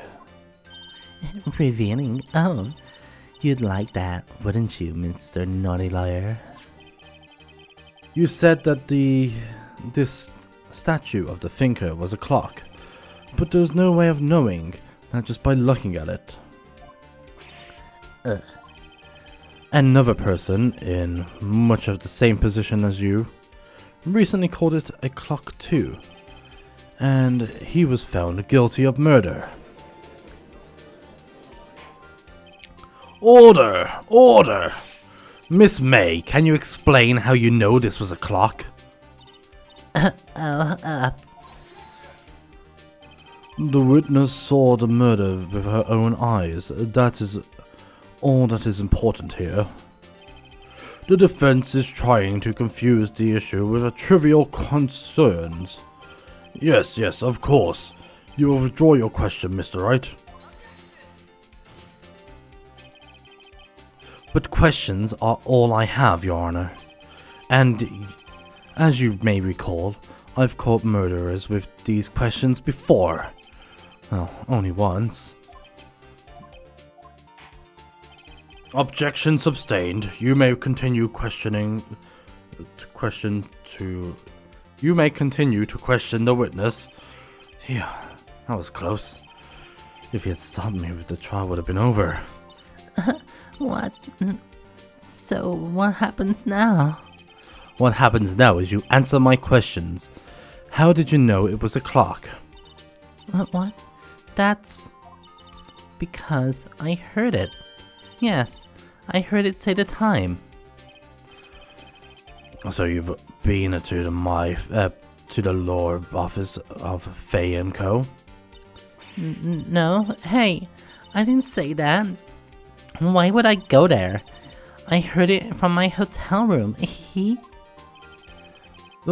Revealing? Oh, you'd like that, wouldn't you, Mr. Naughty Lawyer? You said that this statue of the thinker was a clock, but there's no way of knowing that just by looking at it. Another person in much of the same position as you recently called it a clock too, and he was found guilty of murder. Order! Order! Miss May, can you explain how you know this was a clock? The witness saw the murder with her own eyes. That is all that is important here. The defense is trying to confuse the issue with a trivial concerns. Yes, of course. You will withdraw your question, Mr. Wright. But questions are all I have, Your Honor. And, as you may recall, I've caught murderers with these questions before. Well, only once. Objection sustained. You may continue questioning. You may continue to question the witness. Yeah, that was close. If he had stopped me, the trial would have been over. What? So, what happens now? What happens now is you answer my questions. How did you know it was a clock? What? That's because I heard it. Yes, I heard it say the time. So you've been to the law office of Faye & Co? No, hey, I didn't say that. Why would I go there? I heard it from my hotel room. The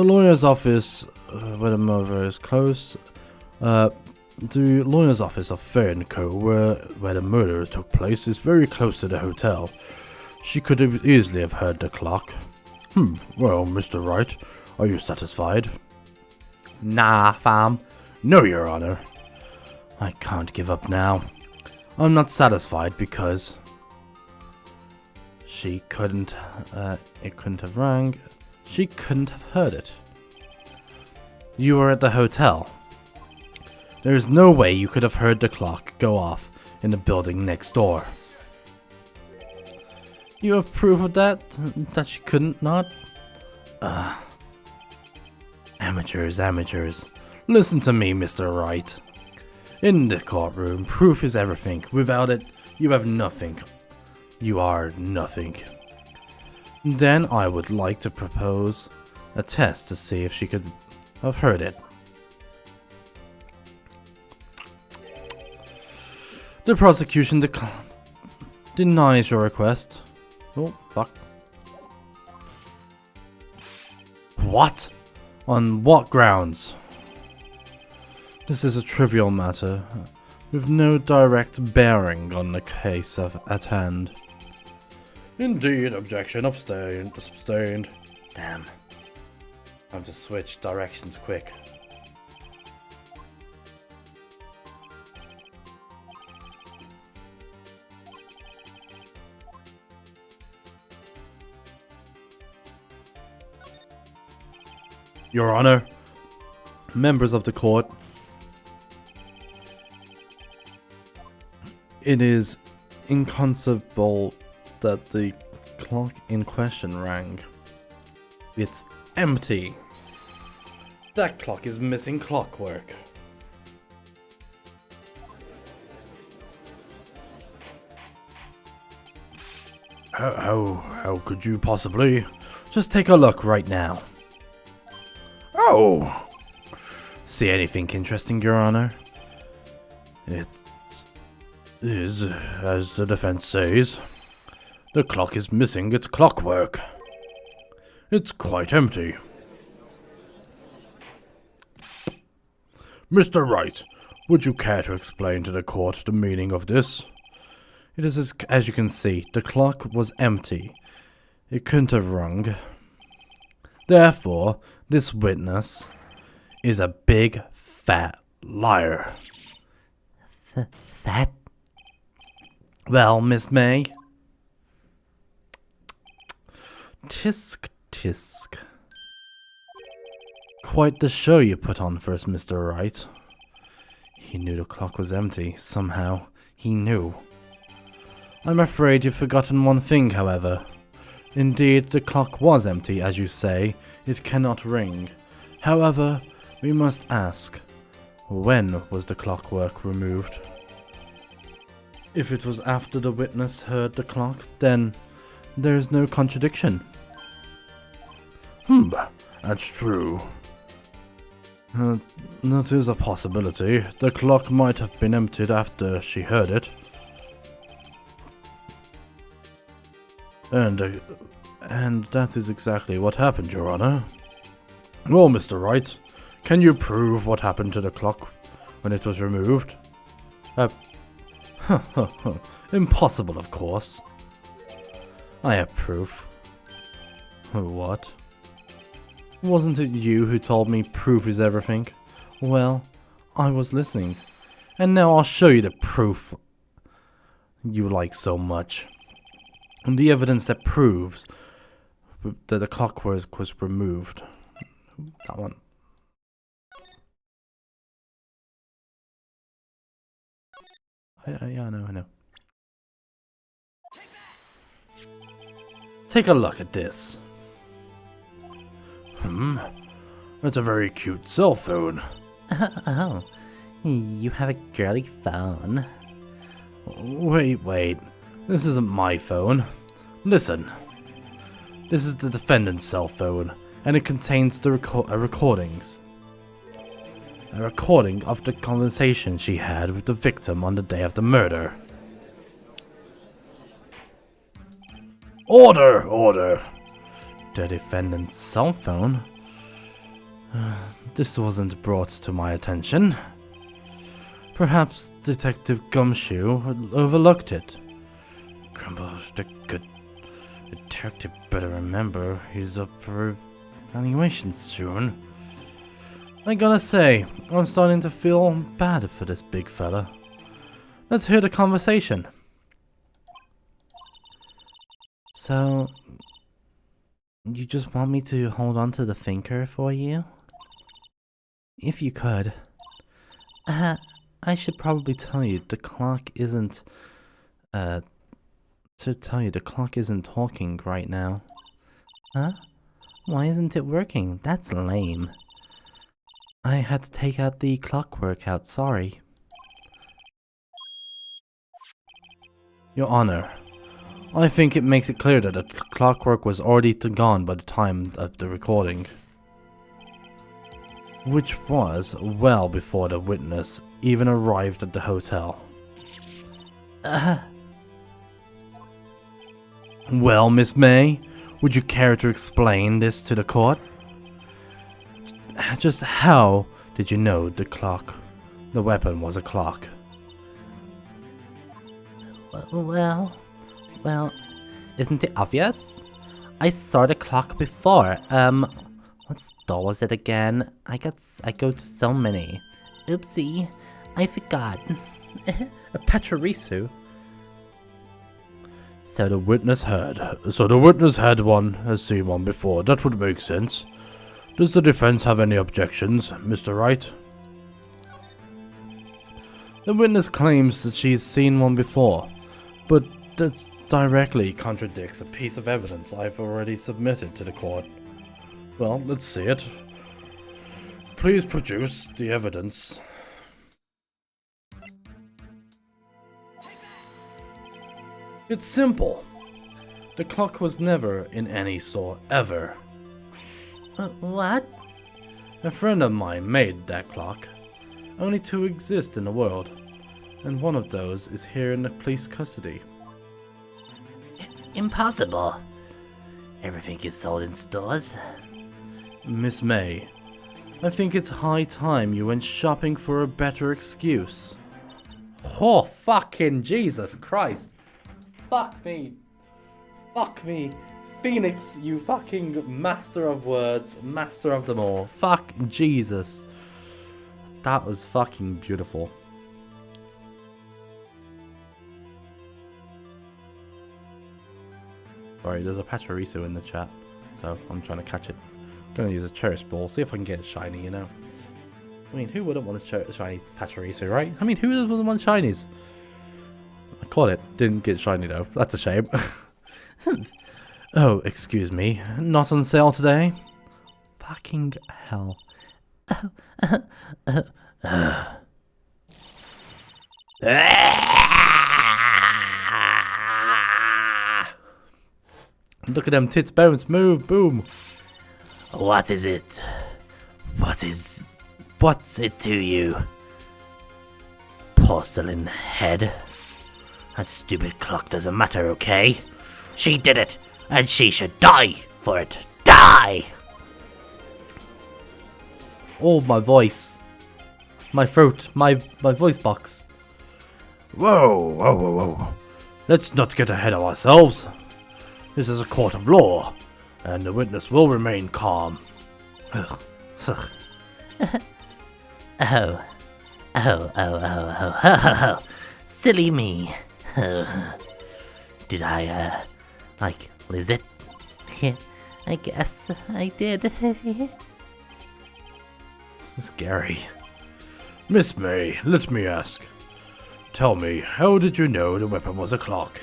lawyer's office, where the murder is close. The lawyer's office of Faye & Co, where the murder took place, is very close to the hotel. She could have easily have heard the clock. Well, Mr. Wright, are you satisfied? Nah, fam. No, Your Honor. I can't give up now. I'm not satisfied because she couldn't, it couldn't have rang. She couldn't have heard it. You were at the hotel. There is no way you could have heard the clock go off in the building next door. You have proof of that? That she couldn't not? Amateurs. Listen to me, Mr. Wright. In the courtroom, proof is everything. Without it, you have nothing. You are nothing. Then I would like to propose a test to see if she could have heard it. The prosecution denies your request. Oh, fuck. What? On what grounds? This is a trivial matter, with no direct bearing on the case at hand. Indeed, objection, sustained. Damn. Time to switch directions quick. Your Honor, members of the court, it is inconceivable that the clock in question rang. It's empty. That clock is missing clockwork. How could you possibly? Just take a look right now. Oh! See anything interesting, Your Honor? It is, as the defense says, the clock is missing its clockwork. It's quite empty. Mr. Wright, would you care to explain to the court the meaning of this? It is as you can see, the clock was empty. It couldn't have rung. Therefore, this witness is a big, fat liar. Fat? Well, Miss May? Tisk, tisk. Quite the show you put on for us, Mr. Wright. He knew the clock was empty, somehow. He knew. I'm afraid you've forgotten one thing, however. Indeed, the clock was empty, as you say. It cannot ring. However, we must ask, when was the clockwork removed? If it was after the witness heard the clock, then there is no contradiction. That's true. That is a possibility. The clock might have been emptied after she heard it. And that is exactly what happened, Your Honor. Well, Mr. Wright, can you prove what happened to the clock when it was removed? Impossible, of course. I have proof. What? Wasn't it you who told me proof is everything? Well, I was listening. And now I'll show you the proof you like so much. And the evidence that proves that the clockwork was removed. That one. Yeah, I know. Take a look at this. That's a very cute cell phone. Oh, you have a girly phone. Wait. This isn't my phone. Listen. This is the defendant's cell phone, and it contains the recordings. A recording of the conversation she had with the victim on the day of the murder. Order! The defendant's cell phone? This wasn't brought to my attention. Perhaps Detective Gumshoe overlooked it. Grumbles, the good detective better remember he's up for evaluation soon. I gotta say, I'm starting to feel bad for this big fella. Let's hear the conversation. So, you just want me to hold on to the thinker for you? If you could. I should probably tell you the clock isn't, the clock isn't talking right now. Huh? Why isn't it working? That's lame. I had to take out the clockwork out, sorry. Your Honor, I think it makes it clear that the clockwork was already gone by the time of the recording. Which was well before the witness even arrived at the hotel. Well, Miss May, would you care to explain this to the court? Just how did you know the weapon was a clock? Well, isn't it obvious? I saw the clock before. What store was it again? I go to so many. Oopsie, I forgot. A Pachirisu? So the witness has seen one before. That would make sense. Does the defense have any objections, Mr. Wright? The witness claims that she's seen one before, but that directly contradicts a piece of evidence I've already submitted to the court. Well, let's see it. Please produce the evidence. It's simple. The clock was never in any store ever. What? A friend of mine made that clock. Only two exist in the world, and one of those is here in the police custody. Impossible. Everything is sold in stores. Miss May, I think it's high time you went shopping for a better excuse. Oh, fucking Jesus Christ. Fuck me. Phoenix, you fucking master of words, master of them all. Fuck Jesus. That was fucking beautiful. Sorry, there's a Pachirisu in the chat, so I'm trying to catch it. Gonna use a Cherish Ball, see if I can get it shiny, you know. I mean, who wouldn't want a shiny Pachirisu, right? I mean, who doesn't want shinies? I caught it, didn't get shiny though. That's a shame. Oh, excuse me. Not on sale today? Fucking hell. Look at them tits bounce, move, boom. What is it? What's it to you? Porcelain head? That stupid clock doesn't matter, okay? She did it, and she should die for it. Die! Oh, my voice. My throat, my voice box. Whoa. Let's not get ahead of ourselves. This is a court of law, and the witness will remain calm. Ugh. Ugh. Oh. Oh. Silly me. Oh. Did I, lose it? I guess I did. This is scary. Miss May, let me ask. Tell me, how did you know the weapon was a clock?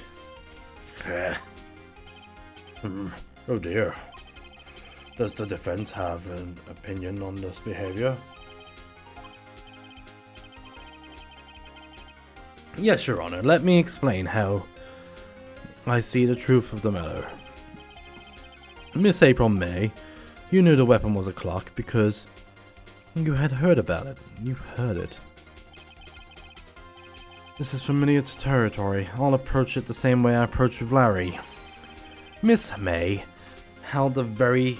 Oh dear. Does the defense have an opinion on this behavior? Yes, Your Honor. Let me explain how I see the truth of the matter. Miss April May, you knew the weapon was a clock because you had heard about it. You heard it. This is familiar territory. I'll approach it the same way I approached with Larry. Miss May held that very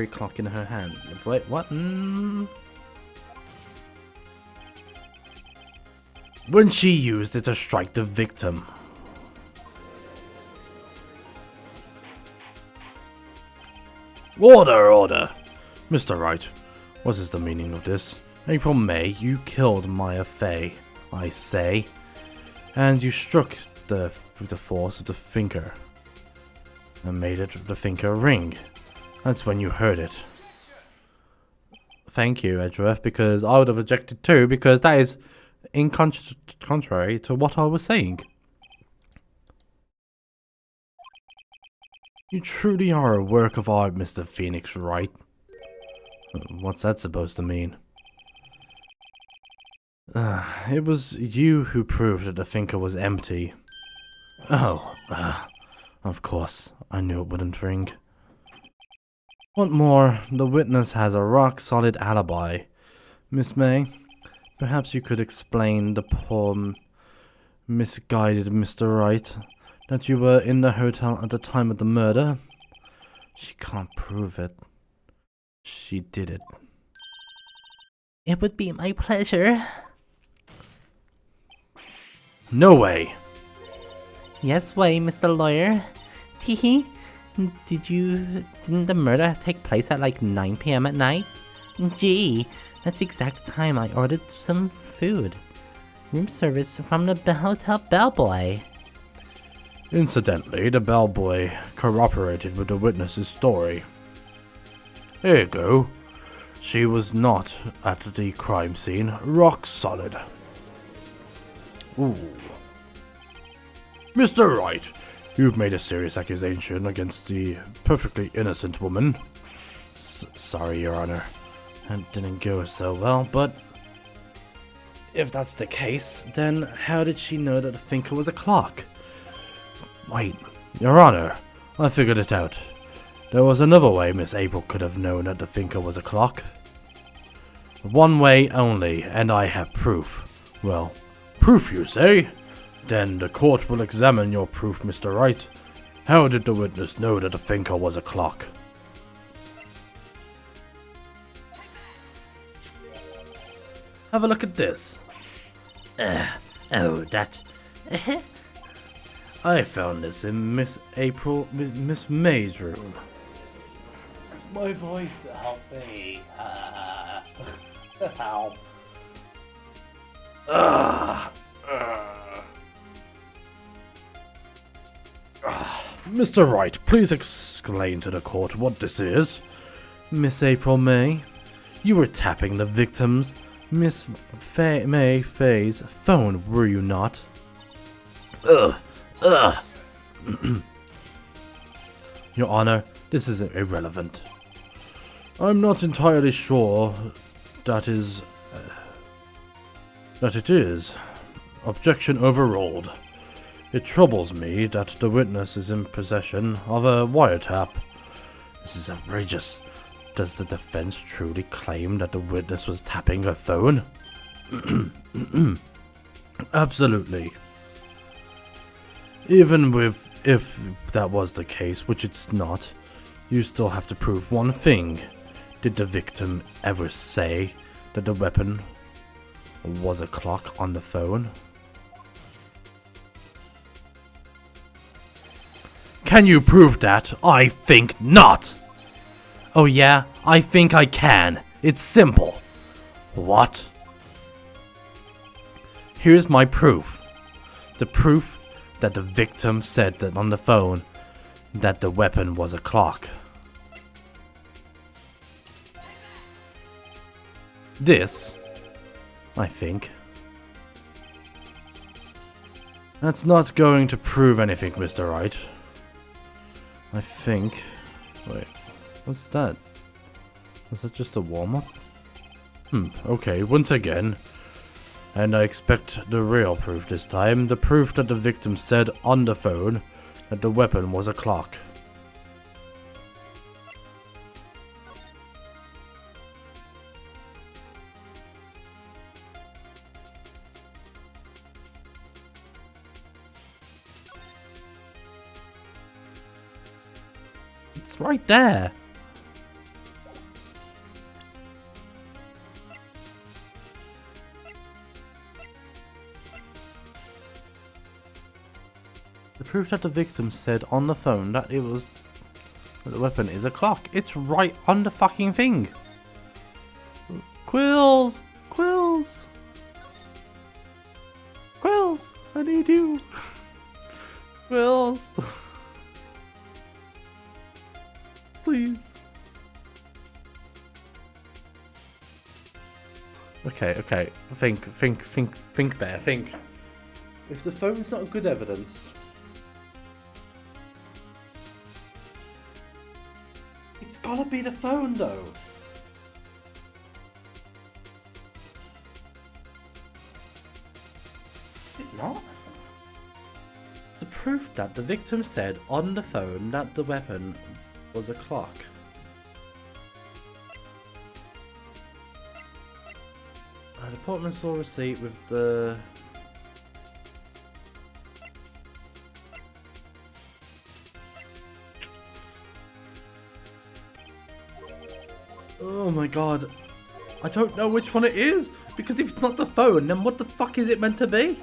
clock in her hand. Wait, what? When she used it to strike the victim. Order! Mr. Wright, what is the meaning of this? April May, you killed Maya Fey, I say, and you struck with the force of the finger and made the finger ring. That's when you heard it. Thank you, Edgeworth, because I would have objected too, because that is contrary to what I was saying. You truly are a work of art, Mr. Phoenix Wright. What's that supposed to mean? It was you who proved that the finger was empty. Oh, of course. I knew it wouldn't ring. What more, the witness has a rock-solid alibi. Miss May, perhaps you could explain the poor misguided Mr. Wright that you were in the hotel at the time of the murder? She can't prove it. She did it. It would be my pleasure. No way! Yes way, Mr. Lawyer. Teehee, didn't the murder take place at like 9 p.m. at night? Gee, that's the exact time I ordered some food. Room service from the hotel bellboy. Incidentally, the bellboy corroborated with the witness's story. There you go. She was not at the crime scene. Rock solid. Ooh. Mr. Wright, you've made a serious accusation against the perfectly innocent woman. Sorry, Your Honor. That didn't go so well, but if that's the case, then how did she know that the finger was a clock? Wait, Your Honor, I figured it out. There was another way Miss April could have known that the finger was a clock. One way only, and I have proof. Well, proof you say? Then the court will examine your proof, Mr. Wright. How did the witness know that the finger was a clock? Have a look at this. Oh, that... I found this in Miss May's room. My voice, help me. Help. Mr. Wright, please explain to the court what this is. Miss April May, you were tapping the victim's Miss May Fey's phone, were you not? Your Honor, this is irrelevant. I'm not entirely sure that it is. Objection overruled. It troubles me that the witness is in possession of a wiretap. This is outrageous. Does the defense truly claim that the witness was tapping her phone? Absolutely. Even if that was the case, which it's not, you still have to prove one thing. Did the victim ever say that the weapon was a clock on the phone? Can you prove that? I think not! Oh yeah, I think I can. It's simple. What? Here's my proof. The proof that the victim said that on the phone that the weapon was a clock. This, I think. That's not going to prove anything, Mr. Wright. I think... Wait, what's that? Was that just a warm-up? Okay, once again. And I expect the real proof this time. The proof that the victim said on the phone that the weapon was a clock. It's right there. The proof that the victim said on the phone that it was that the weapon is a clock. It's right on the fucking thing. Quills! Quills! Quills! I need you! Quills! Please. Okay. Think, Bear, think. If the phone's not good evidence, it's gotta be the phone, though. Is it not? The proof that the victim said on the phone that the weapon was a clock. A department store receipt with the... Oh my god. I don't know which one it is, because if it's not the phone, then what the fuck is it meant to be?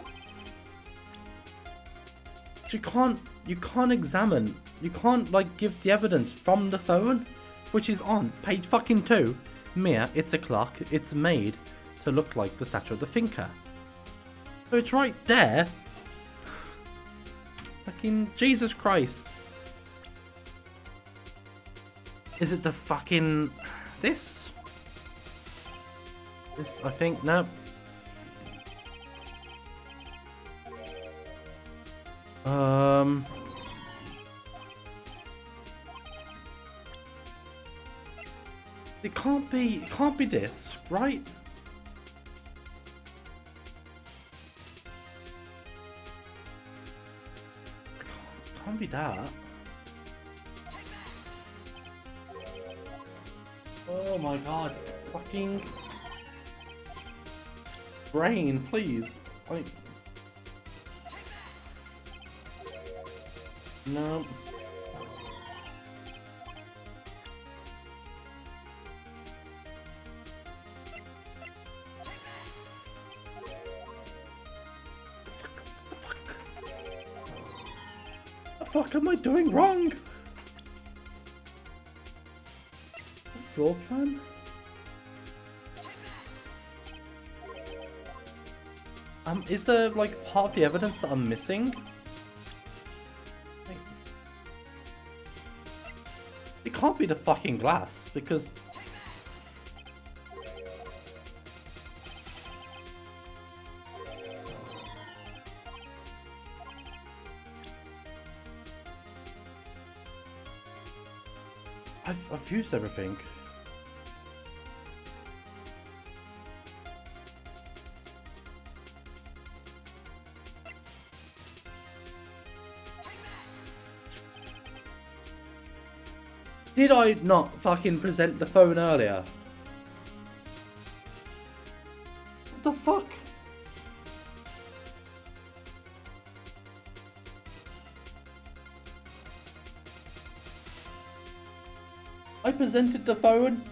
You can't examine, you can't like give the evidence from the phone, which is on page fucking 2. Mia, it's a clock, it's made to look like the statue of the thinker. So it's right there. Fucking Jesus Christ. Is it the fucking... This, I think, no. It can't be this, right? It can't be that. Oh my god, fucking brain, please. No. The fuck am I doing wrong? Floor plan? Is there like part of the evidence that I'm missing? It can't be the fucking glass, because... I've used everything. Did I not fucking present the phone earlier? What the fuck? I presented the phone.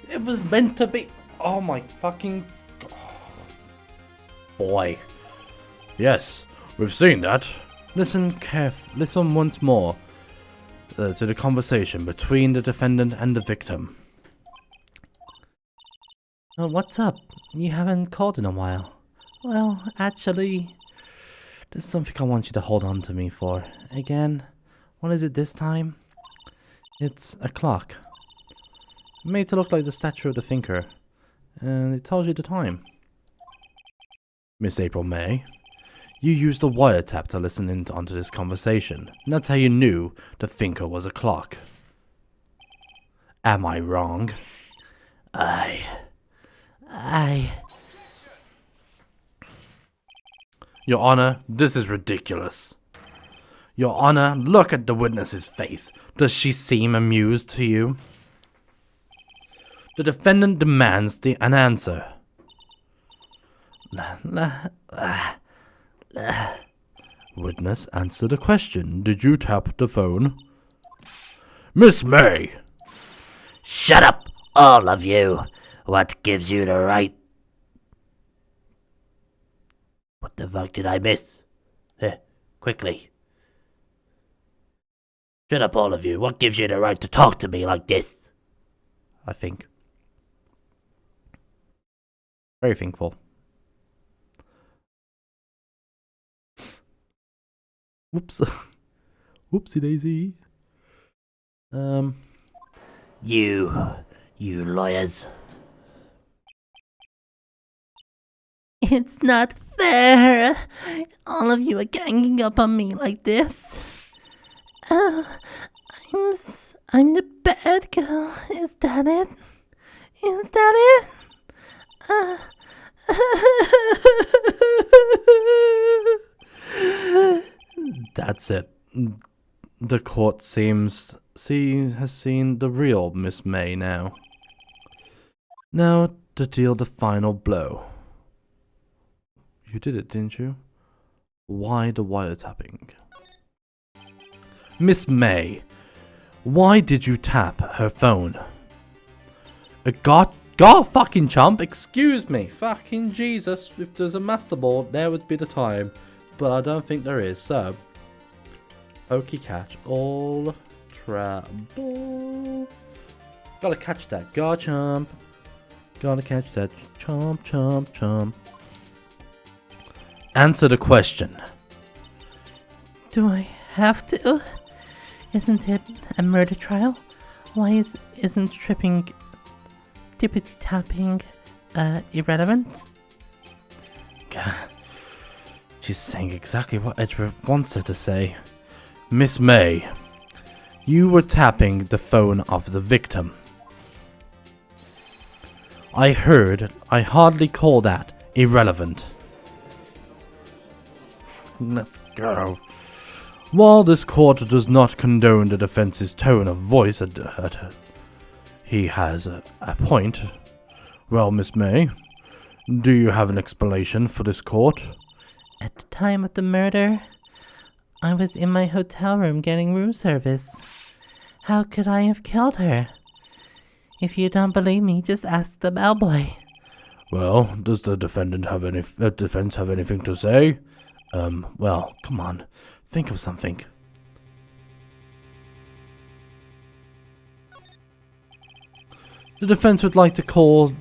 It was meant to be. Oh my fucking God. Boy. Yes, we've seen that. Listen once more. to the conversation between the defendant and the victim. What's up? You haven't called in a while. Well, actually, there's something I want you to hold on to me for. Again, what is it this time? It's a clock. Made to look like the statue of the thinker. And it tells you the time. Miss April May, you used the wiretap to listen in onto this conversation. And that's how you knew the thinker was a clock. Am I wrong? Your Honor, this is ridiculous. Your Honor, look at the witness's face. Does she seem amused to you? The defendant demands an answer. Witness, answer the question. Did you tap the phone? Miss May! Shut up, all of you. What gives you the right? What the fuck did I miss? Quickly. Shut up, all of you. What gives you the right to talk to me like this? I think. Very thankful. Whoops. Whoopsie daisy. You lawyers. It's not fair. All of you are ganging up on me like this. I'm the bad girl. Is that it? Is that it? That's it. The court has seen the real Miss May now. Now to deal the final blow. You did it, didn't you? Why the wiretapping? Miss May, why did you tap her phone? God fucking chump, excuse me. Fucking Jesus, if there's a master board, there would be the time. But I don't think there is, so. Okey catch, all trouble. Gotta catch that, go chump. Gotta catch that, chomp, chomp, chomp. Answer the question. Do I have to? Isn't it a murder trial? Why isn't tippity tapping irrelevant? God. She's saying exactly what Edward wants her to say. Miss May, you were tapping the phone of the victim. I hardly call that irrelevant. Let's go. While this court does not condone the defense's tone of voice he has a point. Well, Miss May, do you have an explanation for this court? At the time of the murder, I was in my hotel room getting room service. How could I have killed her? If you don't believe me, just ask the bellboy. Well, does the defense have anything to say? Well, come on, think of something. The defense would like to call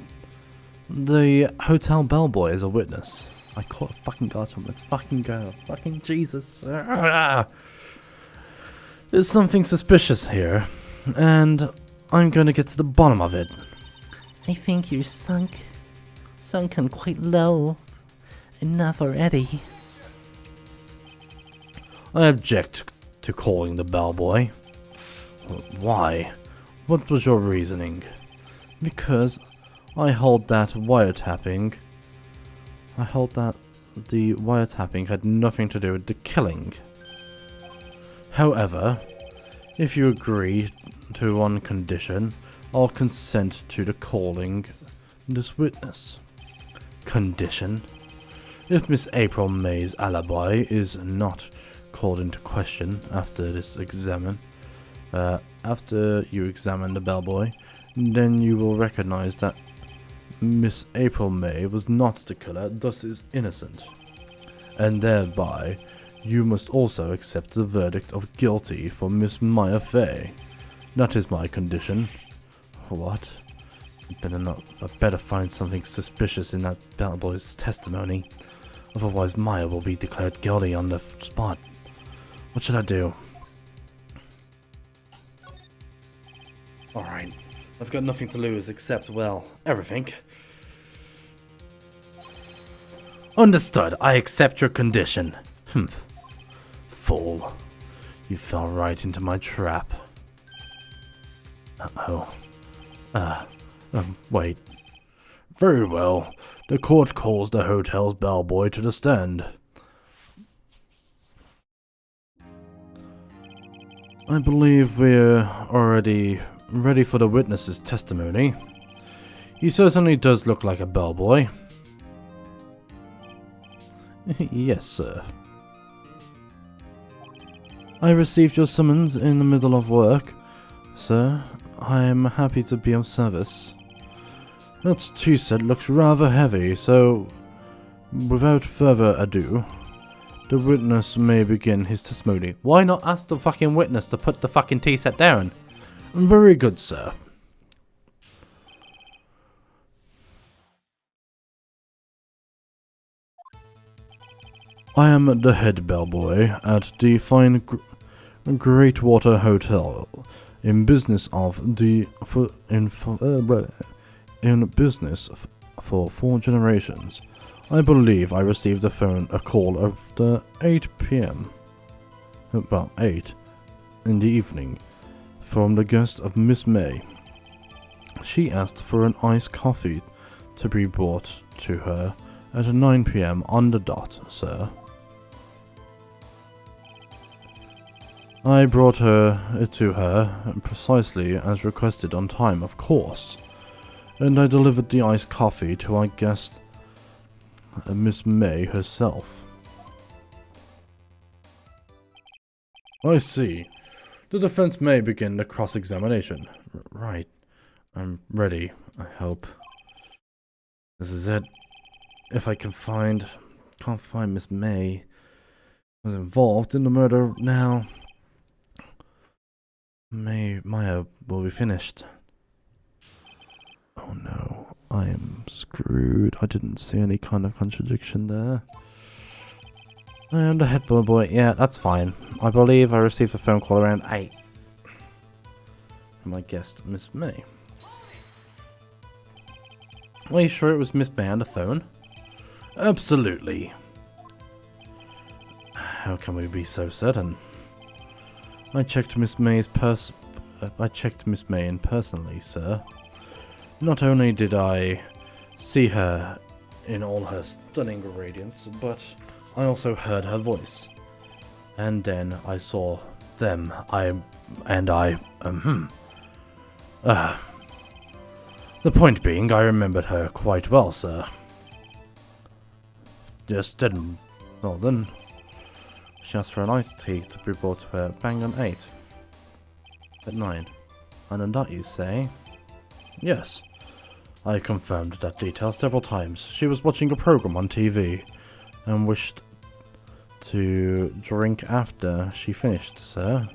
the hotel bellboy as a witness. I caught a fucking Garchomp. Let's fucking go. Fucking Jesus. There's something suspicious here, and I'm going to get to the bottom of it. I think you're sunken quite low. Enough already. I object to calling the bellboy. Why? What was your reasoning? Because I hold that the wiretapping had nothing to do with the killing. However, if you agree to one condition, I'll consent to the calling this witness. Condition? If Miss April May's alibi is not called into question after you examine the bellboy, then you will recognize that Miss April May was not the killer, thus is innocent. And thereby, you must also accept the verdict of guilty for Miss Maya Fey. That is my condition. What? I better find something suspicious in that bellboy's testimony. Otherwise Maya will be declared guilty on the spot. What should I do? Alright, I've got nothing to lose except, well, everything. Understood. I accept your condition. Fool. You fell right into my trap. Uh-oh. Wait. Very well. The court calls the hotel's bellboy to the stand. I believe we're already ready for the witness's testimony. He certainly does look like a bellboy. Yes, sir. I received your summons in the middle of work. Sir, I am happy to be of service. That tea set looks rather heavy, so without further ado, the witness may begin his testimony. Why not ask the fucking witness to put the fucking tea set down? Very good, sir. I am the head bellboy at the fine Greatwater Hotel, in business for 4 generations. I believe I received a call after 8 p.m. About 8 in the evening from the guest of Miss May. She asked for an iced coffee to be brought to her at 9 p.m. on the dot, sir. I brought it to her precisely as requested on time, of course, and I delivered the iced coffee to our guest, Miss May herself. I see. The defense may begin the cross-examination. Right. I'm ready, I hope. This is it. If I can't find Miss May was involved in the murder now, Maya will be finished. Oh no, I am screwed. I didn't see any kind of contradiction there. I am the head bellboy. Yeah, that's fine. I believe I received a phone call around 8. From my guest, Miss May. Are you sure it was Miss May on the phone? Absolutely. How can we be so certain? I checked Miss May in personally, sir. Not only did I see her in all her stunning radiance, but I also heard her voice. And then I saw them. The point being, I remembered her quite well, sir. Just didn't. Well then. She asked for an iced tea to be brought to her bang on 8. At 9. And on that, you say? Yes. I confirmed that detail several times. She was watching a program on TV and wished to drink after she finished, sir.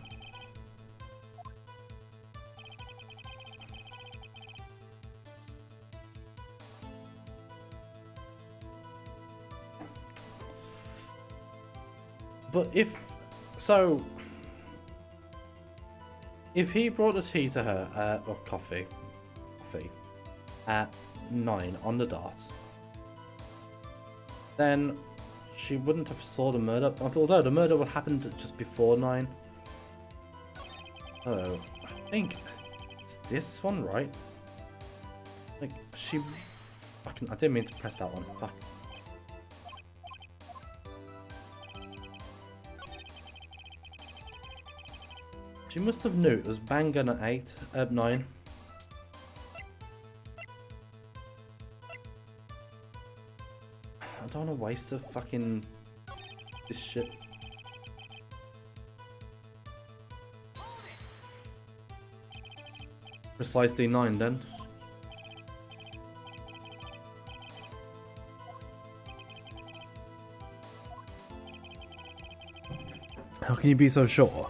But if he brought the tea to her, or coffee, at 9 on the dot, then she wouldn't have saw the murder, although the murder would happen just before 9. Oh, I think it's this one, right? Like, I didn't mean to press that one, fuck. She must have knew it was bang on at 9. I don't want to waste the fucking this shit. Precisely 9 then. How can you be so sure?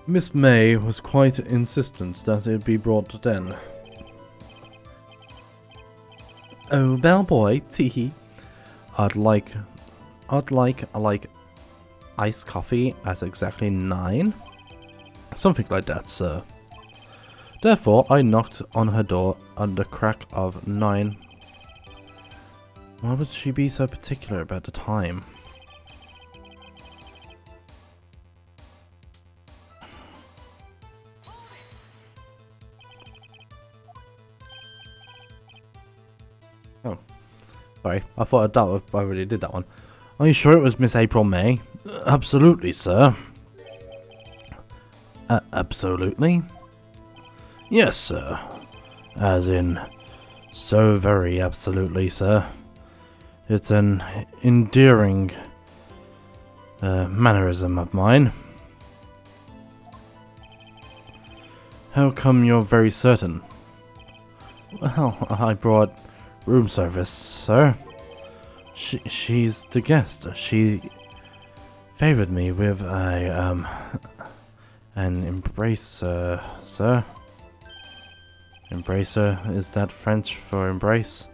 Miss May was quite insistent that it be brought then. Oh, bellboy, teehee. I'd like iced coffee at exactly 9? Something like that, sir. Therefore, I knocked on her door at the crack of 9. Why would she be so particular about the time? Oh. Sorry, I thought I already did that one. Are you sure it was Miss April May? Absolutely, sir. Absolutely? Yes, sir. As in, so very absolutely, sir. It's an endearing mannerism of mine. How come you're very certain? Well, I brought room service, sir. She's the guest. She favored me with an embrace, sir. Embracer, is that French for embrace?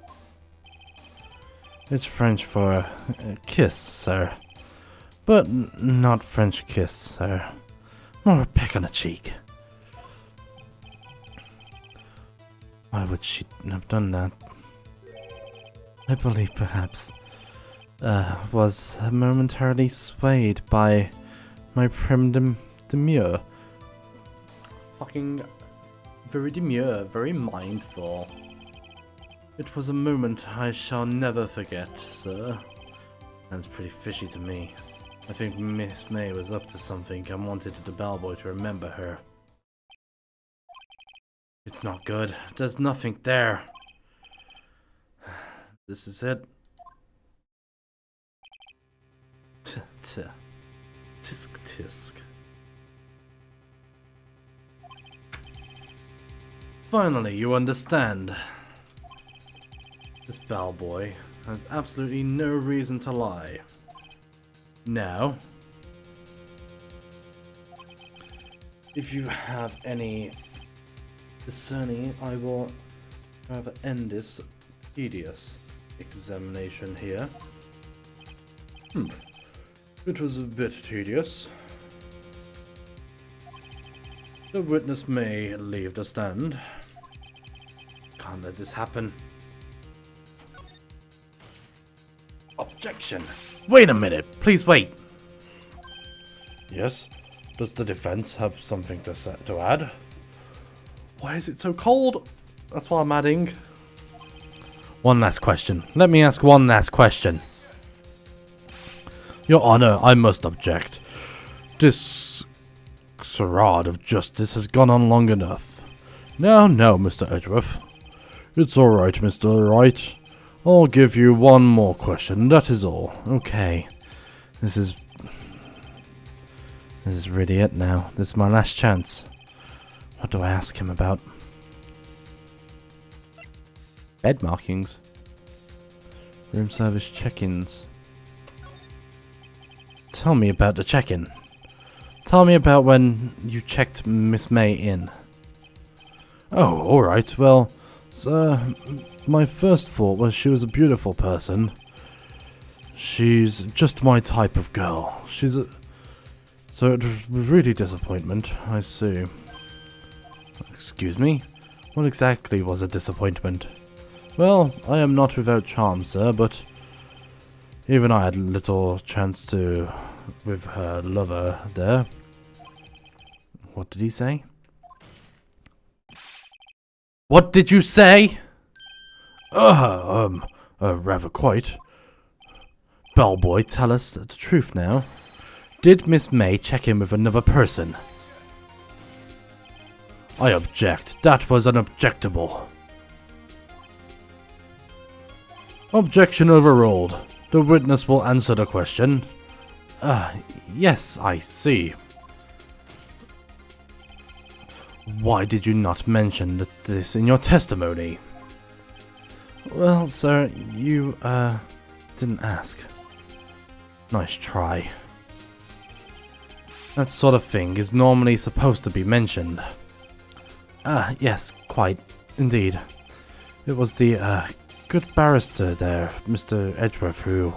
It's French for kiss, sir. But not French kiss, sir. More a peck on the cheek. Why would she have done that? I believe perhaps was momentarily swayed by my prim demure. Fucking very demure, very mindful. It was a moment I shall never forget, sir. Sounds pretty fishy to me. I think Miss May was up to something and wanted the bellboy to remember her. It's not good. There's nothing there. This is it. Tisk tisk. Finally, you understand. This bellboy has absolutely no reason to lie. Now, if you have any discerning, I will rather end this tedious examination here. It was a bit tedious. The witness may leave the stand. Can't let this happen. Objection! Wait a minute, please wait. Yes? Does the defense have something to add? Why is it so cold? That's why I'm adding. One last question. Let me ask one last question. Your Honor, I must object. This charade of justice has gone on long enough. No, Mr. Edgeworth. It's alright, Mr. Wright. I'll give you one more question, that is all. Okay. This is really it now. This is my last chance. What do I ask him about? Bed markings. Room service check-ins. Tell me about the check-in. Tell me about when you checked Miss May in. Oh, alright. Well, sir, my first thought was she was a beautiful person. She's just my type of girl. So it was really disappointment, I see. Excuse me? What exactly was a disappointment? Well, I am not without charm, sir, but even I had little chance to with her lover there. What did he say? What did you say? Rather quite. Bellboy, tell us the truth now. Did Miss May check in with another person? I object. That was unobjectable. Objection overruled. The witness will answer the question. Yes, I see. Why did you not mention this in your testimony? Well, sir, you, didn't ask. Nice try. That sort of thing is normally supposed to be mentioned. Yes, quite. Indeed. It was the, good barrister there, Mr. Edgeworth, who...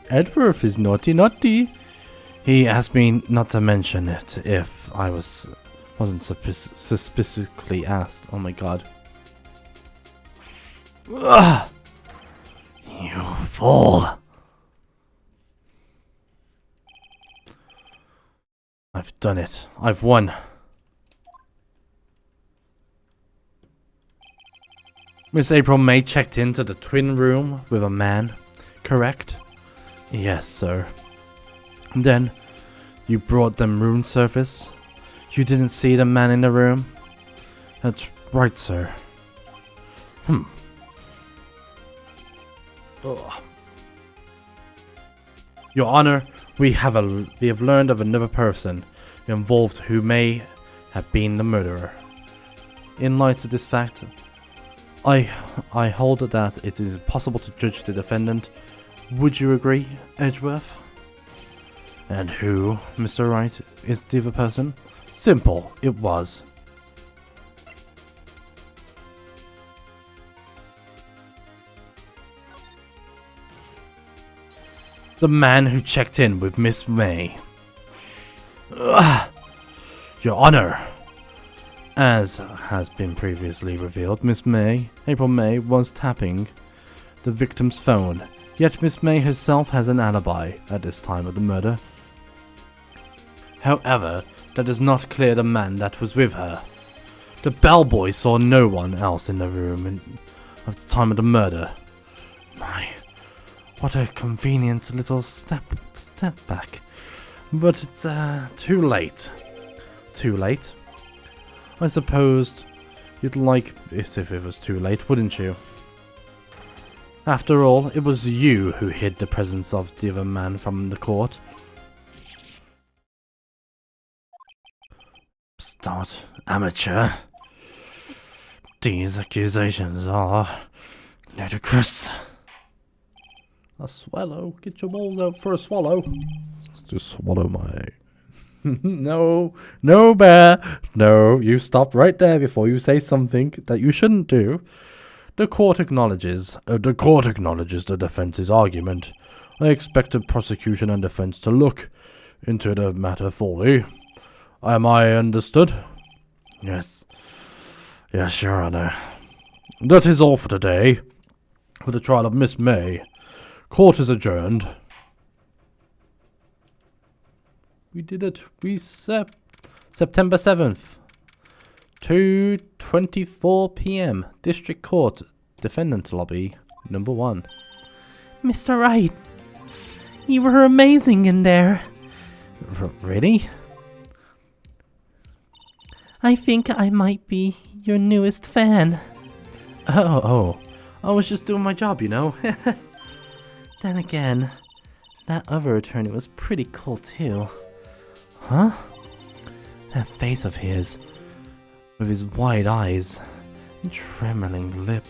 Edgeworth is naughty. He asked me not to mention it if I wasn't suspiciously asked. Oh my god. Ugh! You fool! I've done it. I've won. Miss April May checked into the twin room with a man, correct? Yes, sir. Then, you brought them room service? You didn't see the man in the room? That's right, sir. Ugh. Your Honor, we have learned of another person involved who may have been the murderer. In light of this fact, I hold that it is impossible to judge the defendant. Would you agree, Edgeworth? And who, Mr. Wright, is the other person? Simple, it was. The man who checked in with Miss May. Ugh. Your Honor, as has been previously revealed, April May, was tapping the victim's phone. Yet Miss May herself has an alibi at this time of the murder. However, that does not clear the man that was with her. The bellboy saw no one else in the room at the time of the murder. My, what a convenient little step back. But it's too late. Too late? I suppose you'd like it if it was too late, wouldn't you? After all, it was you who hid the presence of the other man from the court. Start, amateur. These accusations are ludicrous. A swallow? Get your balls out for a swallow. Just swallow my... No, bear. No, you stop right there before you say something that you shouldn't do. The court acknowledges the defense's argument. I expect the prosecution and defense to look into the matter fully. Am I understood? Yes. Yes, Your Honor. That is all for today. For the trial of Miss May. Court is adjourned. We did it. September 7th. 2:24 p.m. District Court. Defendant Lobby. Number 1. Mr. Wright, you were amazing in there. Really? I think I might be your newest fan. Oh. I was just doing my job, you know. Then again, that other attorney was pretty cool too. Huh? That face of his, with his wide eyes and trembling lip.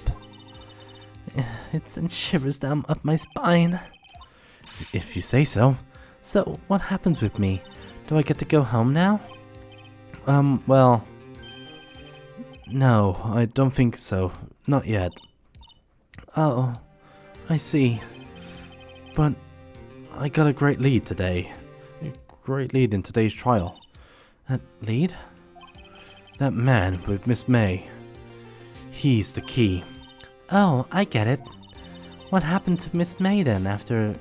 It sent shivers down up my spine. If you say so. So, what happens with me? Do I get to go home now? Well... No, I don't think so. Not yet. Oh, I see. But I got a great lead today. A great lead in today's trial. That lead? That man with Miss May. He's the key. Oh, I get it. What happened to Miss May then after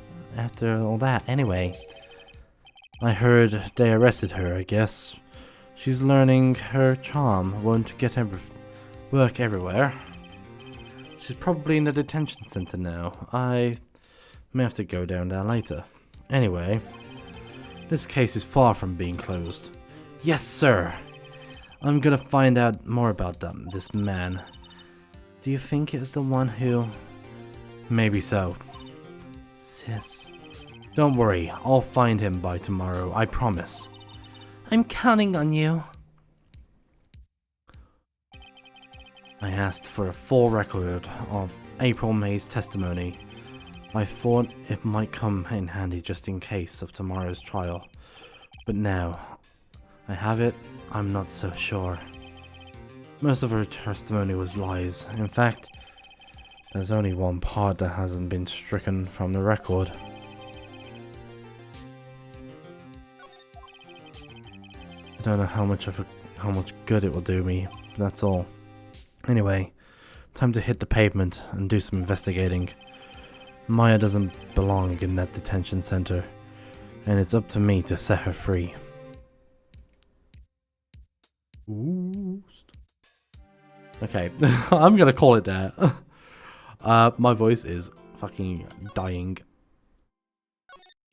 all that, anyway? I heard they arrested her, I guess. She's learning her charm won't get work everywhere. She's probably in the detention center now. I may have to go down there later. Anyway, this case is far from being closed. Yes, sir! I'm gonna find out more about this man. Do you think it's the one who... Maybe so. Sis. Don't worry, I'll find him by tomorrow, I promise. I'm counting on you. I asked for a full record of April May's testimony. I thought it might come in handy just in case of tomorrow's trial. But now I have it, I'm not so sure. Most of her testimony was lies. In fact, there's only one part that hasn't been stricken from the record. I don't know how much good it will do me, but that's all. Anyway, time to hit the pavement and do some investigating. Maya doesn't belong in that detention center, and it's up to me to set her free. Ooh. Okay, I'm gonna call it there. My voice is fucking dying.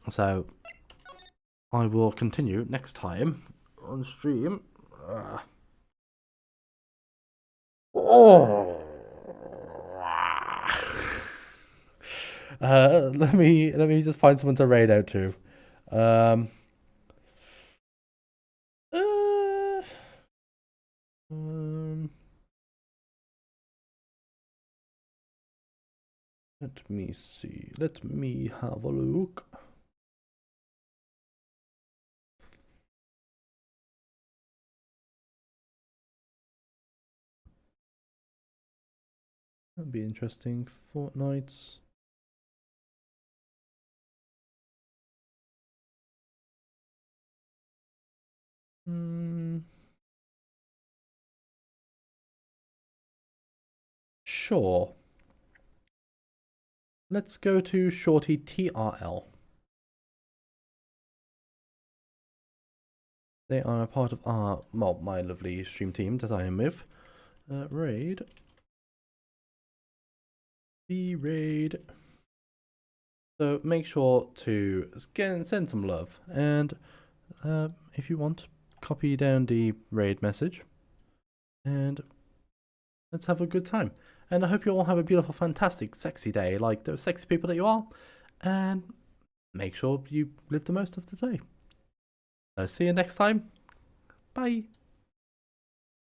So, I will continue next time on stream. Let me just find someone to raid out to. Let me see. Let me have a look. That'd be interesting. Fortnights. Sure. Let's go to Shorty TRL. They are a part of my lovely stream team that I am with. Raid. Raid. So make sure to send some love, and if you want, copy down the raid message, and let's have a good time. And I hope you all have a beautiful, fantastic, sexy day, like those sexy people that you are, and make sure you live the most of the day. So see you next time. Bye.